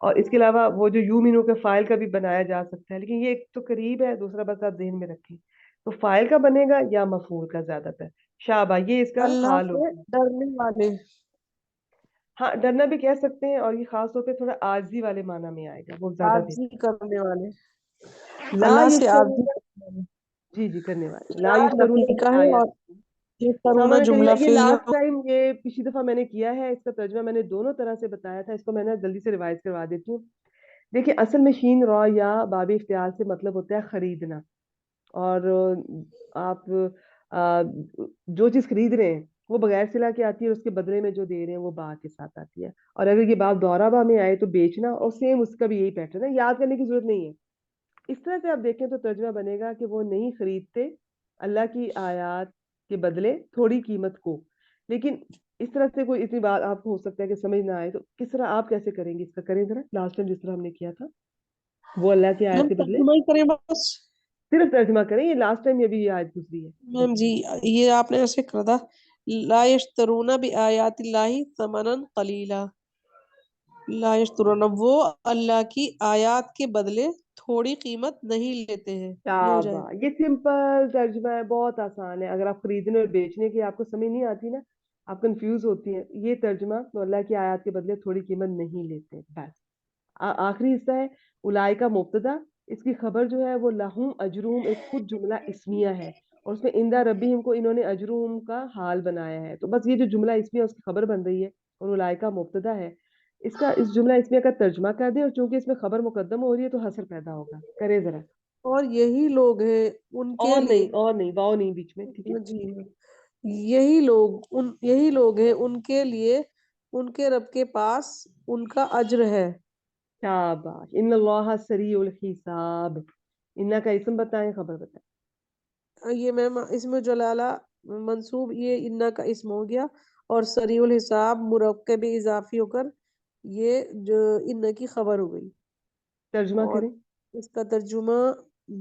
اور اس کے علاوہ وہ جو یومنو کے فاعل کا بھی بنایا جا سکتا ہے، لیکن یہ ایک تو قریب ہے، دوسرا بس آپ ذہن میں رکھیں. تو فاعل کا بنے گا یا مفعول کا زیادہ تر. شاباش. یہ اس کا اللہ حال سے ہوگا. ڈرنے والے. ہاں ڈرنا بھی کہہ سکتے ہیں، اور یہ خاص طور پہ تھوڑا عاجزی والے معنی میں آئے گا، وہ زیادہ عاجزی کرنے والے. لا اللہ سے عاجزی یشترون. کرنے والے. جی جی کرنے والے. لا لا یشترون نفی کا ہے، آیات. اور یہ ترونا سامان جملہ کہیے یہ فعلیہ. لاسٹ ٹائم، یہ پچھلی دفعہ میں نے کیا ہے، اس کا ترجمہ میں نے دونوں طرح سے بتایا تھا. اس کو میں نے جلدی سے ریوائز کروا دیتی ہوں. دیکھیں اصل میں شین را یا باب افتعال سے مطلب ہوتا ہے خریدنا. اور آپ جو چیز خرید رہے ہیں وہ بغیر صلہ کے آتی ہے، اور اس کے بدلے میں جو دے رہے ہیں وہ با کے ساتھ آتی ہے. اور اگر یہ بات دورہ با میں آئے تو بیچنا، اور سیم اس کا بھی یہی پیٹرن ہے، یاد کرنے کی ضرورت نہیں ہے. اس طرح سے آپ دیکھیں تو ترجمہ بنے گا کہ وہ نہیں خریدتے اللہ کی آیات کے بدلے تھوڑی قیمت کو. لیکن اس طرح سے کوئی اتنی بات آپ کو ہو سکتا ہے کہ سمجھ نہ آئے، تو کس طرح آپ کیسے کریں گے اس کا؟ کریں ذرا لاسٹ ٹائم جس طرح ہم نے کیا تھا، وہ اللہ کی آیت میم کے بدلے ترجمہ ہی کریں بس. صرف ترجمہ کریں. یہ لاسٹ ٹائم یہ بھی یہ آیت گزری ہے. میم جی یہ آپ نے ایسے کر دا، لا یشترون بآیات اللہ ثمنا قلیلا. لا یشترون، وہ اللہ کی آیات کے بدلے تھوڑی قیمت نہیں لیتے ہیں. یہ ہو جائے. یہ سمپل ترجمہ ہے، بہت آسان ہے. اگر آپ خریدنے اور بیچنے کی آپ کو سمجھ نہیں آتی نا، آپ کنفیوز ہوتی ہیں، یہ ترجمہ تو اللہ کی آیات کے بدلے تھوڑی قیمت نہیں لیتے بس. آخری حصہ ہے اولئک کا مبتدا، اس کی خبر جو ہے وہ لہم اجرہم ایک خود جملہ اسمیہ ہے، اور اس میں اندہ ربہم کو انہوں نے اجرہم کا حال بنایا ہے. تو بس یہ جو جملہ اسمیہ اس کی خبر بن رہی ہے، اور اولئک کا مبتدا ہے. اس جملہ اسمیہ کا ترجمہ کر دیں، اور چونکہ اس میں خبر مقدم ہو رہی ہے تو حسر پیدا ہوگا. کریں ذرا. اور یہی لوگ ہیں ان کے اور لیے. نہیں واؤ نہیں بیچ میں. ٹھیک ہے. جی یہی لوگ ہیں ان کے لیے ان کے رب کے پاس ان کا اجر ہے. شاباش. ان اللہ سریع الحساب. ان کا اسم بتائیں، خبر بتائیں. یہ میم اسم جلالہ منصوب، یہ ان کا اسم ہو گیا، اور سریع الحساب مرکب اضافی ہو کر یہ جو ان کی خبر ہو گئی. ترجمہ اور کریں. اس کا ترجمہ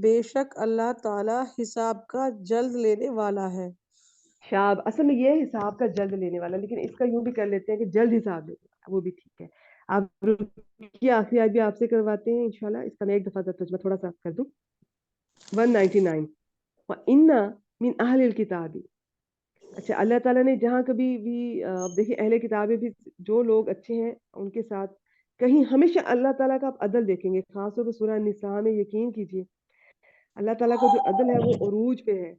بے شک اللہ تعالی حساب کا جلد لینے والا ہے. اصل میں یہ حساب کا جلد لینے والا، لیکن اس کا یوں بھی کر لیتے ہیں کہ جلد حساب لینے والا، وہ بھی ٹھیک ہے. آپ کی آخری آیت بھی آپ سے کرواتے ہیں انشاءاللہ. اس کا میں ایک دفعہ ترجمہ تھوڑا سا کر دوں. 199 وَإِنَّ مِنْ أَهْلِ الْكِتَابِ. اچھا اللہ تعالیٰ نے جہاں کبھی بھی دیکھیں اہل کتابیں بھی جو لوگ اچھے ہیں ان کے ساتھ کہیں ہمیشہ اللہ تعالیٰ کا آپ عدل دیکھیں گے. خاص طور پہ سورہ النساء میں یقین کیجئے اللہ تعالیٰ کا جو عدل ہے وہ عروج پہ ہے.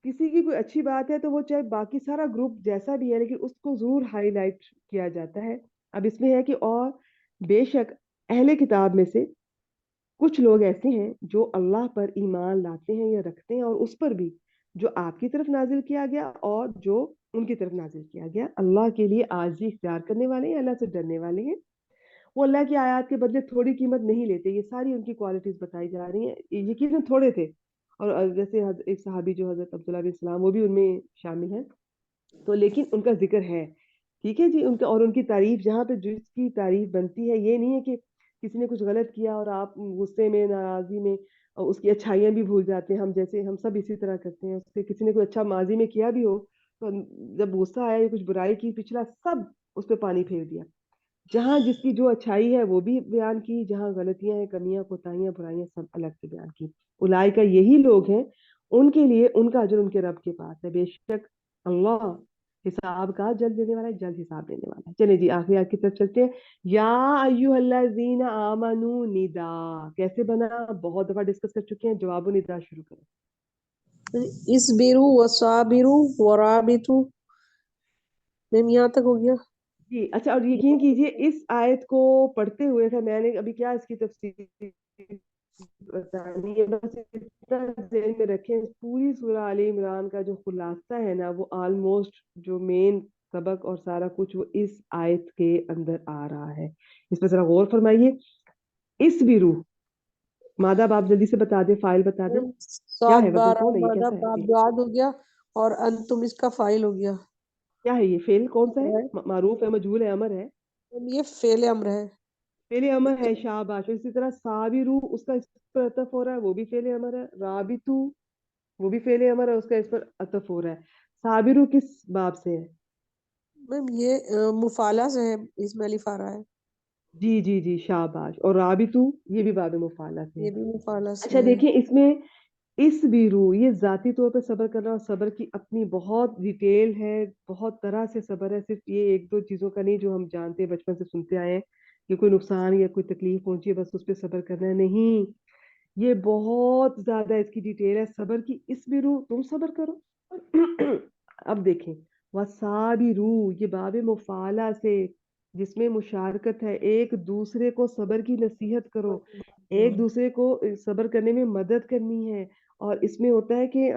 کسی کی کوئی اچھی بات ہے تو وہ چاہے باقی سارا گروپ جیسا بھی ہے، لیکن اس کو ضرور ہائی لائٹ کیا جاتا ہے. اب اس میں ہے کہ اور بے شک اہل کتاب میں سے کچھ لوگ ایسے ہیں جو اللہ پر ایمان لاتے ہیں یا رکھتے ہیں، اور اس پر بھی جو آپ کی طرف نازل کیا گیا اور جو ان کی طرف نازل کیا گیا. اللہ کے لیے عاجزی اختیار کرنے والے ہیں, اللہ سے ڈرنے والے ہیں. وہ اللہ کی آیات کے بدلے تھوڑی قیمت نہیں لیتے. یہ ساری ان کی کوالٹیز بتائی جا رہی ہیں. یقیناً تھوڑے تھے, اور جیسے ایک صحابی جو حضرت عبداللہ بن سلام, وہ بھی ان میں شامل ہیں. تو لیکن ان کا ذکر ہے, ٹھیک ہے جی, ان کا اور ان کی تعریف جہاں پہ جس کی تعریف بنتی ہے, یہ نہیں ہے کہ کسی نے کچھ غلط کیا اور آپ غصے میں, ناراضی میں اس کی اچھائیاں بھی بھول جاتے ہیں. ہم جیسے ہم سب اسی طرح کرتے ہیں. اس سے کسی نے کوئی اچھا ماضی میں کیا بھی ہو, تو جب غصہ آیا یا کچھ برائی کی, پچھلا سب اس پہ پانی پھیر دیا. جہاں جس کی جو اچھائی ہے وہ بھی بیان کی, جہاں غلطیاں ہیں, کمیاں, کوتاہیاں, برائیاں, سب الگ سے بیان کی. اولئک یہی لوگ ہیں, ان کے لیے ان کا اجر ان کے رب کے پاس ہے. بے شک اللہ حساب کا جلد دینے والا ہے, جلد حساب دینے والا ہے. چلے جی آخری آیت کی طرف چلتے ہیں. یا ایھا الذین آمنوا ندا کیسے بنا, بہت دفعہ ڈسکس کر چکے ہیں. جواب و ندا شروع کریں. اصبروا وصابروا ورابطوا. میم یہاں تک ہو گیا. جی اچھا, اور یقین کیجئے اس آیت کو پڑھتے ہوئے تھا میں نے ابھی کیا اس کی تفسیر بتانی ہے, بس اتنا ذہن میں رکھیں, پوری سورہ آل عمران کا جو خلاصہ ہے نا, وہ آلموسٹ جو مین سبق اور سارا کچھ وہ اس آیت کے اندر آ رہا ہے. اس پہ ذرا غور فرمائیے. اصبروا, مادہ باب جلدی سے بتا دیں, فائل بتا دیں کیا 7 ہے, وزن 12 کون ہے, یہ مادہ کیسا ہے, باب جی دعاد ہو گیا, اور انتم اس کا فاعل ہو گیا. کیا ہے, یہ فعل کون سا ہے, معروف ہے, مجہول ہے, امر ہے, یہ فعل امر ہے. فعل امر ہے. شاباش. اسی طرح صابرو, اس کا اس پر عطف ہو رہا ہے, وہ بھی فعل امر ہے. رابطو, وہ بھی فعل امر ہے, اس کا اس پر عطف ہو رہا ہے. صابرو کس باب سے ہے؟ میم یہ مفعلہ سے ہے, اس میں الف آ رہا ہے. جی جی جی, شاباش. اور رابطو یہ بھی باب مفعلہ سے ہے. یہ بھی مفعلہ سے اچھا ہے. دیکھیں, اس میں اس بیرو, یہ ذاتی طور پہ صبر کرنا, اور صبر کی اپنی بہت ڈیٹیل ہے, بہت طرح سے صبر ہے. صرف یہ ایک دو چیزوں کا نہیں جو ہم جانتے ہیں, بچپن سے سنتے آئے ہیں کہ کوئی نقصان یا کوئی تکلیف پہنچی ہے بس اس پہ صبر کرنا ہے. نہیں, یہ بہت زیادہ اس کی ڈیٹیل ہے صبر کی. اس بیرو, تم صبر کرو. اب دیکھیں, وَصَابِرُوا, یہ باب مفعلہ سے جس میں مشارکت ہے, ایک دوسرے کو صبر کی نصیحت کرو, ایک دوسرے کو صبر کرنے میں مدد کرنی ہے. اور اس میں ہوتا ہے کہ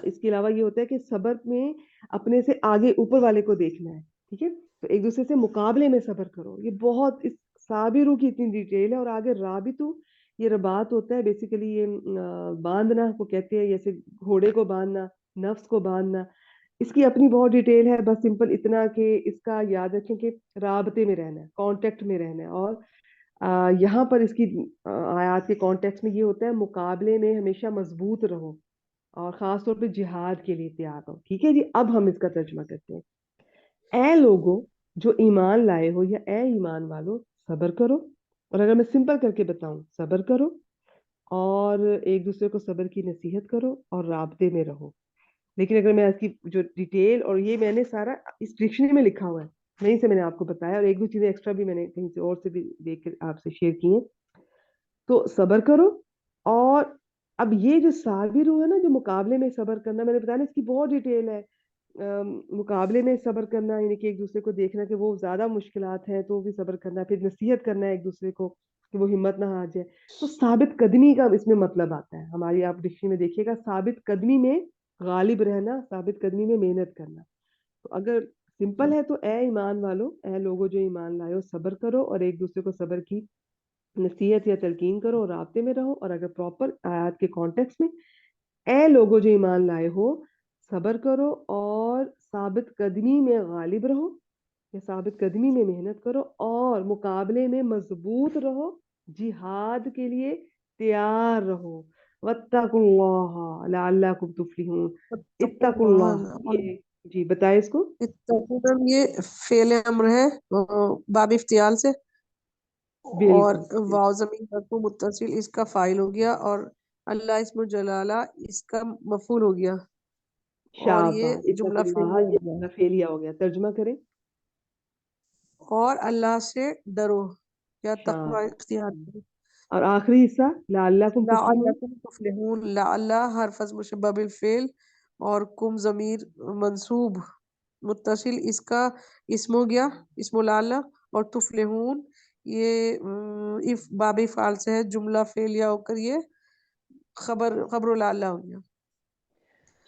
اس کے علاوہ یہ ہوتا ہے کہ صبر میں اپنے سے آگے اوپر والے کو دیکھنا ہے, ٹھیک ہے, تو ایک دوسرے سے مقابلے میں صبر کرو. یہ بہت, اس صابرو کی اتنی ڈیٹیل ہے. اور آگے رابطو, یہ رباط ہوتا ہے بیسیکلی, یہ باندھنا کو کہتے ہیں, جیسے گھوڑے کو باندھنا, نفس کو باندھنا. اس کی اپنی بہت ڈیٹیل ہے, بس سمپل اتنا کہ اس کا یاد رکھیں کہ رابطے میں رہنا ہے, کانٹیکٹ میں رہنا ہے. اور یہاں پر اس کی آیات کے کانٹیکس میں یہ ہوتا ہے, مقابلے میں ہمیشہ مضبوط رہو, اور خاص طور پہ جہاد کے لیے تیار ہو. ٹھیک ہے جی, اب ہم اس کا ترجمہ کرتے ہیں. اے لوگوں جو ایمان لائے ہو, یا اے ایمان والو, صبر کرو. اور اگر میں سمپل کر کے بتاؤں, صبر کرو اور ایک دوسرے کو صبر کی نصیحت کرو اور رابطے میں رہو. لیکن اگر میں اس کی جو ڈیٹیل, اور یہ میں نے سارا اس ڈکشنری میں لکھا ہوا ہے, وہیں سے میں نے آپ کو بتایا, اور ایک دو چیزیں ایکسٹرا بھی میں نے کہیں سے اور سے بھی دیکھ کے آپ سے شیئر کی ہیں. تو صبر کرو. اور اب یہ جو صابر ہے نا, جو مقابلے میں صبر کرنا, میں نے بتایا نا اس کی بہت ڈیٹیل ہے. مقابلے میں صبر کرنا یعنی کہ ایک دوسرے کو دیکھنا کہ وہ زیادہ مشکلات ہیں تو بھی صبر کرنا, پھر نصیحت کرنا ہے ایک دوسرے کو کہ وہ ہمت نہ ہار جائے. تو ثابت قدمی کا اس میں مطلب آتا ہے. ہماری آپ ڈکشنری میں دیکھیے گا, ثابت قدمی میں غالب رہنا, ثابت قدمی میں محنت کرنا. تو اگر سمپل ہے تو اے ایمان والو, اے لوگوں جو ایمان لائے ہو, صبر کرو اور ایک دوسرے کو صبر کی نصیحت یا تلقین کرو اور رابطے میں رہو. اور اگر پراپر آیات کے کانٹیکس میں, اے لوگوں جو ایمان لائے ہو, صبر کرو اور ثابت قدمی میں غالب رہو, یا ثابت قدمی میں محنت کرو, اور مقابلے میں مضبوط رہو, جہاد کے لیے تیار رہو. واتقوا اللہ لعلکم تفلحون. اتقوا اللہ, جی بتائیں اس کو. اتقوا یہ فعل امر ہے باب افتعال سے, اور بالکل واو ضمیر کو متصل اس کا فاعل ہو گیا, اور اللہ اسم جلالہ اس کا مفعول ہو گیا, اور یہ شاباش. جملہ اتقوا فعلیہ اللہ, ہو یہ گیا. جملہ فعلیہ ہو گیا. ترجمہ کریں. اور اللہ سے ڈرو یا تقوی شاباش. اختیار کرو. اور آخری حصہ لعلکم تفلحون. لعلکم تفلحون, لعلہ حرف مشبہ بالفعل, اور کم ضمیر منصوب متصل اس کا اسم ہو گیا, اسم لعلہ, اور تفلحون یہ باب فعال سے ہے, جملہ فعلیہ ہو کر یہ خبر لعلہ ہو گیا.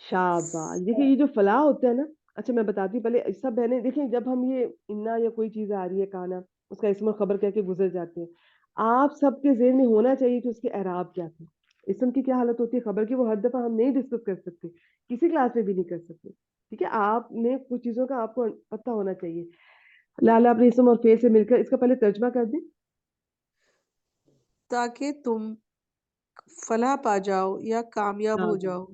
शाबाश। देखिए ये जो फलाह होता है ना, अच्छा मैं बताती हूँ पहले सब बहनें देखिए, जब हम ये इन्ना या कोई चीज आ रही है काना, उसका इसम और खबर कह के गुजर जाते हैं, आप सबके ज़हन में होना चाहिए कि उसके एराब क्या थे, इसम की क्या हालत होती है, खबर की, वो हर दफा हम नहीं डिस्कस कर सकते, किसी क्लास में भी नहीं कर सकते, ठीक है। आपने कुछ चीजों का आपको पता होना चाहिए। लाला अपने इसम और फेल से मिलकर इसका पहले तर्जमा कर दें। ताकि तुम फलाह पा जाओ या कामयाब हो शाबाश जाओ।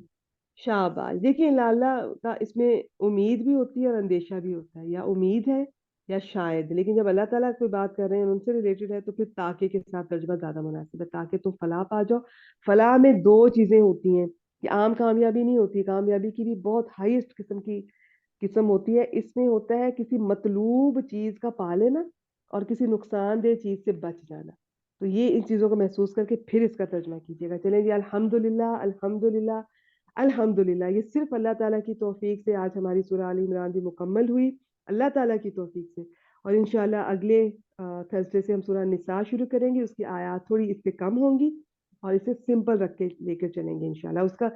शाबाश। देखिए लाला का इसमें उम्मीद भी होती है और अंदेशा भी होता है, या उम्मीद है या शायद, लेकिन जब अल्लाह ताला कोई बात कर रहे हैं उनसे रिलेटेड है तो फिर ताके के साथ तर्जुमा ज्यादा मुनासिब है। ताकि तुम फलाह पा जाओ। फलाह में दो चीजें होती हैं कि आम कामयाबी नहीं होती, कामयाबी की भी बहुत हाईएस्ट किस्म होती है। इसमें होता है किसी मतलूब चीज का पा लेना और किसी नुकसानदेह चीज से बच जाना। तो ये इन चीजों को महसूस करके फिर इसका तर्जुमा कीजिएगा। चलें जी, अल्हम्दुलिल्लाह अल्हम्दुलिल्लाह अल्हम्दुलिल्लाह। ये सिर्फ अल्लाह ताला की तौफीक से आज हमारी सूरह आल इमरान भी मुकम्मल हुई, अल्लाह ताला की तौफीक से। और इंशाल्लाह अगले थर्सडे से हम सूरह निसा शुरू करेंगे, उसकी आयत थोड़ी इससे कम होंगी और इसे सिंपल रख के लेकर चलेंगे इंशाल्लाह। उसका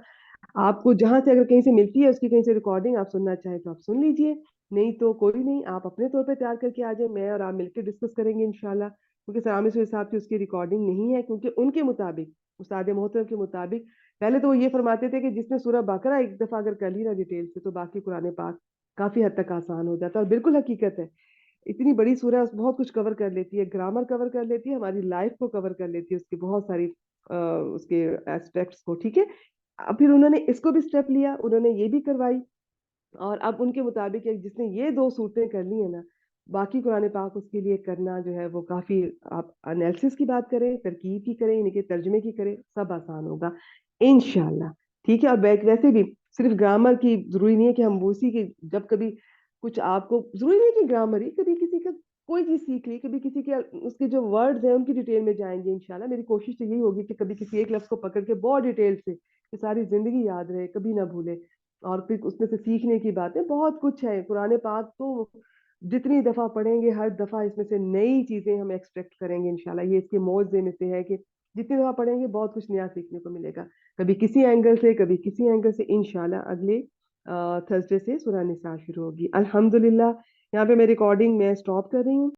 आपको जहां से अगर कहीं से मिलती है उसकी कहीं से रिकॉर्डिंग आप सुनना चाहें तो आप सुन लीजिए, नहीं तो कोई नहीं, आप अपने तौर पे तैयार करके आ जाए, मैं और आप मिलकर डिस्कस करेंगे इंशाल्लाह। क्योंकि सलामी सूरह साहब की उसकी रिकॉर्डिंग नहीं है, क्योंकि उनके मुताबिक, उस्ताद मोहतरम के मुताबिक, पहले तो वो ये फरमाते थे कि जिसने सूरह बकरा एक दफा अगर कर ली ना डिटेल से तो बाकी कुरान पाक काफी हद तक आसान हो जाता है। और बिल्कुल हकीकत है, इतनी बड़ी सूरह बहुत कुछ कवर कर लेती है, ग्रामर कवर कर लेती है, हमारी लाइफ को कवर कर लेती है, उसकी बहुत सारी उसके एस्पेक्ट्स को, ठीक है। अब फिर उन्होंने इसको भी स्टेप लिया, उन्होंने ये भी करवाई, और अब उनके मुताबिक जिसने ये दो सूरतें कर ली है ना, बाकी कुरान पाक उसके लिए करना जो है वो काफी, आप एनालिसिस की बात करें, तरकीब की करें, इनके तर्जमे की करें, सब आसान होगा इंशाल्लाह, ठीक है। और वैसे भी सिर्फ ग्रामर की जरूरी नहीं है कि हम उसी की, जब कभी कुछ आपको जरूरी नहीं कि ग्रामर ही, कभी किसी का कोई चीज सीख ली, कभी किसी के उसके जो वर्ड्स हैं उनकी डिटेल में जाएंगे इंशाल्लाह। मेरी कोशिश तो यही होगी कि कभी किसी एक लफ्ज को पकड़ के बहुत डिटेल से कि सारी जिंदगी याद रहे, कभी ना भूले। और फिर उसमें से सीखने की बातें बहुत कुछ है, कुरान पाक तो जितनी दफा पढ़ेंगे हर दफा इसमें से नई चीजें हम एक्सट्रैक्ट करेंगे इंशाल्लाह। ये इसके मौजे में से है कि जितनी दफा पढ़ेंगे बहुत कुछ नया सीखने को मिलेगा, कभी किसी एंगल से कभी किसी एंगल से। इंशाल्लाह अगले थर्सडे से सूरह निसा शुरू होगी। अल्हम्दुलिल्लाह। यहाँ पे मैं रिकॉर्डिंग में स्टॉप कर रही हूँ।